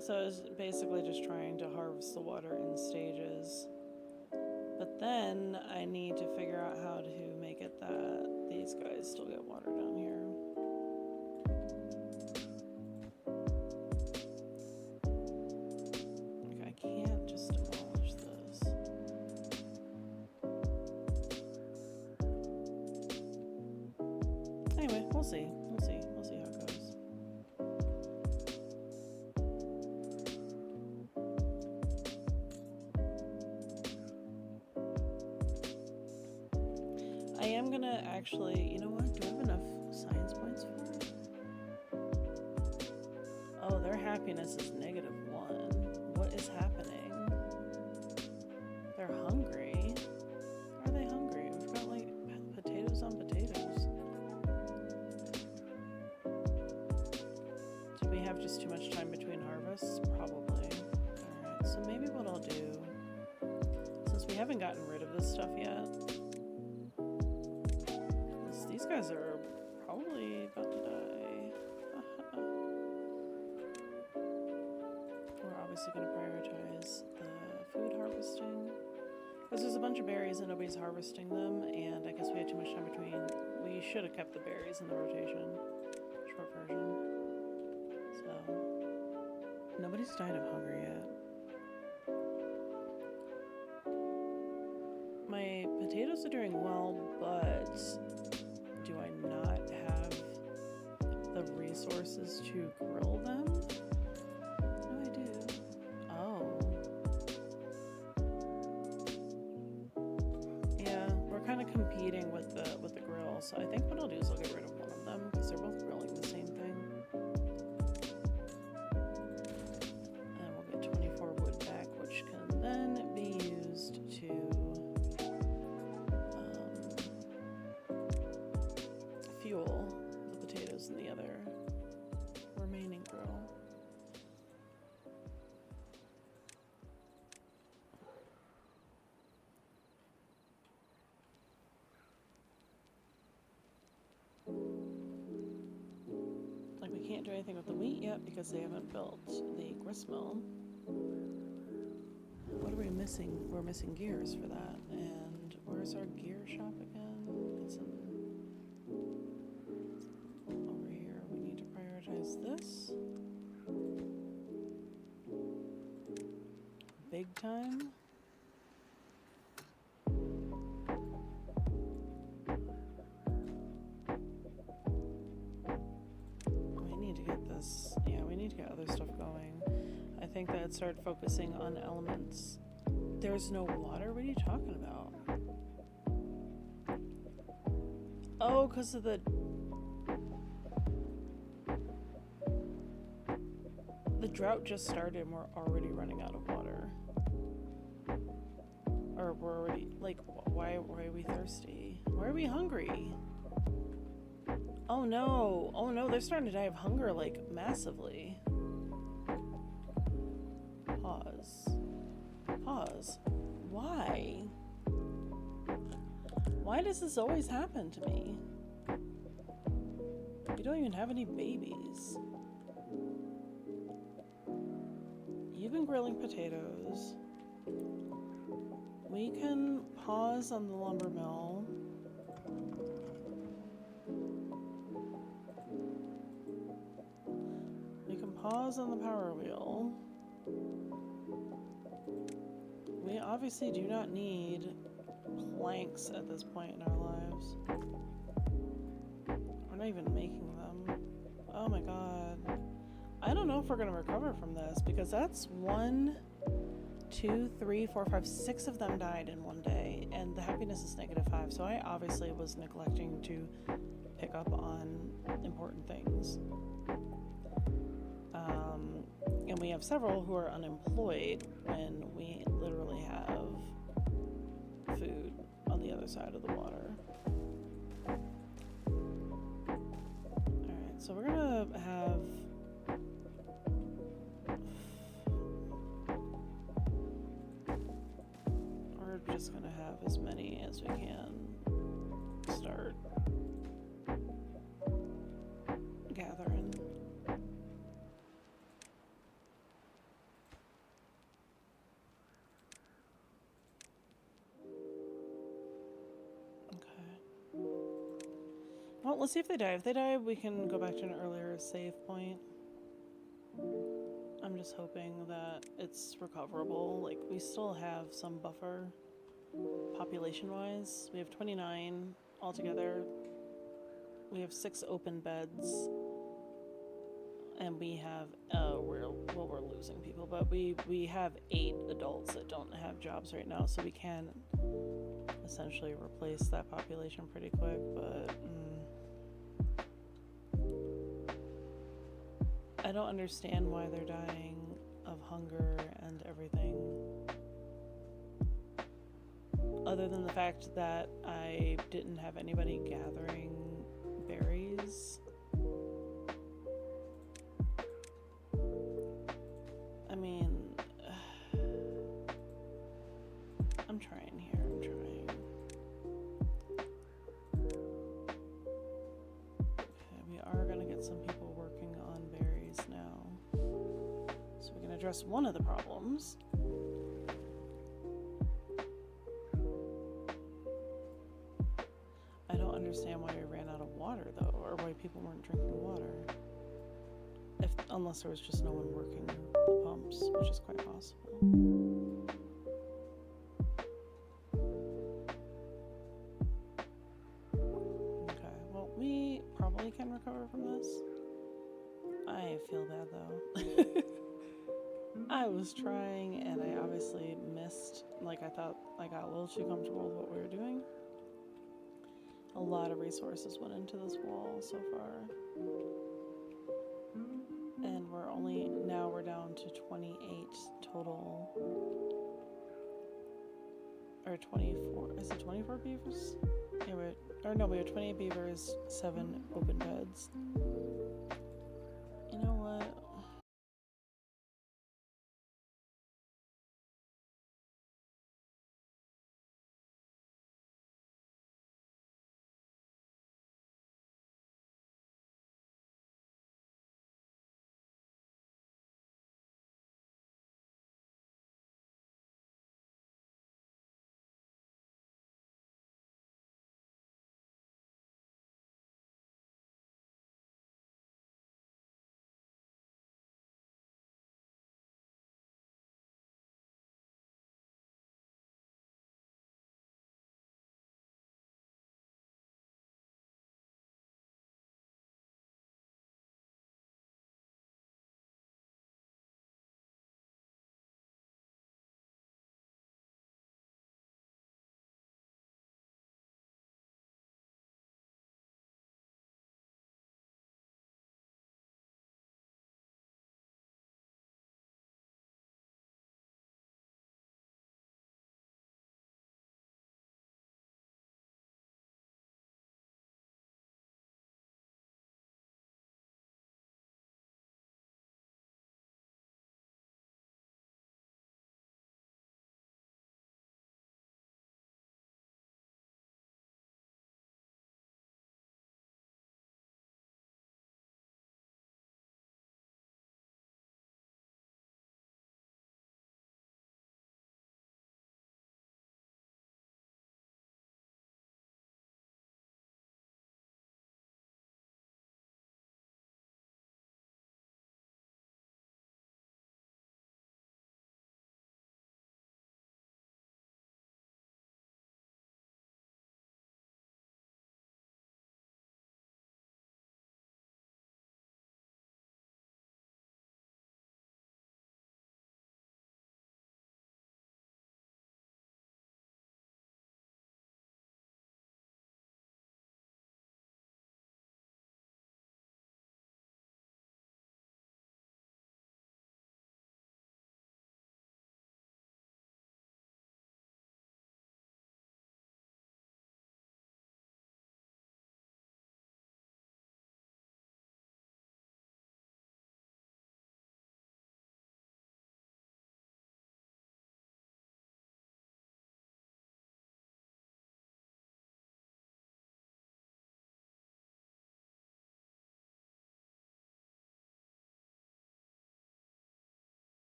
So I was basically just trying to harvest the water in stages. But then I need to figure out how to make it that these guys still get water down here. Like, I can't just demolish this. Anyway, we'll see. We'll see how it goes. I am gonna actually, you know what? Do I have enough science points for it? Oh, their happiness is -1. What is happening? They're hungry. Are they hungry? We've got like potatoes on potatoes. Did we have just too much time between harvests? Probably. Alright, so maybe what I'll do, since we haven't gotten rid of this stuff yet, these guys are probably about to die. We're obviously going to prioritize the food harvesting, because there's a bunch of berries and nobody's harvesting them, and I guess we had too much time between. We should have kept the berries in the rotation. Short version. So, nobody's died of hunger yet. My potatoes are doing well, but do I not have the resources to grill them? No, I do. Oh. Yeah, we're kind of competing with the grill, so I think what I'll do is I'll get rid of one of them because they're both grilling the same thing. And we'll get 24 wood back, which can then be used to fuel the potatoes in the other remaining grill. Like, we can't do anything with the wheat yet because they haven't built the grist mill. What are we missing? We're missing gears for that. And where's our gear shop again? It's in over here. We need to prioritize this. Big time. We need to get this. Yeah, we need to get other stuff going. I think that I'd start focusing on elements. There's no water? What are you talking about? Oh, because of the drought just started and we're already running out of water. Or we're already, like, why are we thirsty? Why are we hungry? Oh no, they're starting to die of hunger, like, massively. Pause. Why? Why does this always happen to me? You don't even have any babies. you've been grilling potatoes. We can pause on the lumber mill. We can pause on the power wheel. We obviously do not need planks at this point in our lives. We're not even making them. Oh my god. I don't know if we're gonna recover from this because that's 1, 2, 3, 4, 5, 6 of them died in one day, and the happiness is -5. So I obviously was neglecting to pick up on important things. And we have several who are unemployed when we literally have food on the other side of the water. Alright, so we're gonna have we're just gonna have as many as we can start gathering. Well, let's see if they die. If they die, we can go back to an earlier save point. I'm just hoping that it's recoverable. Like, we still have some buffer population-wise. We have 29 altogether. We have 6 open beds. And we have, we're losing people, but we have 8 adults that don't have jobs right now, so we can essentially replace that population pretty quick, but I don't understand why they're dying of hunger and everything. Other than the fact that I didn't have anybody gathering berries. I mean, I'm trying here, I'm trying. Okay, we are gonna get some people working on berries now. So we can address one of the problems. I don't understand why we ran out of water though, or why people weren't drinking water. Unless there was just no one working the pumps, which is quite possible. Okay, well, we probably can recover from this. I feel bad though. I was trying and I obviously missed. Like, I thought I got a little too comfortable with what we were doing. A lot of resources went into this wall so far. And we're down to 28 total. Or 24, is it 24 beavers? Yeah, we have 28 beavers, 7 open beds. You know what?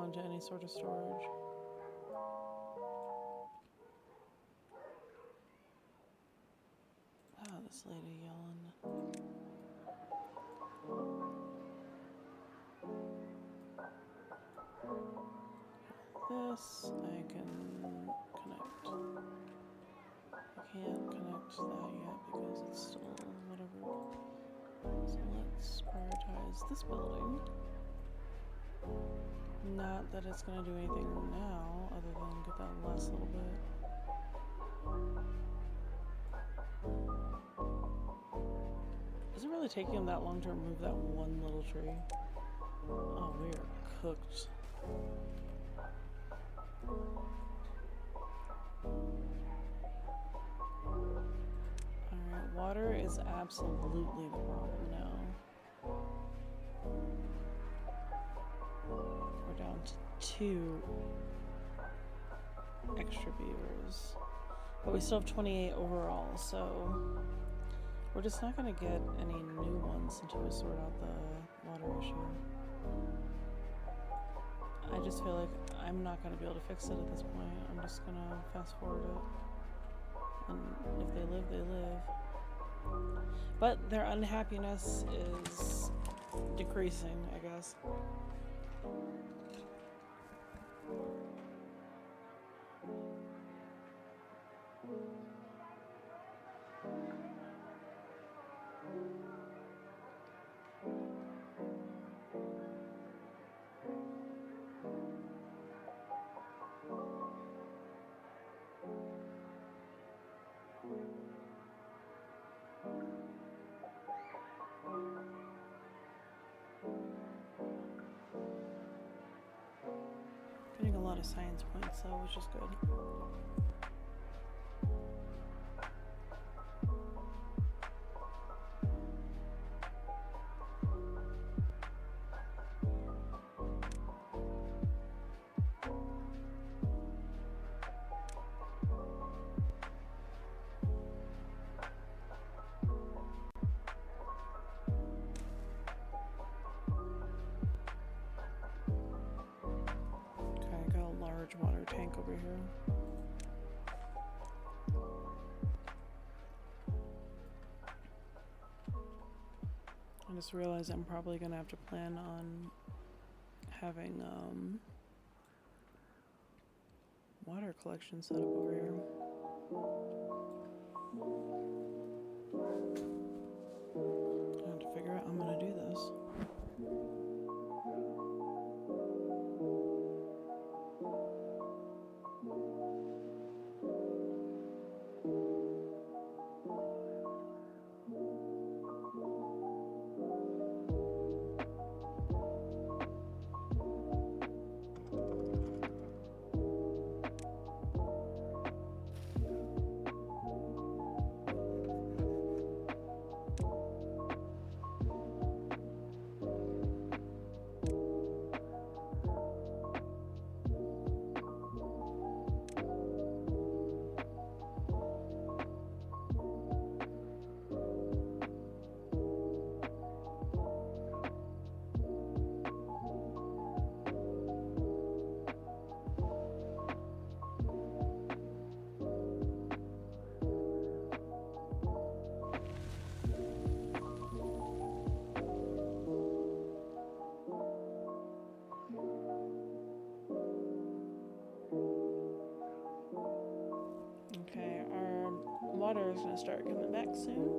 onto any sort of storage. Oh, this lady yelling. This I can connect. I can't connect that yet because it's still whatever. So let's prioritize this building. Not that it's going to do anything now other than get that last little bit. Is it really taking him that long to remove that one little tree? Oh, we are cooked. Alright, water is absolutely the problem now. We're down to 2 extra beavers. But we still have 28 overall, so we're just not going to get any new ones until we sort out the water issue. I just feel like I'm not going to be able to fix it at this point. I'm just going to fast forward it. And if they live, they live. But their unhappiness is decreasing, I guess. Getting a lot of science points though, which is good. Water tank over here. I just realized I'm probably gonna have to plan on having water collection set up over here. I have to figure out how I'm gonna do this. Okay, our water is going to start coming back soon.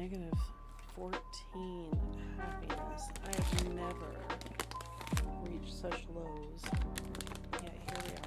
negative 14 happiness. I have never reached such lows. Yeah, here we are.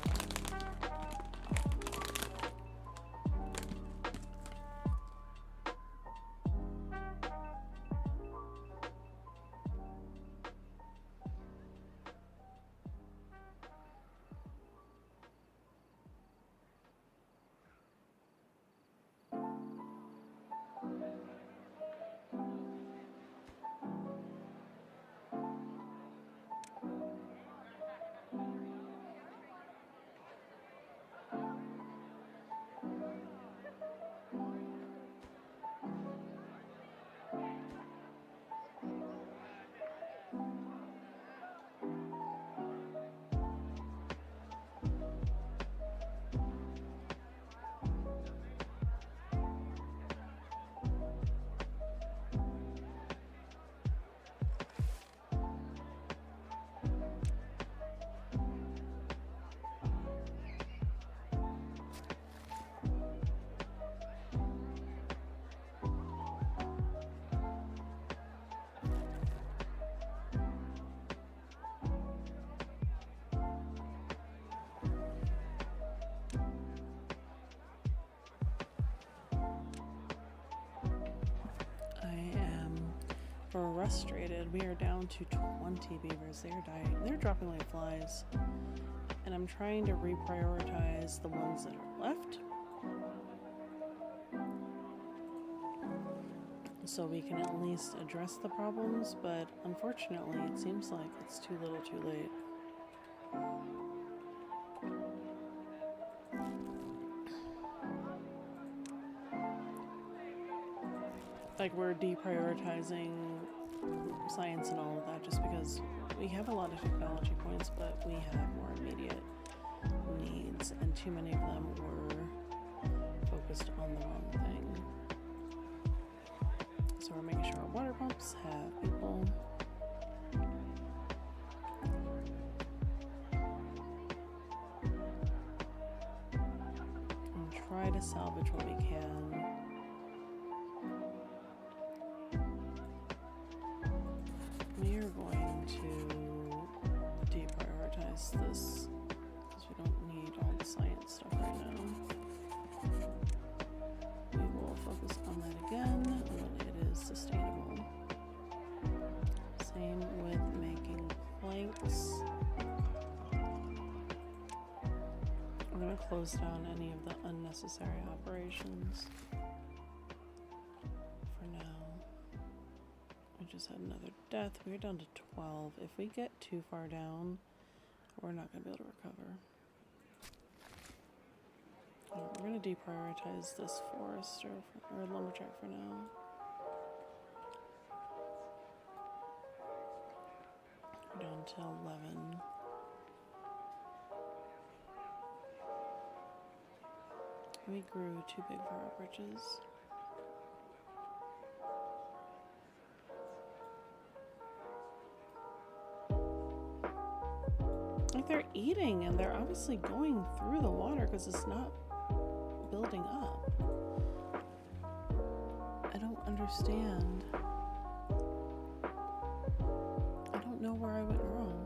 Frustrated. We are down to 20 beavers. They are dying. They're dropping like flies. And I'm trying to reprioritize the ones that are left, so we can at least address the problems, but unfortunately it seems like it's too little too late. Like, we're deprioritizing science and all of that just because we have a lot of technology points, but we have more immediate needs, and too many of them were focused on the wrong thing. So we're making sure our water pumps have people. And try to salvage what we can. We are going to deprioritize this because we don't need all the science stuff right now. We will focus on that again when it is sustainable. Same with making planks. We're going to close down any of the unnecessary operations for now. We just had another death. We're down to 12. If we get too far down, we're not going to be able to recover. We're going to deprioritize this forester or lumberjack for now. We're down to 11. We grew too big for our britches. Like, they're eating and they're obviously going through the water because it's not building up. I don't understand. I don't know where I went wrong.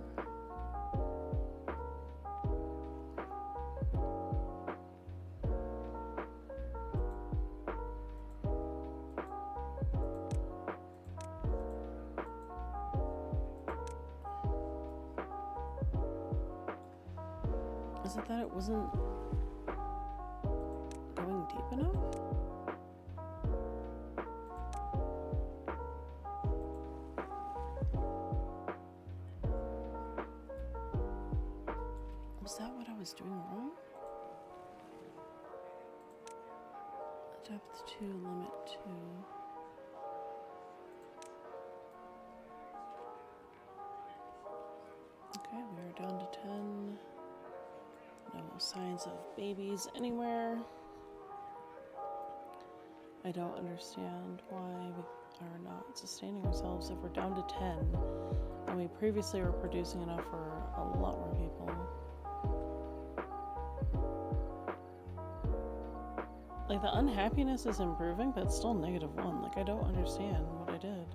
Is it that it wasn't going deep enough? Was that what I was doing wrong? Depth 2, limit 2. Okay, we are down to 10. No signs of babies anywhere. I don't understand why we are not sustaining ourselves if we're down to 10. And we previously were producing enough for a lot more people. Like, the unhappiness is improving, but it's still -1. Like, I don't understand what I did.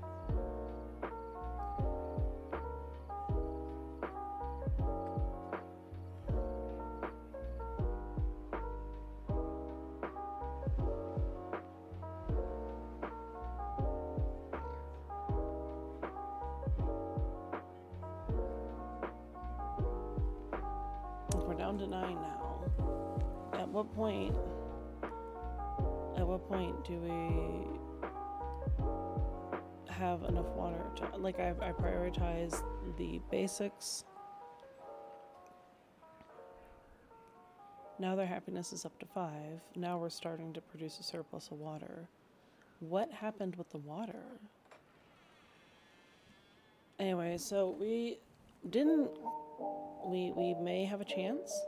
We're down to 9 now. At what point do we have enough water to, like, I prioritize the basics. Now their happiness is up to 5. Now we're starting to produce a surplus of water. What happened with the water? Anyway, so we may have a chance.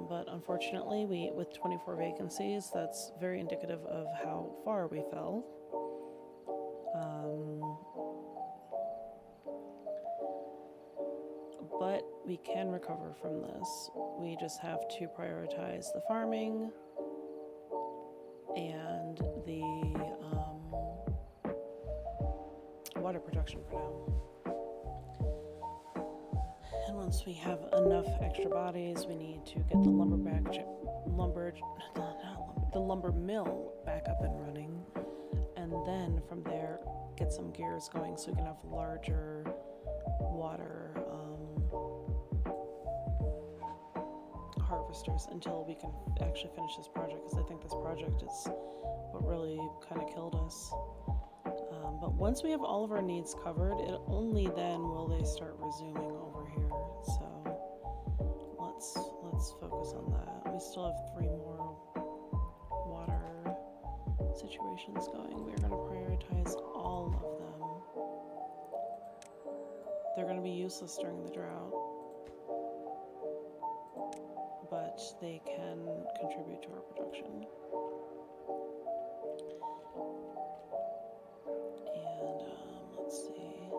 But unfortunately, with 24 vacancies, that's very indicative of how far we fell. But we can recover from this. We just have to prioritize the farming and the water production for now. And once we have enough extra bodies, we need to get the lumber mill back up and running, and then from there get some gears going so we can have larger water harvesters until we can actually finish this project, because I think this project is what really kind of killed us. But once we have all of our needs covered, only then will they start resuming over here. So let's focus on that. We still have 3 more water situations going. We're going to prioritize all of them. They're going to be useless during the drought, but they can contribute to our production. Let's see.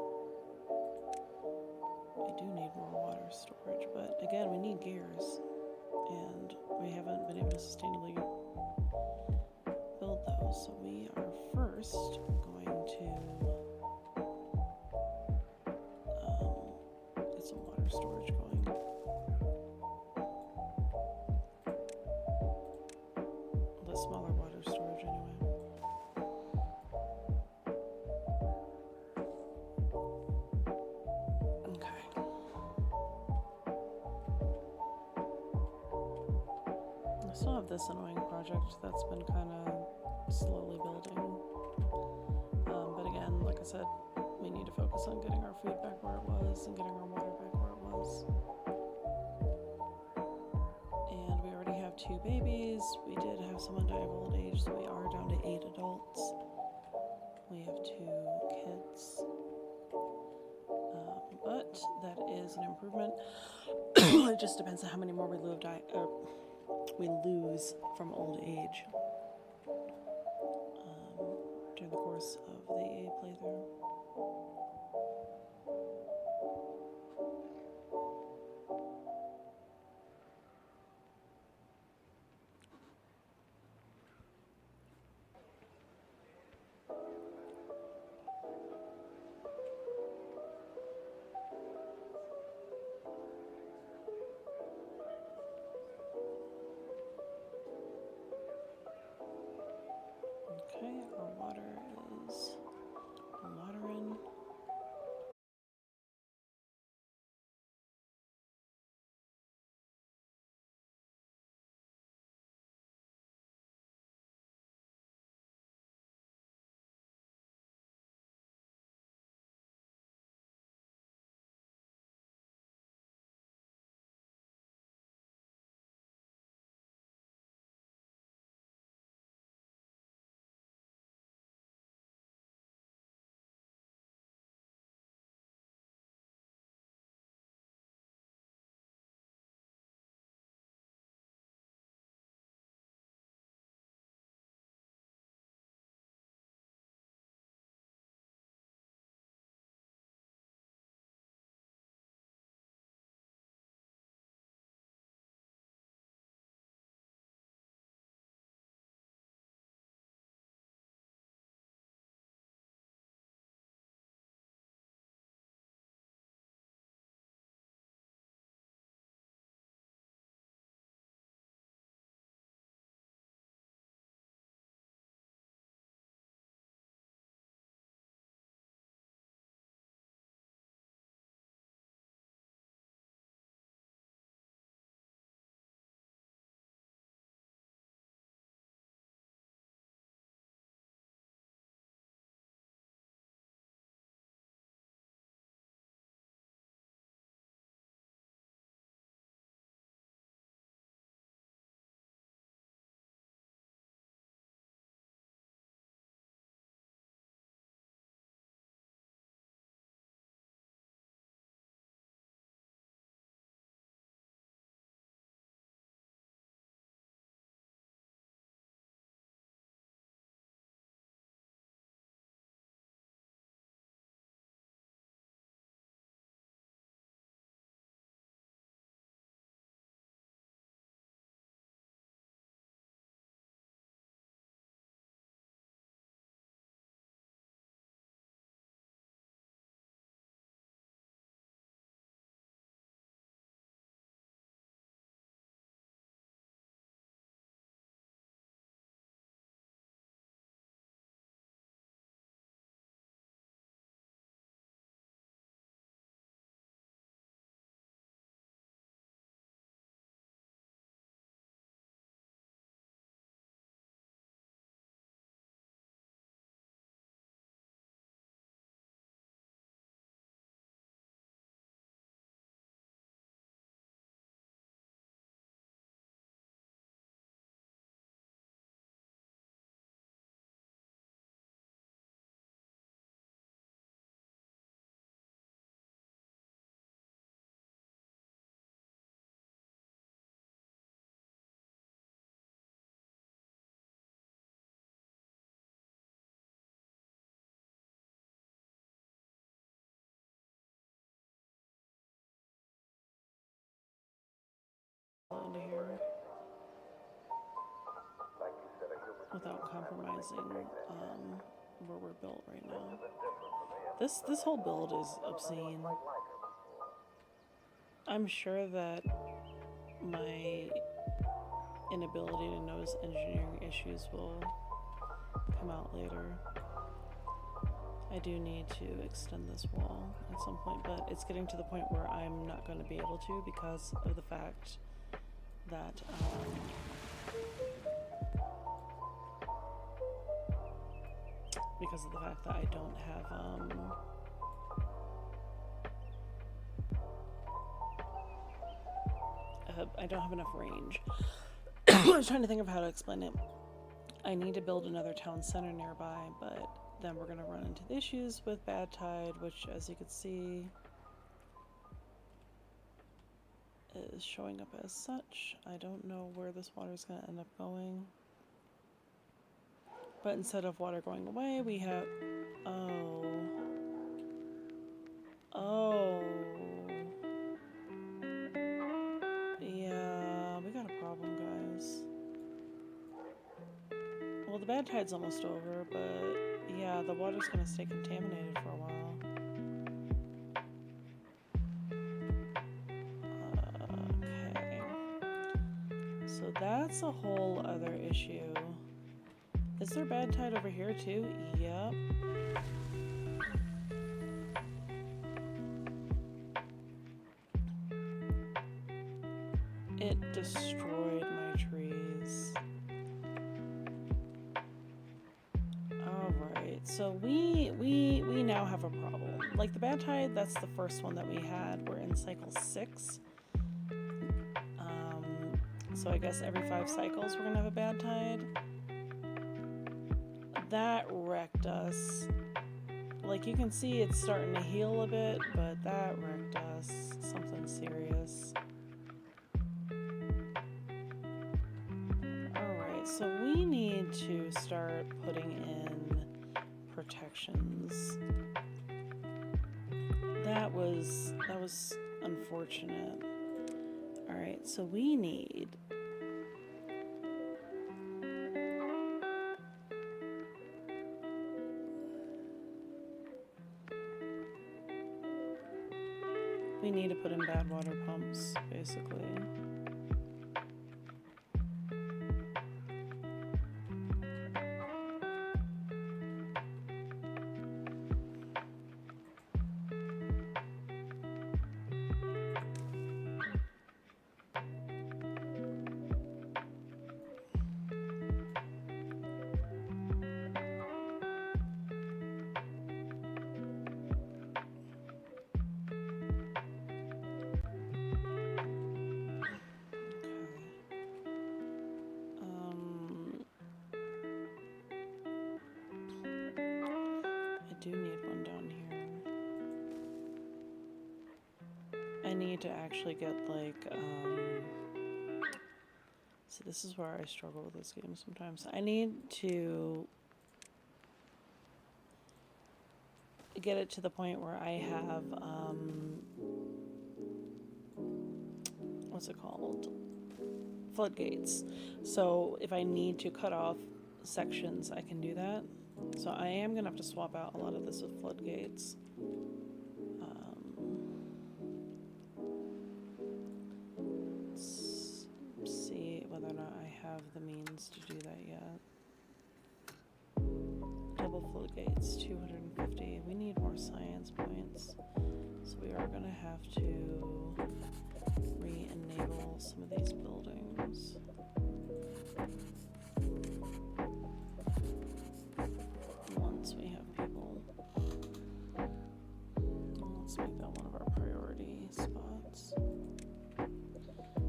We do need more water storage, but again, we need gears, and we haven't been able to sustainably build those. So we are first going to get some water storage going. The smaller water storage, anyway. I still have this annoying project that's been kind of slowly building. But again, like I said, we need to focus on getting our food back where it was and getting our water back where it was. And we already have 2 babies. We did have someone die of old age, so we are down to 8 adults. We have 2 kids. But that is an improvement. It just depends on how many more we lose from old age during the course of the playthrough. Okay, our water is onto here without compromising where we're built right now. This whole build is obscene. I'm sure that my inability to notice engineering issues will come out later. I do need to extend this wall at some point, but it's getting to the point where I'm not going to be able to because of the fact that I don't have enough range. I was trying to think of how to explain it. I need to build another town center nearby, but then we're going to run into the issues with bad tide, which, as you can see, is showing up as such. I don't know where this water is going to end up going. But instead of water going away, we have... Oh. Yeah, we got a problem, guys. Well, the bad tide's almost over, but yeah, the water's going to stay contaminated for a while. Okay. So that's a whole other issue. Is there bad tide over here too? Yep. It destroyed my trees. Alright, so we now have a problem. Like the bad tide, that's the first one that we had. We're in cycle 6. So I guess every 5 cycles we're gonna have a bad tide. That wrecked us. Like you can see it's starting to heal a bit, but that wrecked us. Something serious. Alright, so we need to start putting in protections. That was unfortunate. Alright, so we need to put in bad water pumps, basically. Do need one down here. I need to actually get like see, this is where I struggle with this game sometimes. I need to get it to the point where I have what's it called? Floodgates. So if I need to cut off sections, I can do that. So I am going to have to swap out a lot of this with floodgates. Let's see whether or not I have the means to do that yet. Double floodgates, 250. We need more science points. So we are going to have to re-enable some of these buildings. Once we have people. Let's make that one of our priority spots.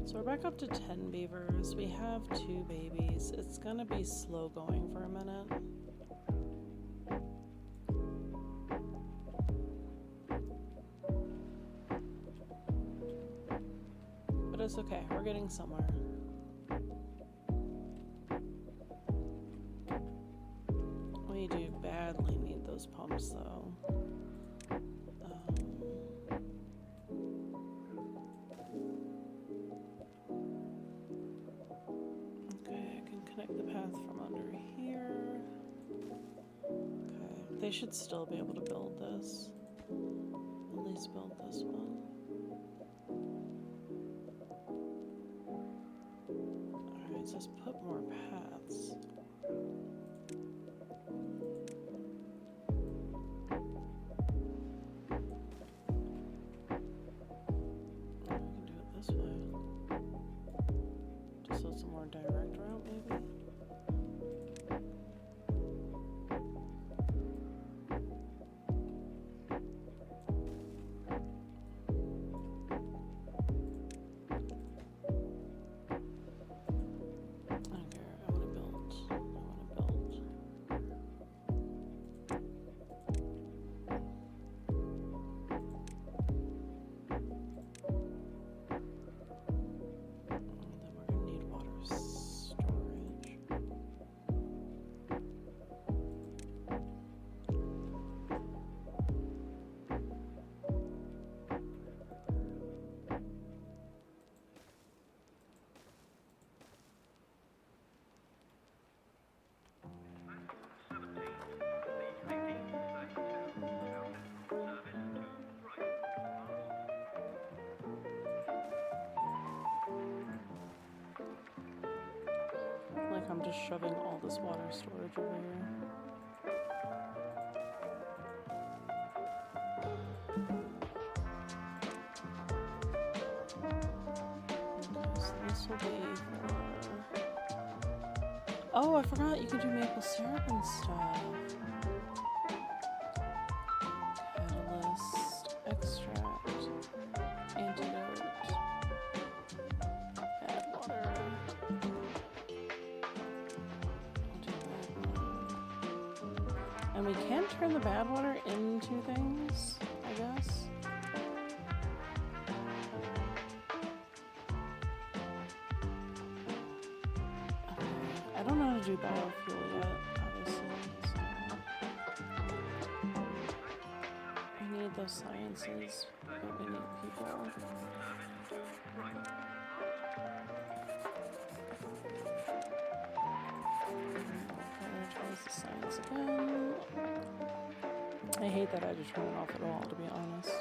So we're back up to 10 beavers. We have 2 babies. It's gonna be slow going for a minute. But it's okay, we're getting somewhere. We do badly need those pumps though. I should still be able to build this. At least build this one. Alright, so let's put more paths. We can do it this way. Just so it's a more direct route, maybe? Like I'm just shoving all this water storage over here. Okay, so this will be for... Oh, I forgot you can do maple syrup and stuff. Catalyst, extract, antidote, bad water. And we can turn the bad water into things, I guess. Okay. I don't know how to do biofuel yet, obviously. So we need those sciences, but we need people. Prioritize the science again. I hate that I had to turn it off at all, to be honest.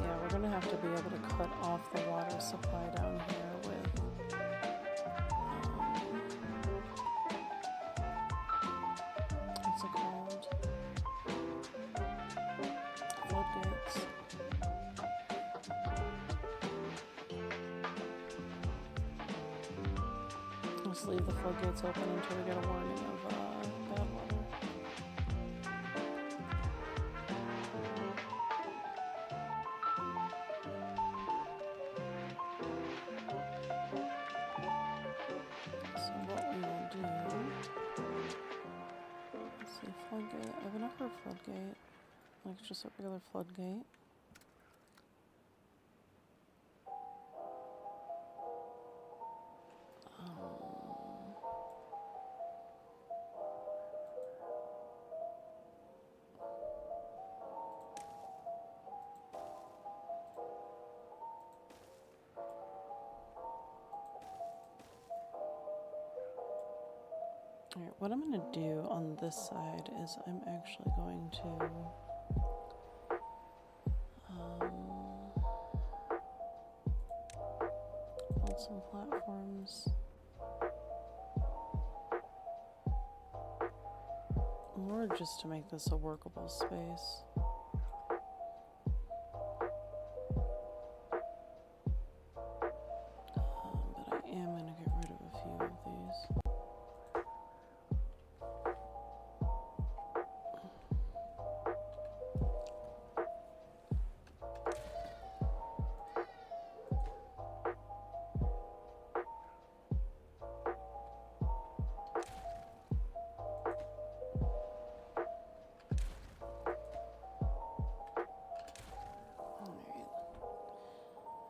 Yeah, we're gonna have to be able to cut off the water supply down here with what's it called? Floodgates. Just leave the floodgates open until we get a warning of bad water. So what we will do, let's see, floodgate, I have enough for a floodgate, like just a regular floodgate. Alright, what I'm going to do on this side is I'm actually going to build some platforms. More just to make this a workable space. But I am going to get rid of a few of these.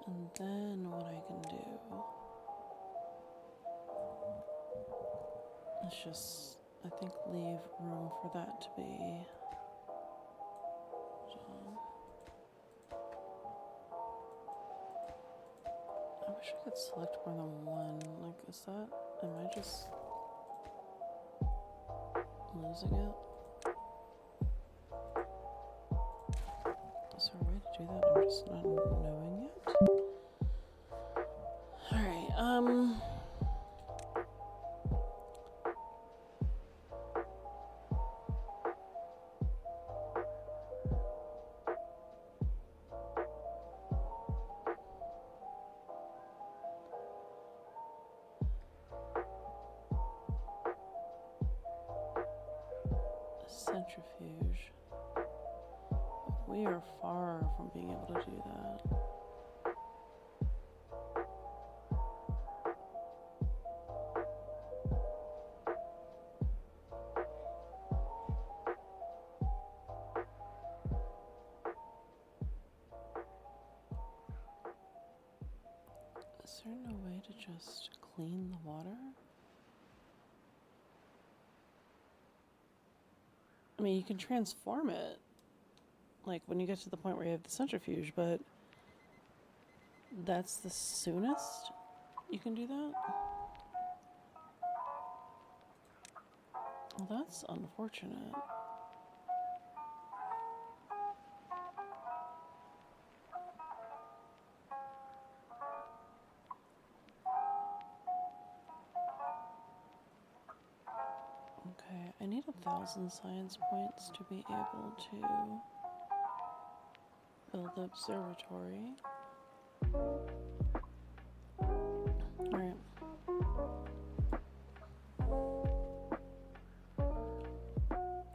And then what I can do is just, I think, leave room for that to be I wish I could select more than one. Like, is that... Am I just losing it? Is there a way to do that? I'm just not knowing it. Alright, centrifuge. We are far from being able to do that. Is there no way to just clean the water? I mean, you can transform it, like when you get to the point where you have the centrifuge, but that's the soonest you can do that? Well, that's unfortunate. Okay, I need 1,000 science points to be able to build the observatory. Alright.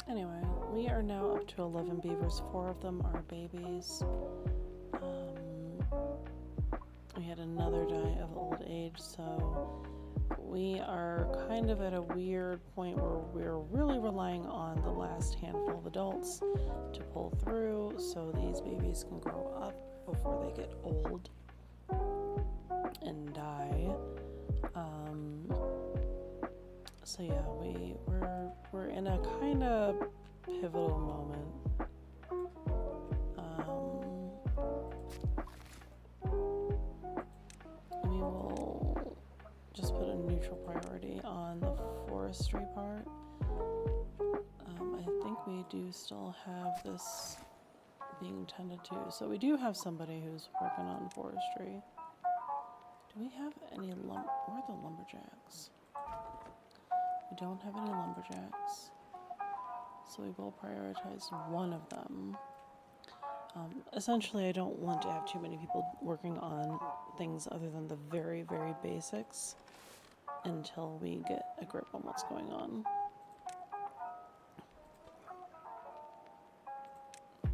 Anyway, we are now up to 11 beavers. 4 of them are babies. We had another die of old age, so we are kind of at a weird point where we're really relying on the last handful of adults to pull through so these babies can grow up before they get old and die. So yeah, we're in a kind of pivotal moment. We will just put a neutral priority on the forestry part. I think we do still have this being tended to. So we do have somebody who's working on forestry. Do we have any where are the lumberjacks? We don't have any lumberjacks. So we will prioritize one of them. Essentially, I don't want to have too many people working on things other than the very, very basics until we get a grip on what's going on.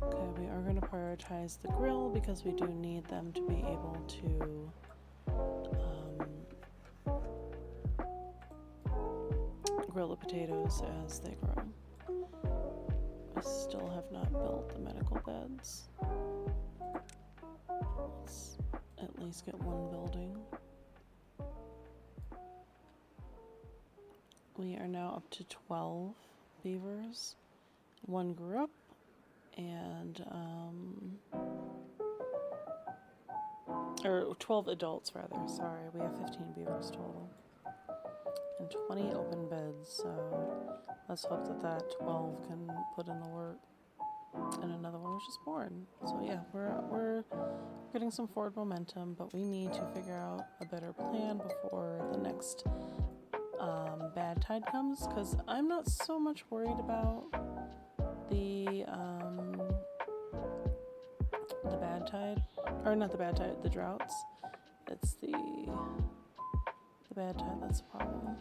Okay, we are going to prioritize the grill because we do need them to be able to grill the potatoes as they grow. I still have not built the medical beds. Let's at least get one building. We are now up to 12 beavers. One grew up, and or 12 adults rather, sorry. We have 15 beavers total. And 20 open beds, so let's hope that 12 can put in the work. And another one was just born. So yeah, we're getting some forward momentum, but we need to figure out a better plan before the next bad tide comes, because I'm not so much worried about the bad tide, or not the bad tide, the droughts. It's the bad tide that's the problem.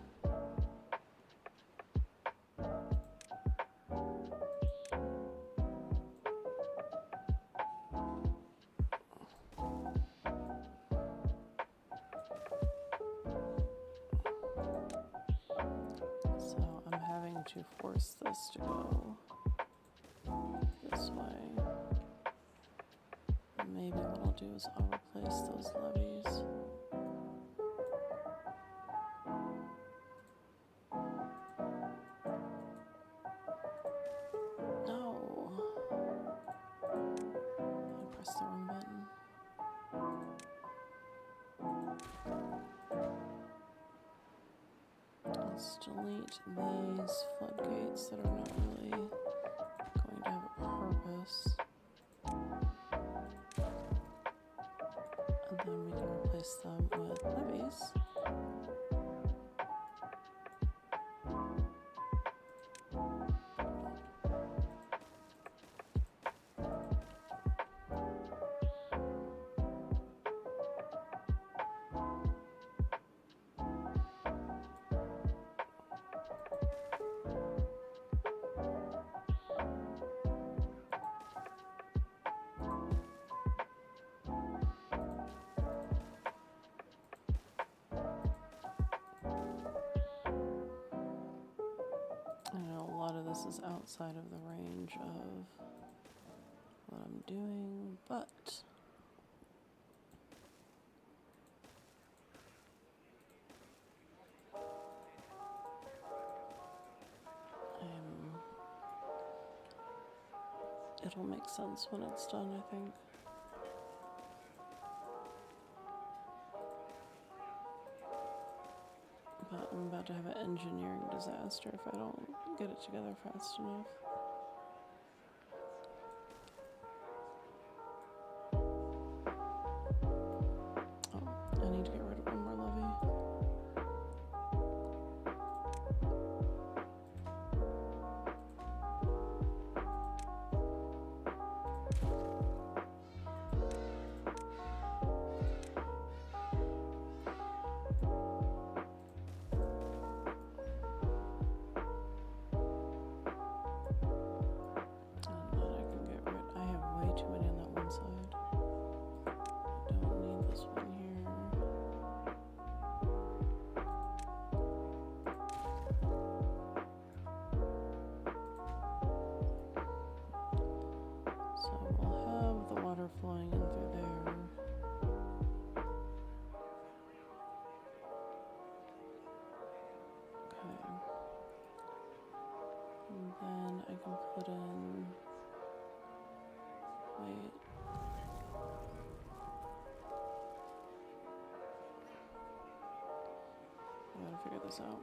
So I'm having to force this to go this way. Maybe what I'll do is I'll replace those levees. No. I pressed the wrong button. Let's delete these floodgates that are not really going to have a purpose. And then we can replace them with levees. I know a lot of this is outside of the range of what I'm doing, but it'll make sense when it's done, I think. But I'm about to have an engineering disaster if I don't get it together fast enough. Oh, I need to get rid of one more levee. Flowing in through there. Okay. And then I can put in, wait. I gotta figure this out.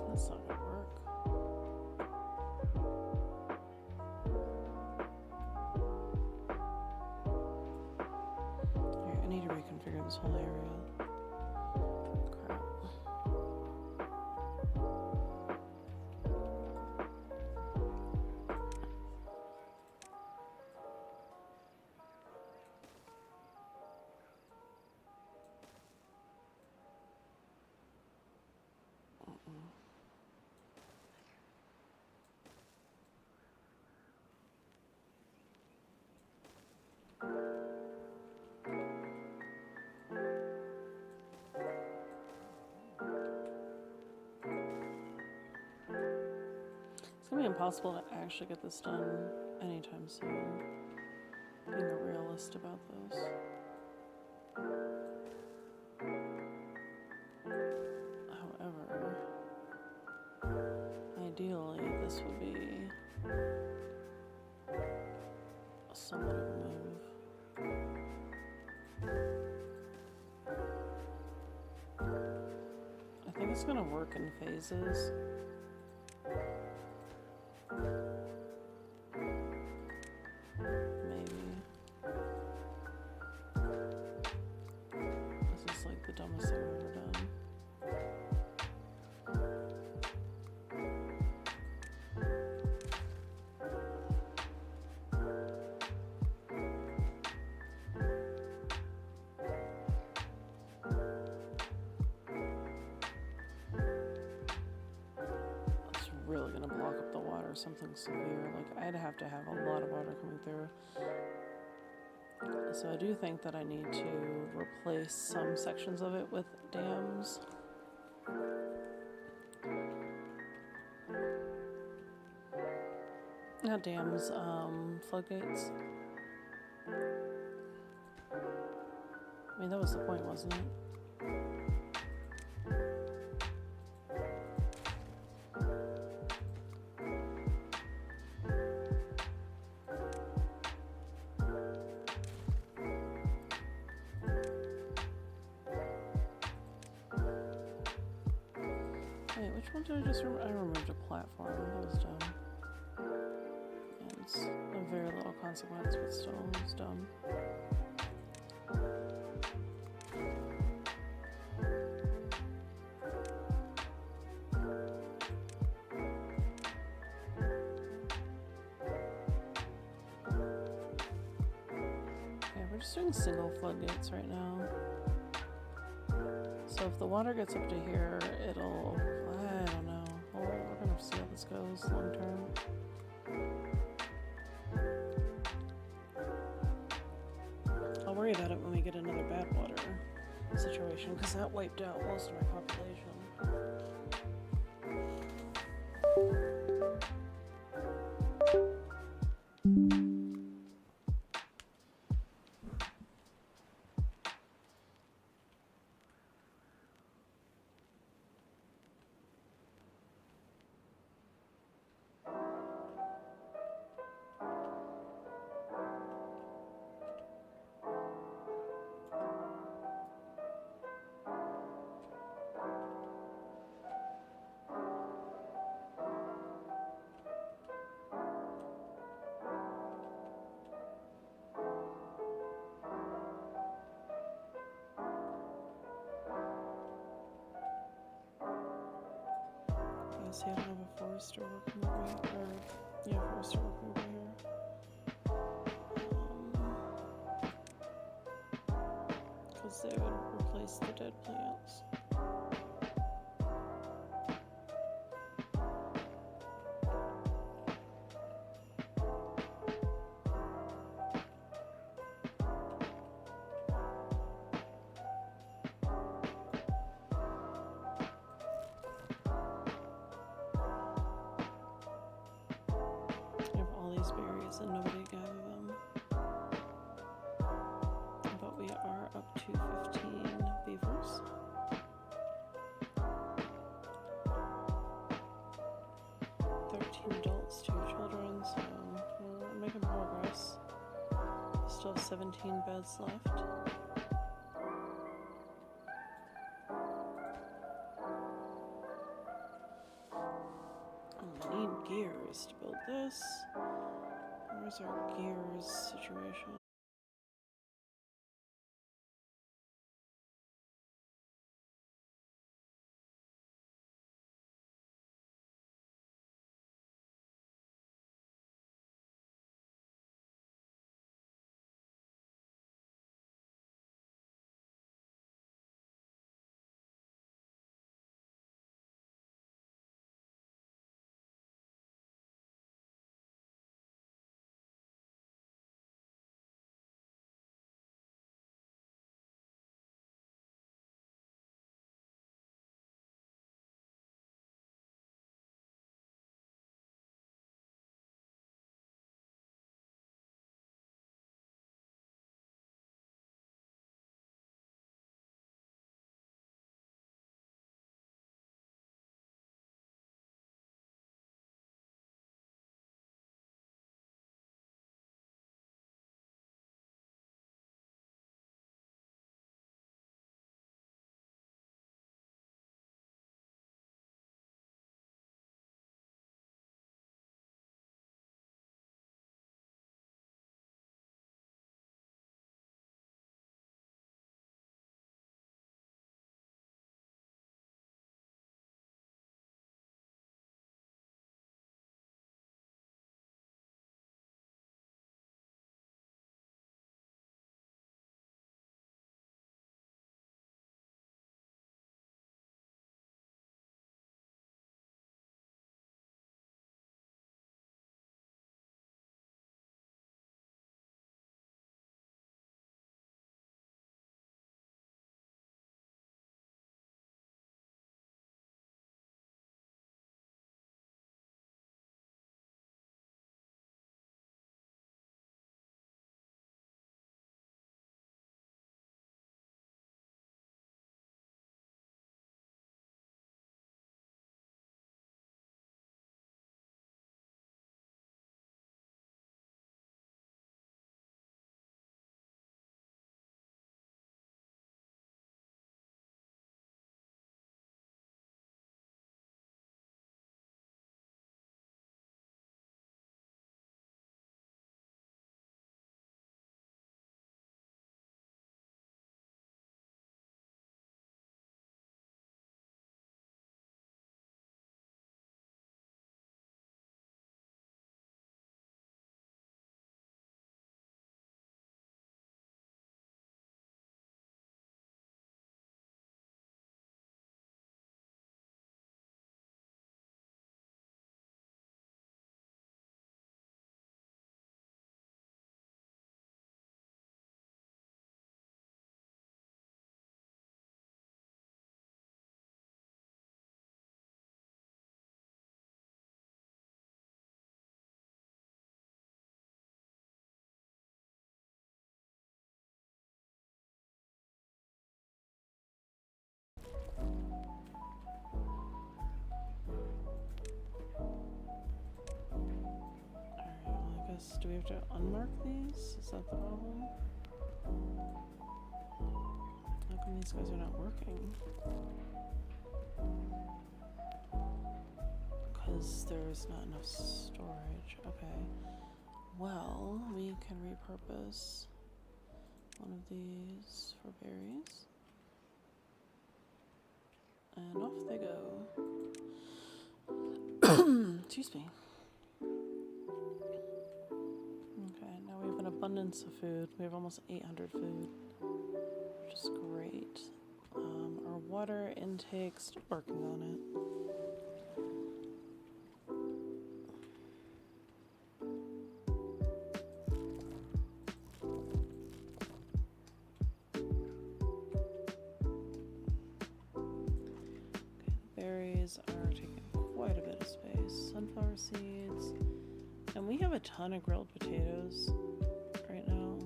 That's not gonna work. Alright, I need to reconfigure this whole area. Crap. It's gonna be impossible to actually get this done anytime soon. Being a realist about this. However, ideally this would be somewhat of a move. I think it's gonna work in phases. Dumbest thing I've ever done. It's really gonna block up the water, something severe. Like, I'd have to have a lot of water coming through. So I do think that I need to replace some sections of it with dams. Not dams, floodgates. I mean, that was the point, wasn't it? Wait, which one did I just remove? I removed a platform. That was dumb. And it's of very little consequence, but still, it was dumb. Okay, we're just doing single floodgates right now. So if the water gets up to here, it'll, I don't know. Well, we're gonna see how this goes long term. I'll worry about it when we get another bad water situation, because that wiped out most of my population. See, I don't have a forester working over here. Forester working over here. Because they would replace the dead plants. Berries and nobody gather them. But we are up to 15 beavers. Adults, 2 children, so we're making progress. Still have 17 beds left. I need gears to build this. Where's our gears situation? guess, do we have to unmark these? Is that the problem? How come these guys are not working? Because there's not enough storage. Okay. Well, we can repurpose one of these for berries. And off they go. Excuse me. Okay, now we have an abundance of food. We have almost 800 food, which is great. Our water intake, still working on it. Berries are taking quite a bit of space. Sunflower seeds. And we have a ton of grilled potatoes right now,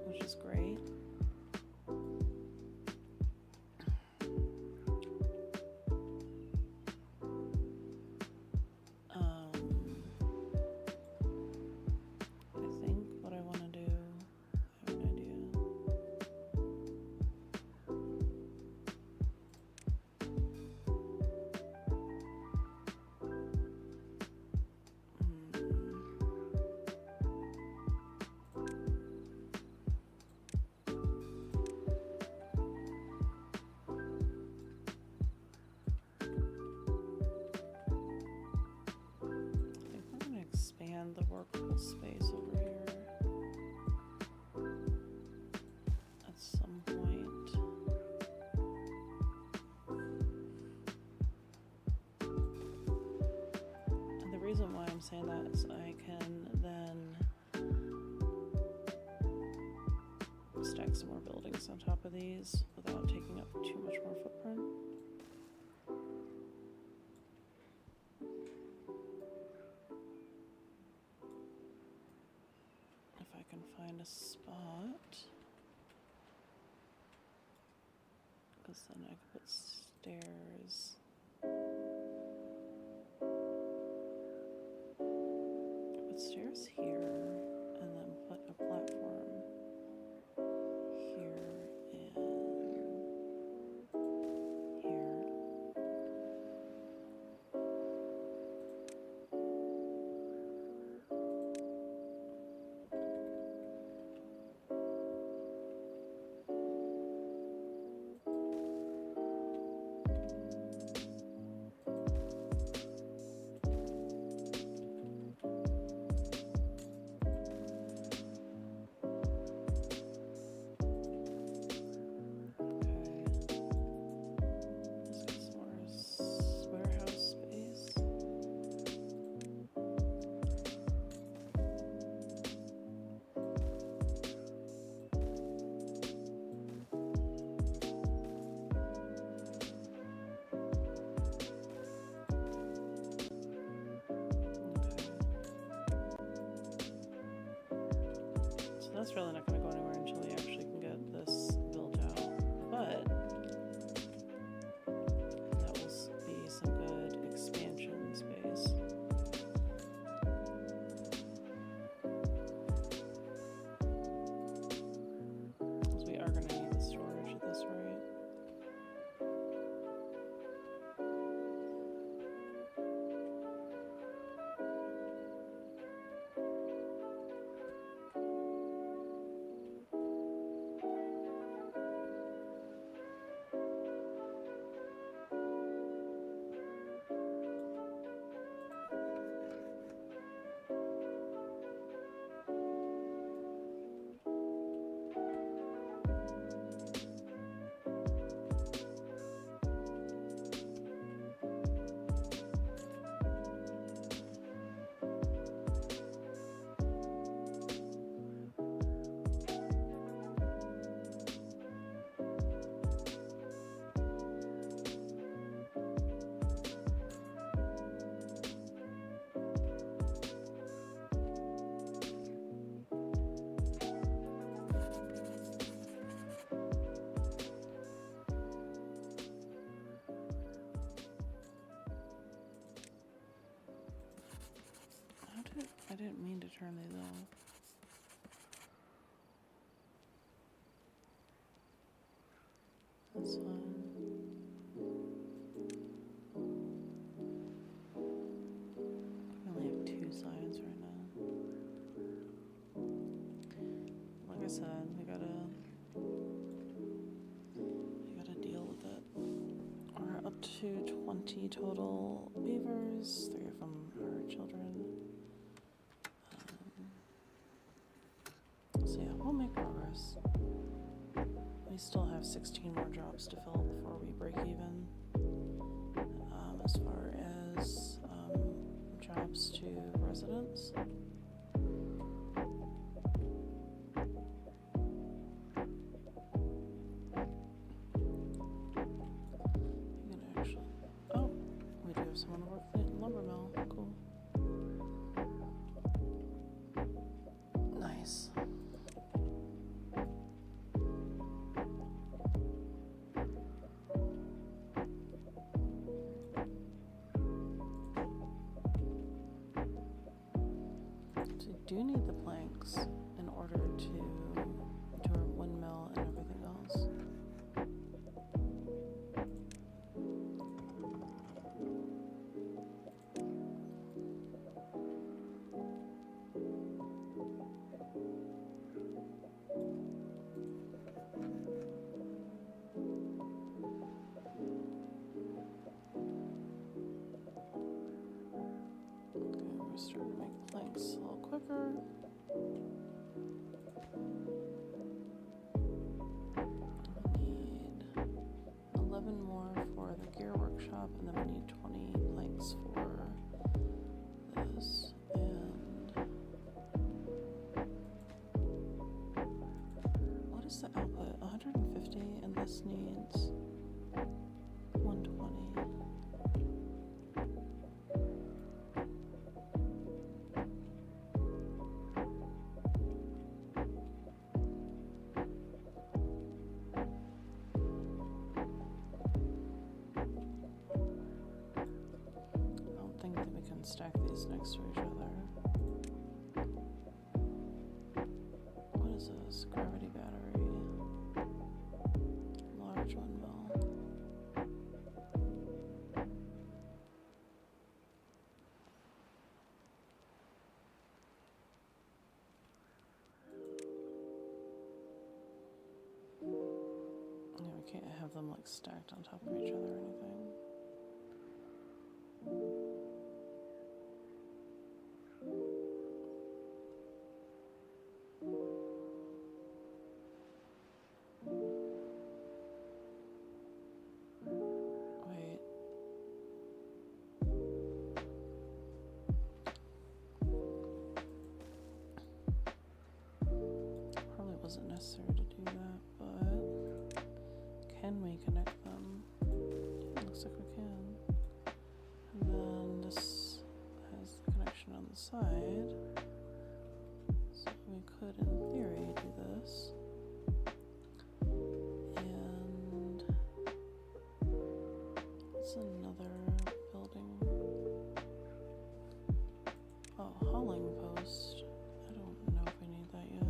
which is great. I think what I want to do, I have an idea. Expand the workable space over here at some point. And the reason why I'm saying that is I can then stack some more buildings on top of these without taking up too much more footprint. Can find a spot, because then I can put stairs. Put stairs here, and then put a platform here and here. That's really not going to go anywhere until we actually can get this built out, but that will be some good expansion space. Because we are going to need the storage at this rate. didn't mean to turn these off. That's fine. We only have 2 sides right now. Like I said, we gotta deal with it. We're up to 20 total beavers. 3 of them are children. So yeah, we'll make progress. We still have 16 more jobs to fill before we break even. As far as jobs to residents. You can actually. Oh, we do have someone to work the lumber mill. Cool. Nice. Do need the planks in order to do our windmill and everything else. Okay, we're starting to make planks a little quicker. We need 11 more for the gear workshop, and then we need 20 planks for this. And what is the output? 150, and this needs 120. Stack these next to each other. What is this? Gravity battery. Large windmill. Yeah, we can't have them like stacked on top of each other or anything. Wait. Probably wasn't necessary to do that, but can we connect them? Yeah, looks like we can. And then this has the connection on the side. So we could, in theory, do this. And it's another building. Oh, hauling post. I don't know if we need that yet.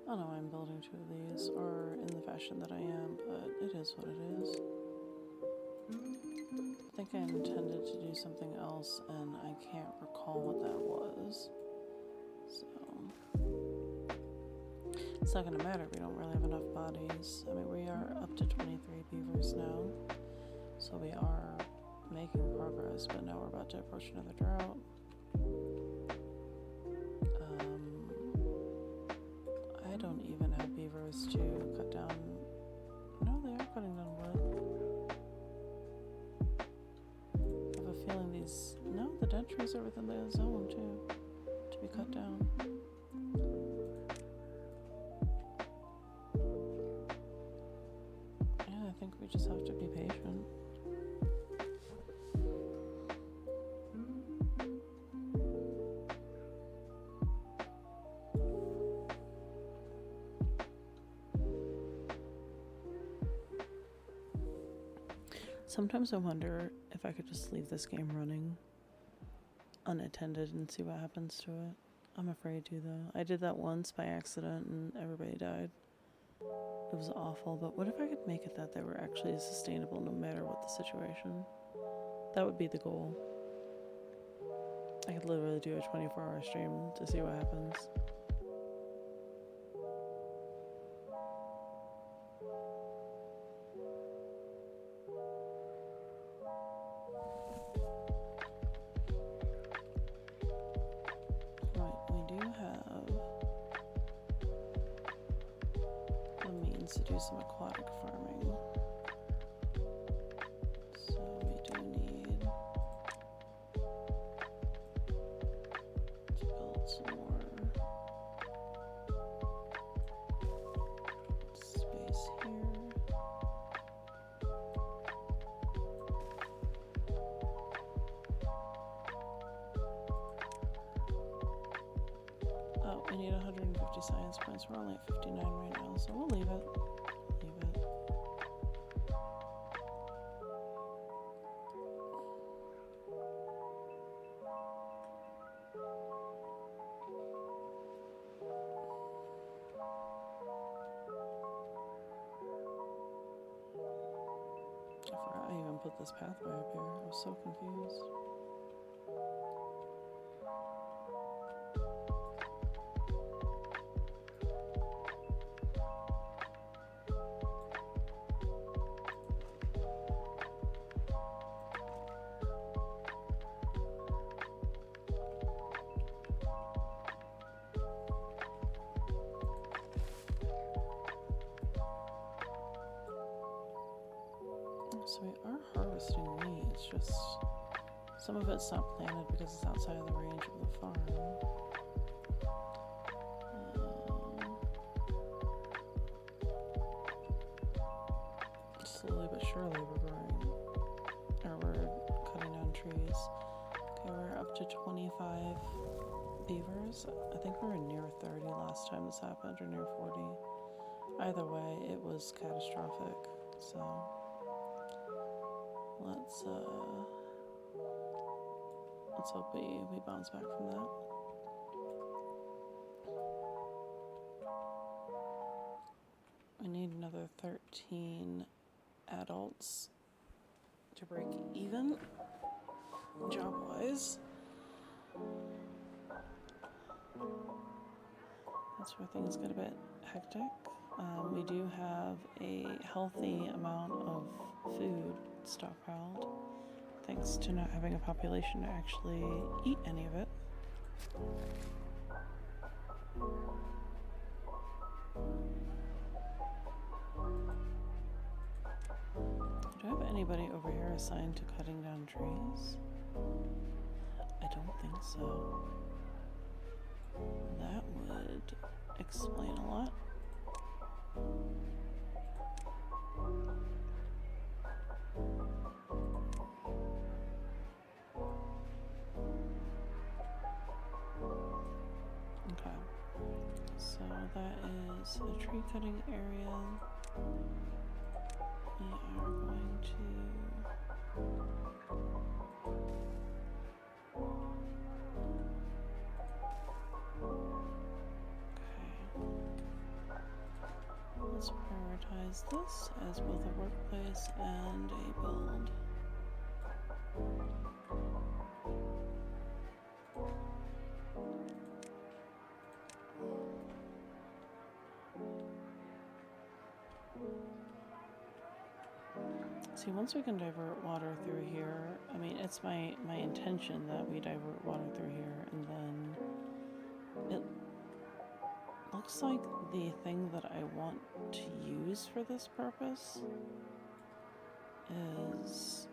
I don't know why I'm building 2 of these, or in the fashion that I am, but it is what it is. I think I intended to do something else, and I can't recall what that was. So it's not going to matter if we don't really have enough bodies. I mean, we are up to 23 beavers now, so we are making progress, but now we're about to approach another drought. beavers to cut down. No, they are cutting down wood. I have a feeling these. No, the dead trees are within the zone too, to be cut down. Yeah, I think we just have to be patient. Sometimes I wonder if I could just leave this game running unattended and see what happens to it. I'm afraid to, though. I did that once by accident and everybody died. It was awful, but what if I could make it that they were actually sustainable no matter what the situation? That would be the goal. I could literally do a 24-hour stream to see what happens. To do some aquatic farming. So we do need to build some more space here. Oh, we need 150 science points. We're only at 59 right now, so we'll leave it. I forgot I even put this pathway up here. I was so confused. So we are harvesting meat, it's just some of it's not planted because it's outside of the range of the farm. Slowly but surely we're growing, or we're cutting down trees. Okay, we're up to 25 beavers. I think we were near 30 last time this happened, or near 40. Either way, it was catastrophic, so let's hope we bounce back from that. We need another 13 adults to break even, job-wise. That's where things get a bit hectic. We do have a healthy amount of food stockpiled, thanks to not having a population to actually eat any of it. Do I have anybody over here assigned to cutting down trees? I don't think so. That would explain a lot. Okay, so that is a tree cutting area. We are going to let's prioritize this as both a workplace and a build. See, once we can divert water through here, I mean, it's my intention that we divert water through here, and then it looks like the thing that I want to use for this purpose is,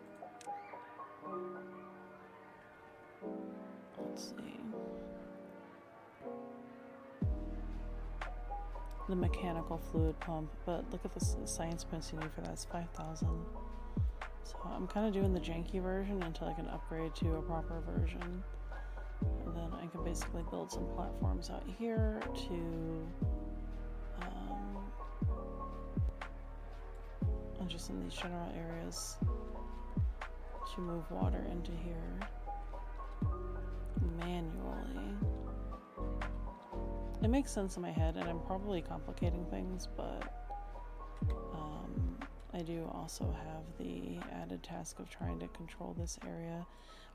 let's see, the mechanical fluid pump, but look at the science points you need for that. It's 5,000. So I'm kind of doing the janky version until I can upgrade to a proper version. And then I can basically build some platforms out here to, and just in these general areas to move water into here manually. It makes sense in my head, and I'm probably complicating things, but I do also have the added task of trying to control this area,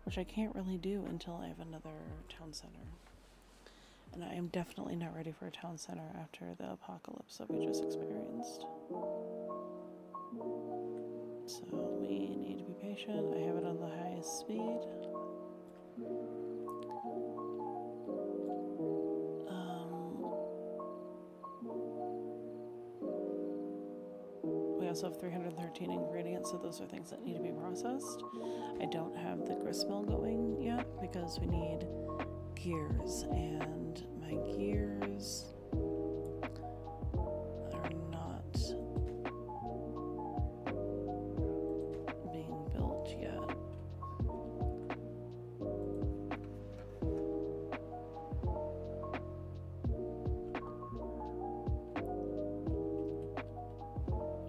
which I can't really do until I have another town center. And I am definitely not ready for a town center after the apocalypse that we just experienced. So we need to be patient. I have it on the highest speed. We also have 313 ingredients, so those are things that need to be processed. I don't have the gristmill going yet because we need gears, and my gears are not being built yet.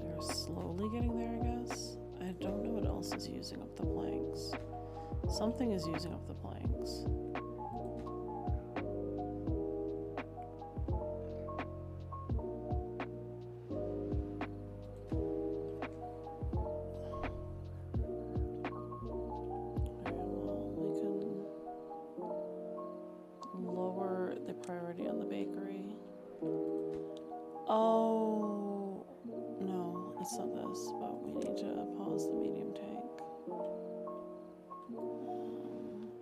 They're slowly getting there, I guess. I don't know what else is using up the planks. Something is using up the planks. Priority on the bakery. Oh, no, it's not this, but we need to pause the medium tank.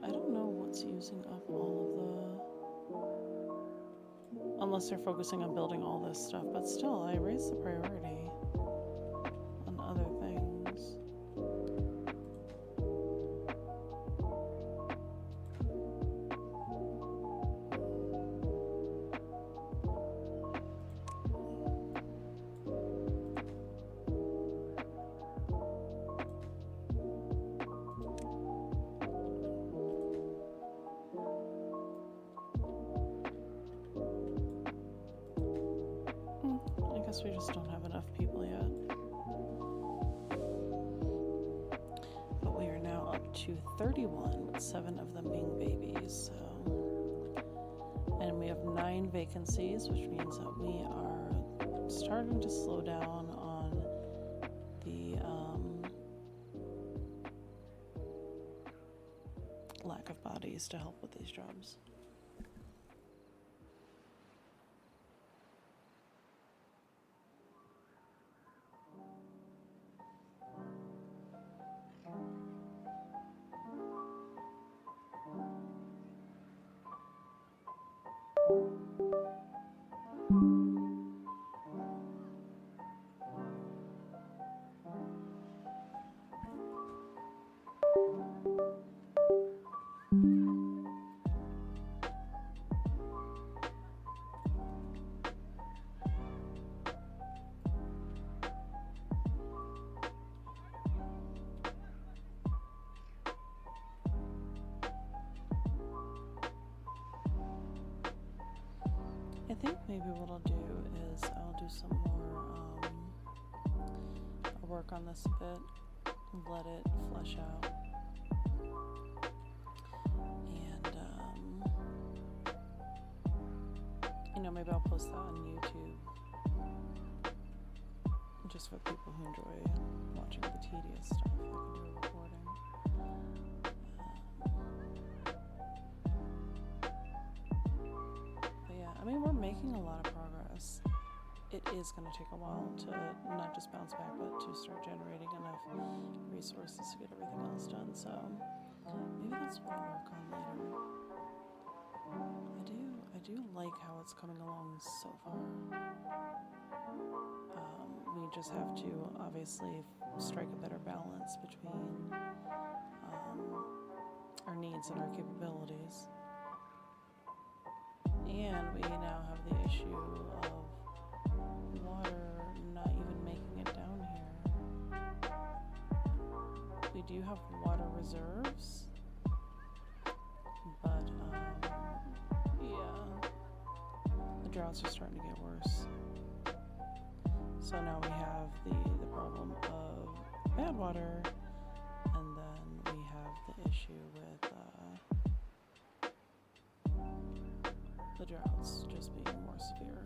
I don't know what's using up all of the... Unless they're focusing on building all this stuff, but still, I raised the priority on other things. I guess we just don't have enough people yet. But we are now up to 31, with 7 of them being babies. So, and we have 9 vacancies, which means that we are starting to slow down on the lack of bodies to help with these jobs. I think maybe what I'll do is I'll do some more, I'll work on this a bit, let it flesh out, and maybe I'll post that on YouTube, just for people who enjoy watching the tedious stuff. I can do a recording. I mean, we're making a lot of progress. It is going to take a while to not just bounce back, but to start generating enough resources to get everything else done. So maybe that's what I'll work on later. I do like how it's coming along so far. We just have to obviously strike a better balance between our needs and our capabilities. And we now have the issue of water not even making it down here. We do have water reserves, but yeah, the droughts are starting to get worse. So now we have the problem of bad water, and then we have the issue with the droughts just being more severe.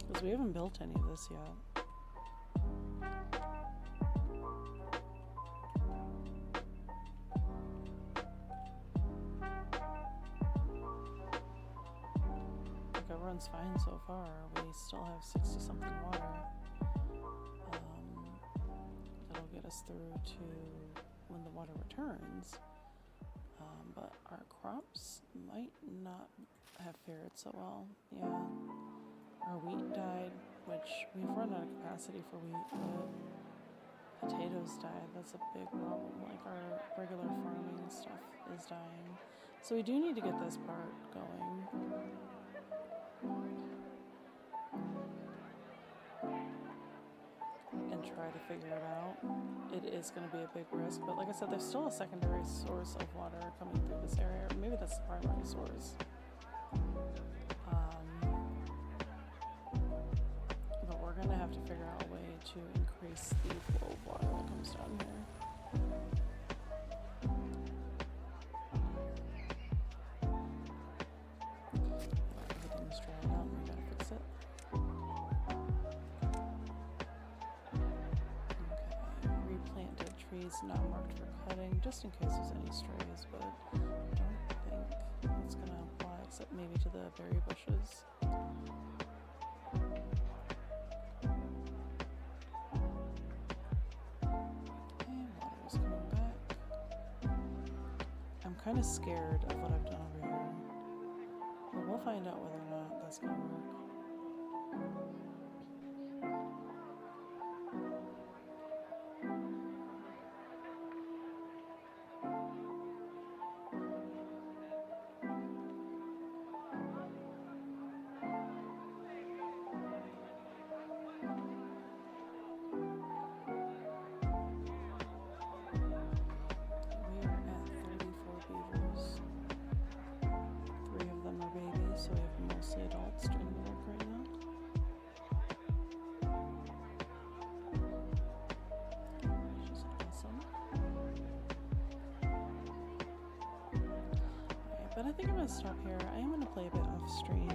Because we haven't built any of this yet. Everyone's fine so far. We still have 60 something water. That'll get us through to when the water returns. But our crops might not have fared so well. Yeah. Our wheat died, which we've run out of capacity for wheat, but potatoes died. That's a big problem. Like our regular farming stuff is dying. So we do need to get this part going. And try to figure it out. It is going to be a big risk, but like I said, there's still a secondary source of water coming through this area. Maybe that's the primary source. But we're going to have to figure out a way to increase the flow of water that comes down here. Everything is dried out and we gotta fix it. Replanted trees not marked for cutting, just in case there's any strays, but I don't think it's gonna apply except maybe to the berry bushes. And water is coming back. I'm kind of scared of what I've done over here, but we'll find out whether or not that's gonna work. So we have mostly adults doing the work right now. Which is awesome. Alright, but I think I'm going to stop here. I am going to play a bit off stream